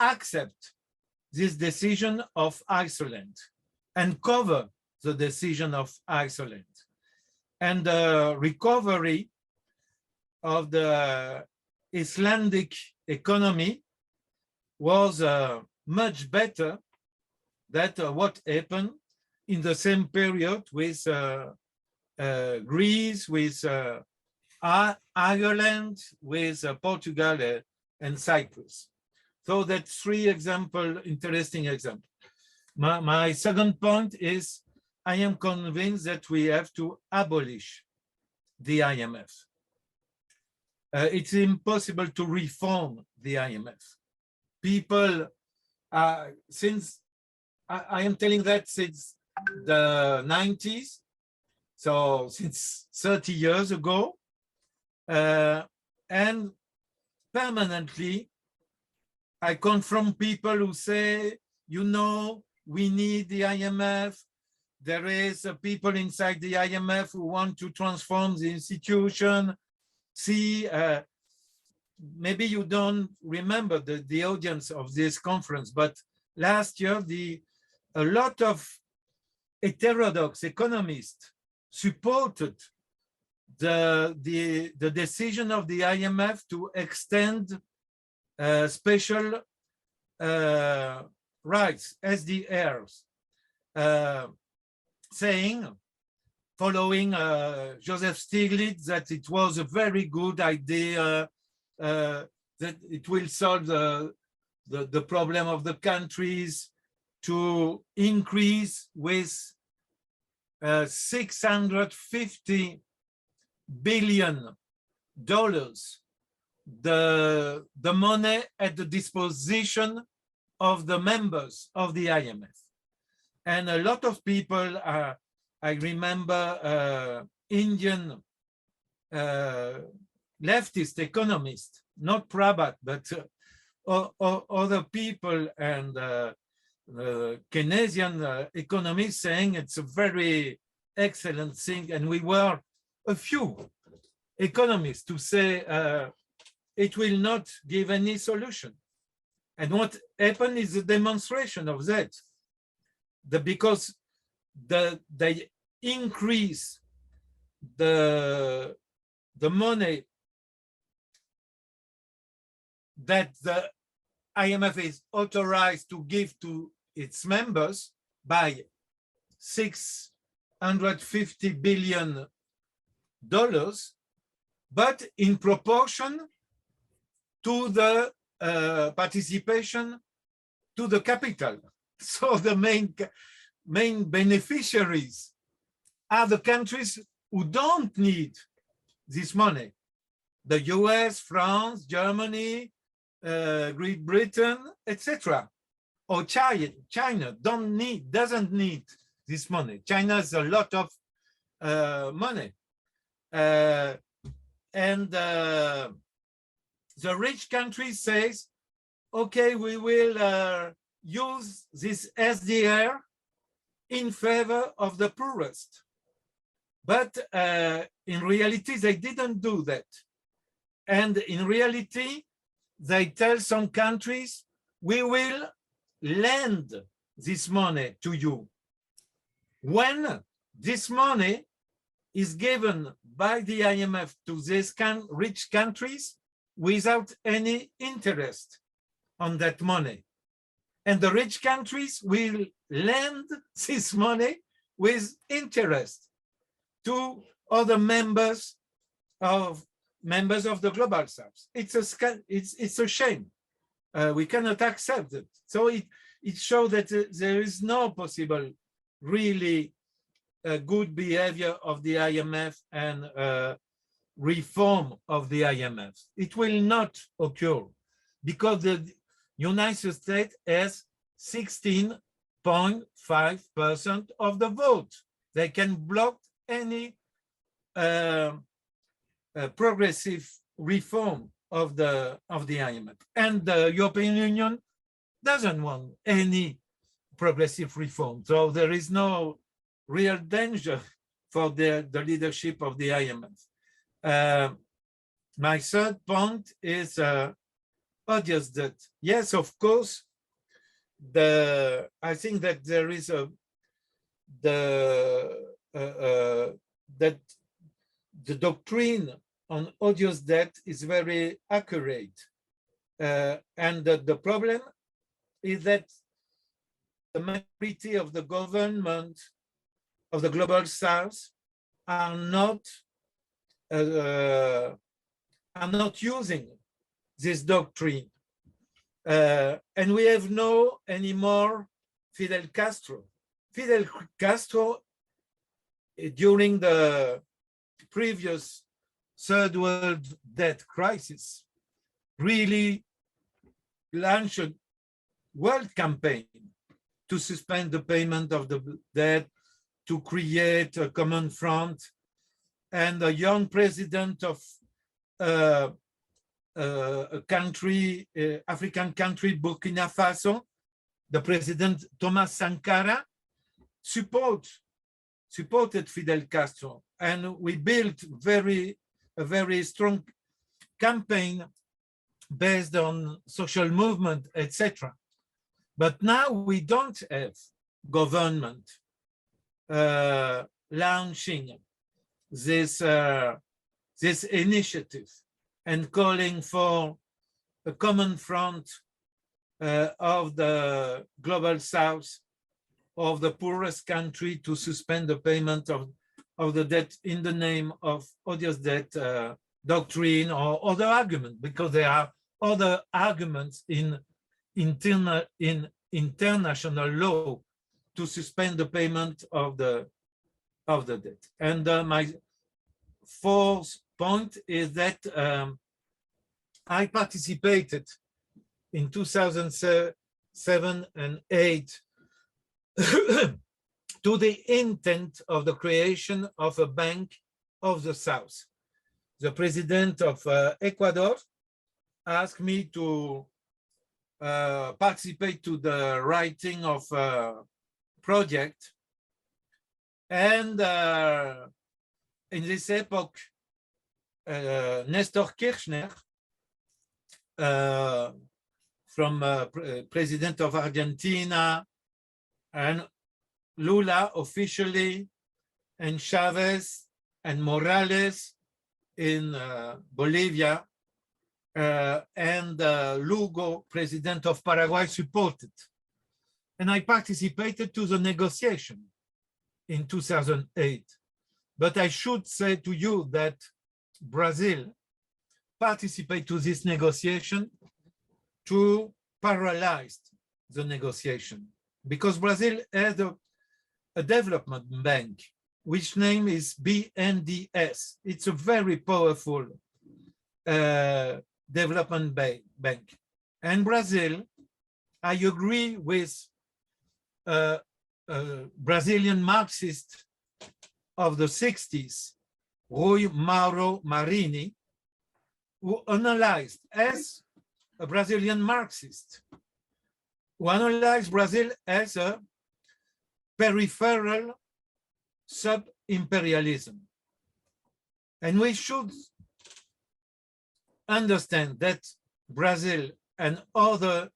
accept this decision of Iceland and cover the decision of Iceland. And the recovery of the Icelandic economy was much better than what happened in the same period with Greece, with Ireland, with Portugal and Cyprus. So that's three interesting examples. My second point is I am convinced that we have to abolish the IMF. It's impossible to reform the IMF. People, since I am telling that since the 90s, so since 30 years ago, and permanently, I confront people who say, you know, we need the IMF. There is people inside the IMF who want to transform the institution. See, maybe you don't remember the audience of this conference, but last year, a lot of heterodox economists supported the decision of the IMF to extend special rights, SDRs, saying following Joseph Stiglitz, that it was a very good idea, that it will solve the problem of the countries, to increase with $650 billion the money at the disposition of the members of the IMF. And a lot of people are, I remember Indian leftist economists, not Prabhat, but other people, and Keynesian economists saying it's a very excellent thing. And we were a few economists to say it will not give any solution. And what happened is a demonstration of that. Because they increase the money that the IMF is authorized to give to its members by $650 billion, but in proportion to the participation to the capital. So the main beneficiaries are the countries who don't need this money. The US, France, Germany, Great Britain, etc. Or China doesn't need this money. China has a lot of money. And the rich country says, okay, we will use this SDR in favor of the poorest. But in reality, they didn't do that. And in reality, they tell some countries, we will lend this money to you. When this money is given by the IMF to these rich countries without any interest on that money. And the rich countries will lend this money with interest to other members of the global south. It's a shame. We cannot accept it. So it shows that there is no possible really good behavior of the IMF and reform of the IMF. It will not occur because the United States has 16.5% of the vote. They can block any progressive reform of the IMF. And the European Union doesn't want any progressive reform. So there is no real danger for the leadership of the IMF. My third point is odious debt. Yes, of course, I think that there is that the doctrine on odious debt is very accurate. And the problem is that the majority of the government of the global south are not using this doctrine. And we have no anymore Fidel Castro. Fidel Castro, during the previous Third World Debt Crisis, really launched a world campaign to suspend the payment of the debt, to create a common front. And a young president of a country, African country, Burkina Faso, the president Thomas Sankara, supported Fidel Castro. And we built a very strong campaign based on social movement, etc. But now we don't have government launching this initiative and calling for a common front of the global south, of the poorest country, to suspend the payment of the debt in the name of odious debt doctrine or other argument, because there are other arguments in international law to suspend the payment of the debt. And my fourth point is that I participated in 2007 and 8 to the intent of the creation of a Bank of the South. The president of Ecuador asked me to participate to the writing of a project. And in this epoch, Nestor Kirchner, from president of Argentina, and Lula officially, and Chavez and Morales in Bolivia, and Lugo, president of Paraguay, supported. And I participated to the negotiation in 2008. But I should say to you that Brazil participated to this negotiation to paralyze the negotiation, because Brazil has a development bank, which name is BNDES. It's a very powerful development bank. And Brazil, I agree with Brazilian Marxist of the 60s, Rui Mauro Marini, who analyzed as a Brazilian Marxist, who analyzed Brazil as a peripheral sub-imperialism. And we should understand that Brazil and other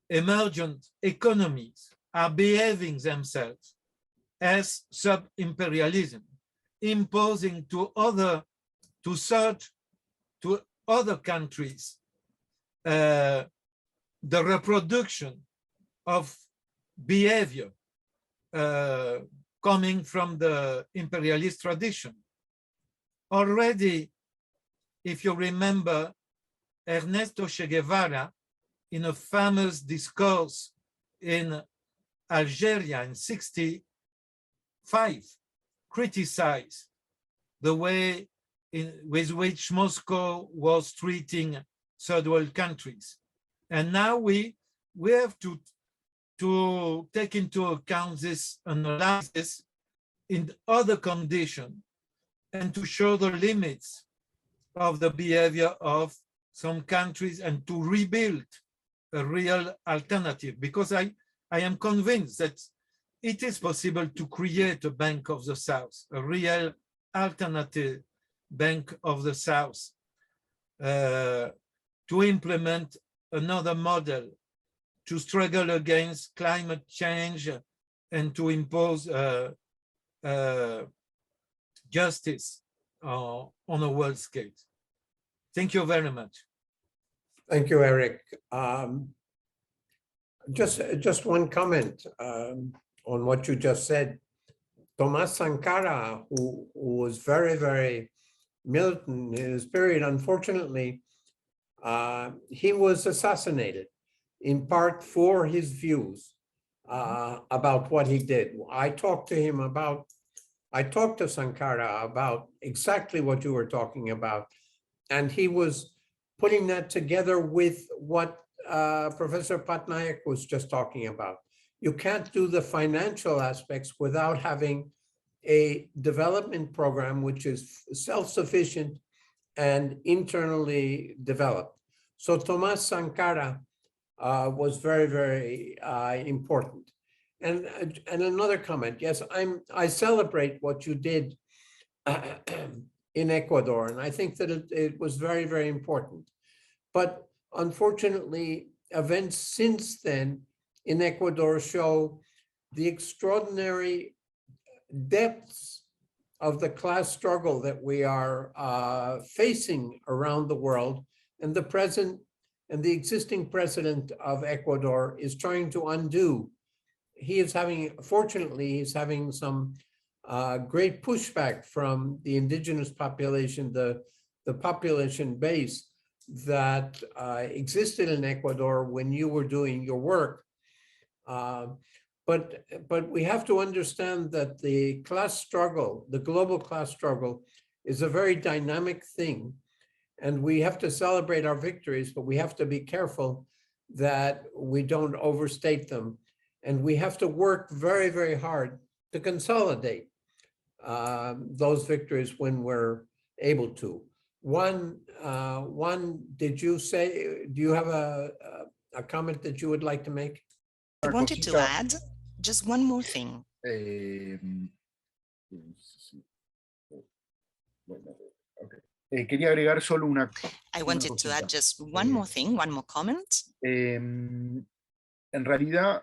emergent economies are behaving themselves as sub-imperialism, imposing to other countries the reproduction of behavior coming from the imperialist tradition. Already, if you remember, Ernesto Che Guevara, in a famous discourse in Algeria in 1965, criticized the way with which Moscow was treating third world countries. And now we have to take into account this analysis in other conditions and to show the limits of the behavior of some countries and to rebuild a real alternative, because I am convinced that it is possible to create a Bank of the South, a real alternative Bank of the South, to implement another model, to struggle against climate change and to impose justice on a world scale. Thank you very much. Thank you, Eric. Just one comment on what you just said. Thomas Sankara, who was very, very militant in his period, unfortunately, he was assassinated in part for his views about what he did. I talked to Sankara about exactly what you were talking about, and he was putting that together with what Professor Patnaik was just talking about. You can't do the financial aspects without having a development program which is self-sufficient and internally developed. So Thomas Sankara was very, very important. And another comment, yes, I celebrate what you did in Ecuador, and I think that it was very, very important. But unfortunately, events since then in Ecuador show the extraordinary depths of the class struggle that we are facing around the world, and the present and the existing president of Ecuador is trying to undo. He is having, fortunately, he's having some great pushback from the indigenous population, the population base that existed in Ecuador when you were doing your work. But we have to understand that the class struggle, the global class struggle, is a very dynamic thing. And we have to celebrate our victories, but we have to be careful that we don't overstate them. And we have to work very, very hard to consolidate those victories when we're able to. Juan, did you say, do you have a comment that you would like to make? I wanted to add just one more thing. Quería agregar solo una. I wanted to add just one more thing, one more comment. En realidad,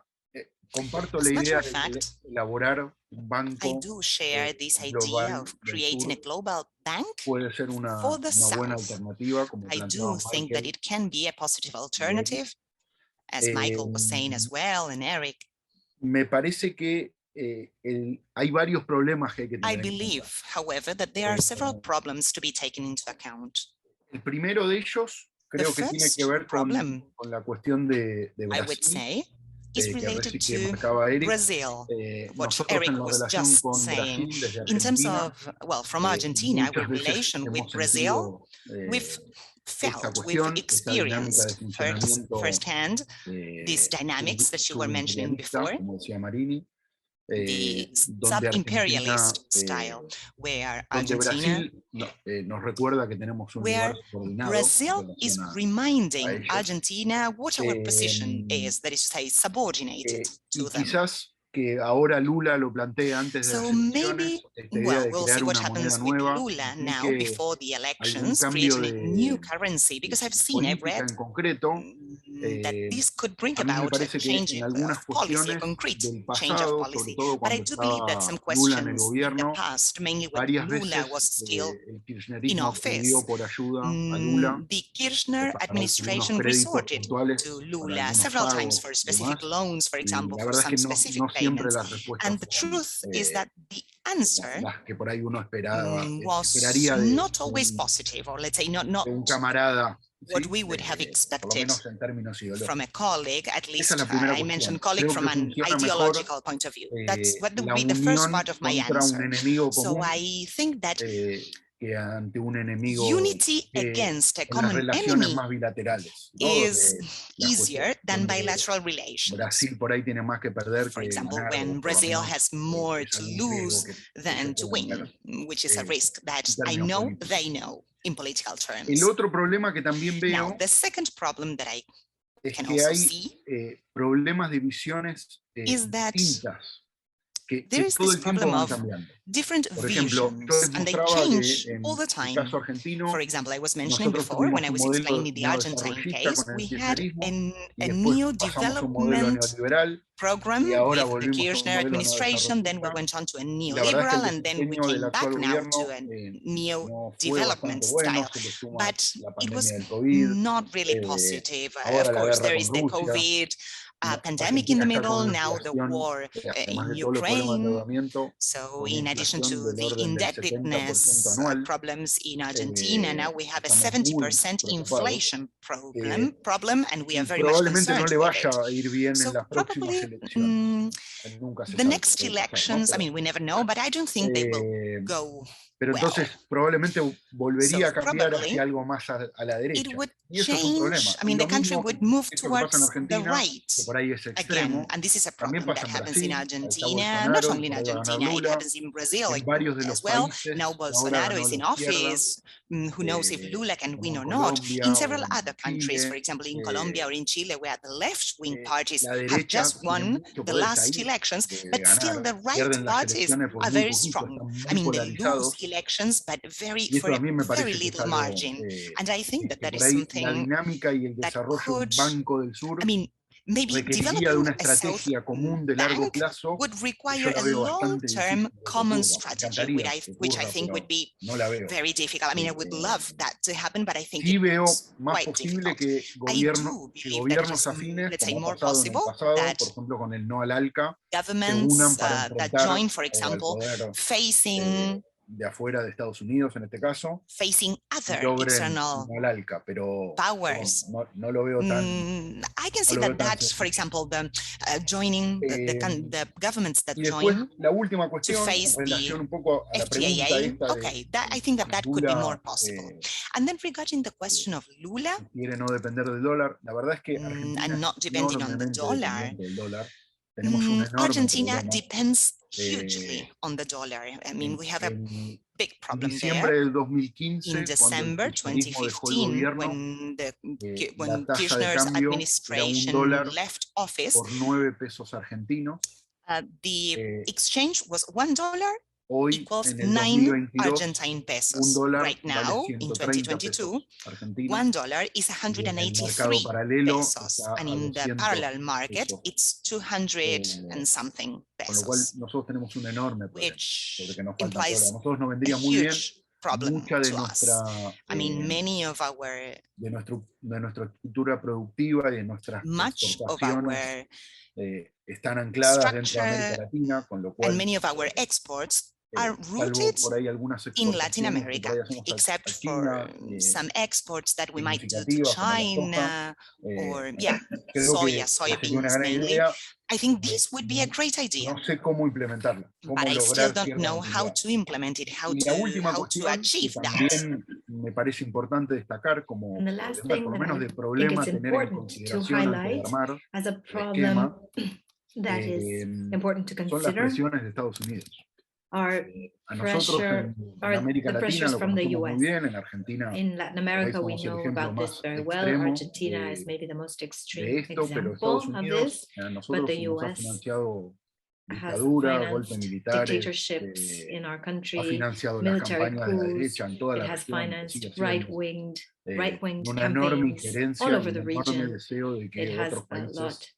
comparto la idea de elaborar un banco. I do share this idea of creating a global bank Puede ser una buena alternativa, como I do think that it can be a positive alternative, as Michael was saying as well, and Eric. Me parece que hay varios problemas que hay que tener. I believe, however, that there are several problems to be taken into account. El primero de ellos creo que tiene que ver con la cuestión de Brasil. I would say is related to Eric. Brazil, what Eric was just saying. In terms of, well, from Argentina, our relation with Brazil, we've experienced firsthand these dynamics that you were mentioning before, the sub-imperialist style, where Argentina, where Brazil is reminding Argentina what our position is, that is to say, subordinated to them. Que ahora Lula lo plantea antes de so maybe, well, we'll see what happens with Lula now before the elections, creating a new currency, because I've read that this could bring about a change of policy, a concrete change of policy. But I do believe that some questions in the past, mainly when Lula was still in office, the Kirchner administration resorted to Lula several times for specific loans, for example, for some specific payments. And the truth is that the answer was not always positive, or let's say not what we would have expected from a colleague, at least I mentioned colleague from an ideological point of view. That's what would be the first part of my answer. So I think that unity against a common enemy is easier than bilateral relations. For example, when Brazil has more to lose than to win, which is a risk that I know they know in political terms. Now, the second problem that I can also see is that there is this problem of different visions, and they change all the time. For example, I was mentioning before, when I was explaining the Argentine case, we had a new development program with the Kirchner administration, then we went on to a neoliberal, and then we came back now to a neo-development style. But it was not really positive. Of course, there is the COVID pandemic in the middle, now the war in Ukraine. So in addition to the indebtedness problems in Argentina, now we have a 70% inflation problem, and we are very much concerned with it. So probably the next elections, I mean, we never know, but I don't think they will go Pero entonces probablemente volvería a cambiar hacia algo más a la derecha. Y eso es un problema. I mean, the country would move towards the right que por ahí es again, and this is a problem that happens in Argentina, not only in Argentina, it happens in Brazil as well. Now Bolsonaro is in office. Who knows if Lula can win or not? In several other countries, for example, in Colombia or in Chile, where the left-wing parties have just won the last elections, but still the right parties are very strong. I mean, they lose elections, but for a very little margin. And I think that that is something that could, I mean, maybe requeriría de una developing a South estrategia común de largo Bank plazo, would yo require la a veo bastante long-term difícil de que common ocurra. Me strategy, encantaría que which I ocurra, think pero would be no la veo. very difficult. I mean, I would love that to happen, but I think Sí veo it's más quite posible difficult. que I do believe that it gobiernos is, afines, let's say, como ha more pasado en el possible pasado, that por ejemplo con el no al ALCA, se governments unan para that enfrentar join, for al example, poder facing de afuera de Estados Unidos en este caso, y other logren external no al ALCA, pero powers. no lo veo tan, I can no see lo veo that tan that's, for sencillo. example, the joining the governments that Y después, join la última to cuestión, en face the relación un poco a la pregunta FTAA. esta Okay, that I think that could be more Lula, possible. And then regarding the question of Lula, si quiere no depender del dólar, la verdad es que Argentina and not es depending on the enormemente dollar, dependiente del dólar. Tenemos un enorme Argentina problema. depends hugely on the dollar. I mean, we have a big En problem diciembre there. del 2015, In December cuando el kirchnerismo dejó el 2015, gobierno, when la tasa de Kirchner's cambio era administration $1 left office, por 9 pesos argentinos. the exchange was $1 Hoy, equals en el 9 2022, Argentine pesos. $1 Right now, vale in 130 2022, pesos argentinos. $1 is Y en el mercado 183 paralelo pesos, está and a in the 200 parallel market, pesos. it's 200 and something Con lo cual, pesos, nosotros tenemos un enorme problema, which porque nos falta implies dólar. A nosotros nos a vendría muy bien huge problem mucha de to us. I mean, many of our, de nuestra estructura productiva y de nuestras much of exportaciones our están ancladas dentro de structure América Latina, con lo and cual, many of our exports are salvo rooted por ahí algunas in Latin exportaciones que por America, ahí hacemos except a for China, some exports that we might do to significativas como la soja, China or, yeah, creo soya, que sería una soybeans gran mainly. idea. I think this would be a great idea, No sé cómo implementarla, cómo but I still lograr don't cierta know how movilidad. to implement it, how Y la última to cuestión que achieve that. también me parece importante destacar como And the last problema, thing por lo that menos I de think problema it's a tener en important to consideración antes de highlight armar as a el problem esquema that is important to son las consider presiones de Estados Unidos. are A nosotros pressure en or América the Latina pressures lo from the conocemos muy US. bien, en Argentina In Latin por ahí America, we somos el know ejemplo about this más very well. extremo Argentina is maybe the most de extreme esto, pero Estados example of Unidos this, a but nosotros the nos ha US financiado has dictadura, golpes financed militares, dictatorships in our ha country, financiado las military campañas de la coups, derecha en toda it la has región, lo financed sigue haciendo, right-winged una enorme campaigns all injerencia y over un the enorme region. deseo de It que has otros a lot. países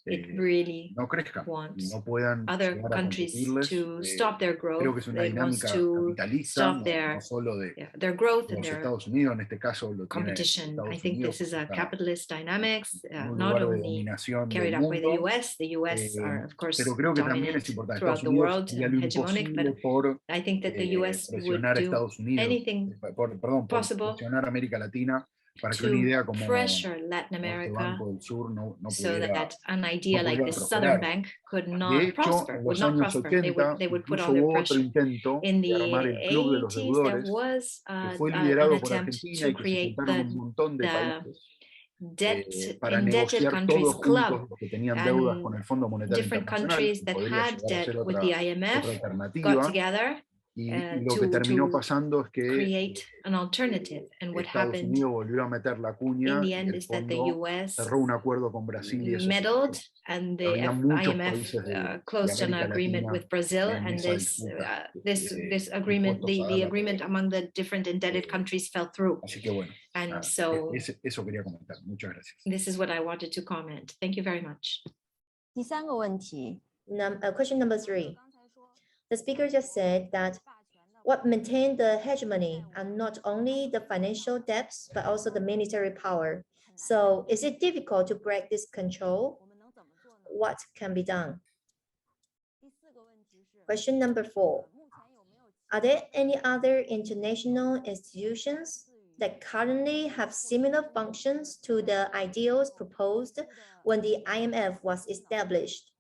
It really no crezcan y wants no puedan other llegar a countries competirles. to stop their Creo growth. que es una It wants dinámica to capitalista, stop no solo de their growth and los their Estados Unidos, en este caso lo tiene competition. I Estados think Unidos, this is a está capitalist dynamics, en un not lugar de only dominación carried del out by the mundo, US. The US are, of course, pero creo que también dominant es importante. throughout Estados the Unidos world haría and lo hegemonic, imposible but por I think that the US would presionar a do Estados Unidos, anything por possible presionar a América Latina para que una to idea como pressure Latin este America Banco del Sur no so pudiera, that an idea no like pudiera the Southern prosperar. Bank could De not hecho, prosper, en would los not años prosper. 80 They would put incluso all their hubo otro pressure. intento In de the armar el Club de los 80s, there Deudores, was que fue an liderado por attempt Argentina to y que se create juntaron un montón de the países para indebted negociar countries todos club, juntos los que tenían deudas con and el Fondo Monetario different Internacional, countries que that podría had llegar a debt ser with the otra IMF got alternativa. together Y lo que terminó pasando es que create an alternative. And what Estados happened Unidos volvió a meter la in cuña the y end el is that the fondo US cerró un acuerdo con Brasil y eso. meddled, and the Había muchos IMF países de closed an América agreement Latina with Brazil, en and esa this disputa, this agreement, dispuestos a dar the la agreement pelea. among the different indebted countries fell through. Así que bueno, And so eso quería comentar. Muchas gracias. this is what I wanted to comment. Thank you very much. 第三个问题， Question number 3. The speaker just said that what maintained the hegemony are not only the financial debts, but also the military power. So is it difficult to break this control? What can be done? Question number 4. Are there any other international institutions that currently have similar functions to the ideals proposed when the IMF was established,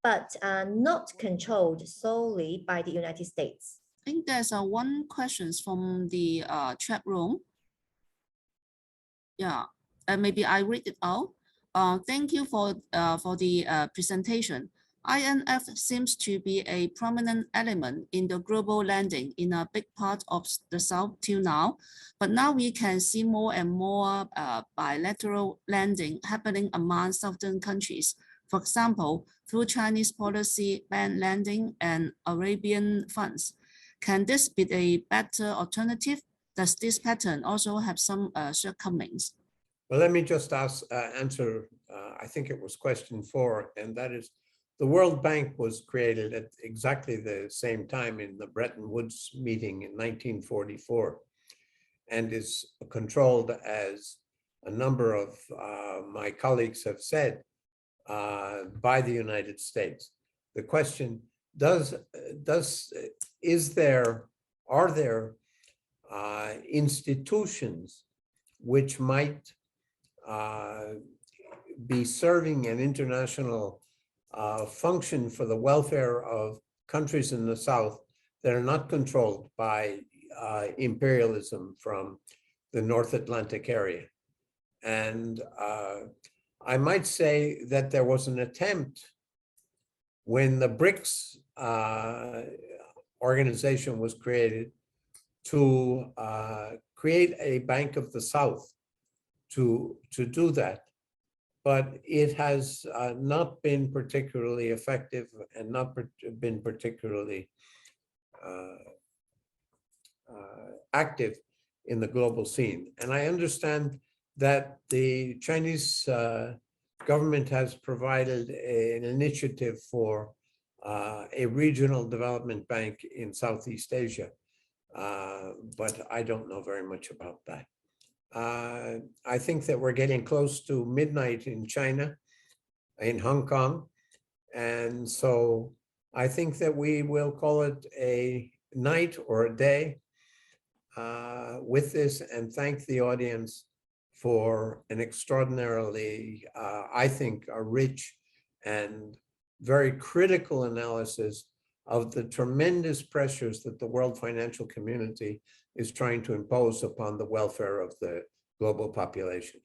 but are not controlled solely by the United States? I think there's one question from the chat room. Yeah, maybe I read it out. Thank you for the presentation. IMF seems to be a prominent element in the global lending in a big part of the South till now, but now we can see more and more bilateral lending happening among Southern countries. For example, through Chinese policy, bank lending, and Arabian funds. Can this be a better alternative? Does this pattern also have some shortcomings? Well, let me just answer, I think it was question 4, and that is, the World Bank was created at exactly the same time in the Bretton Woods meeting in 1944, and is controlled, as a number of my colleagues have said, by the United States. The question, are there institutions which might be serving an international function for the welfare of countries in the South that are not controlled by imperialism from the North Atlantic area? And I might say that there was an attempt when the BRICS organization was created to create a Bank of the South to do that. But it has not been particularly effective and not been particularly active in the global scene. And I understand that the Chinese government has provided an initiative for a regional development bank in Southeast Asia, but I don't know very much about that. I think that we're getting close to midnight in China, in Hong Kong, and so I think that we will call it a night or a day with this, and thank the audience for an extraordinarily, I think, a rich and very critical analysis of the tremendous pressures that the world financial community is trying to impose upon the welfare of the global population.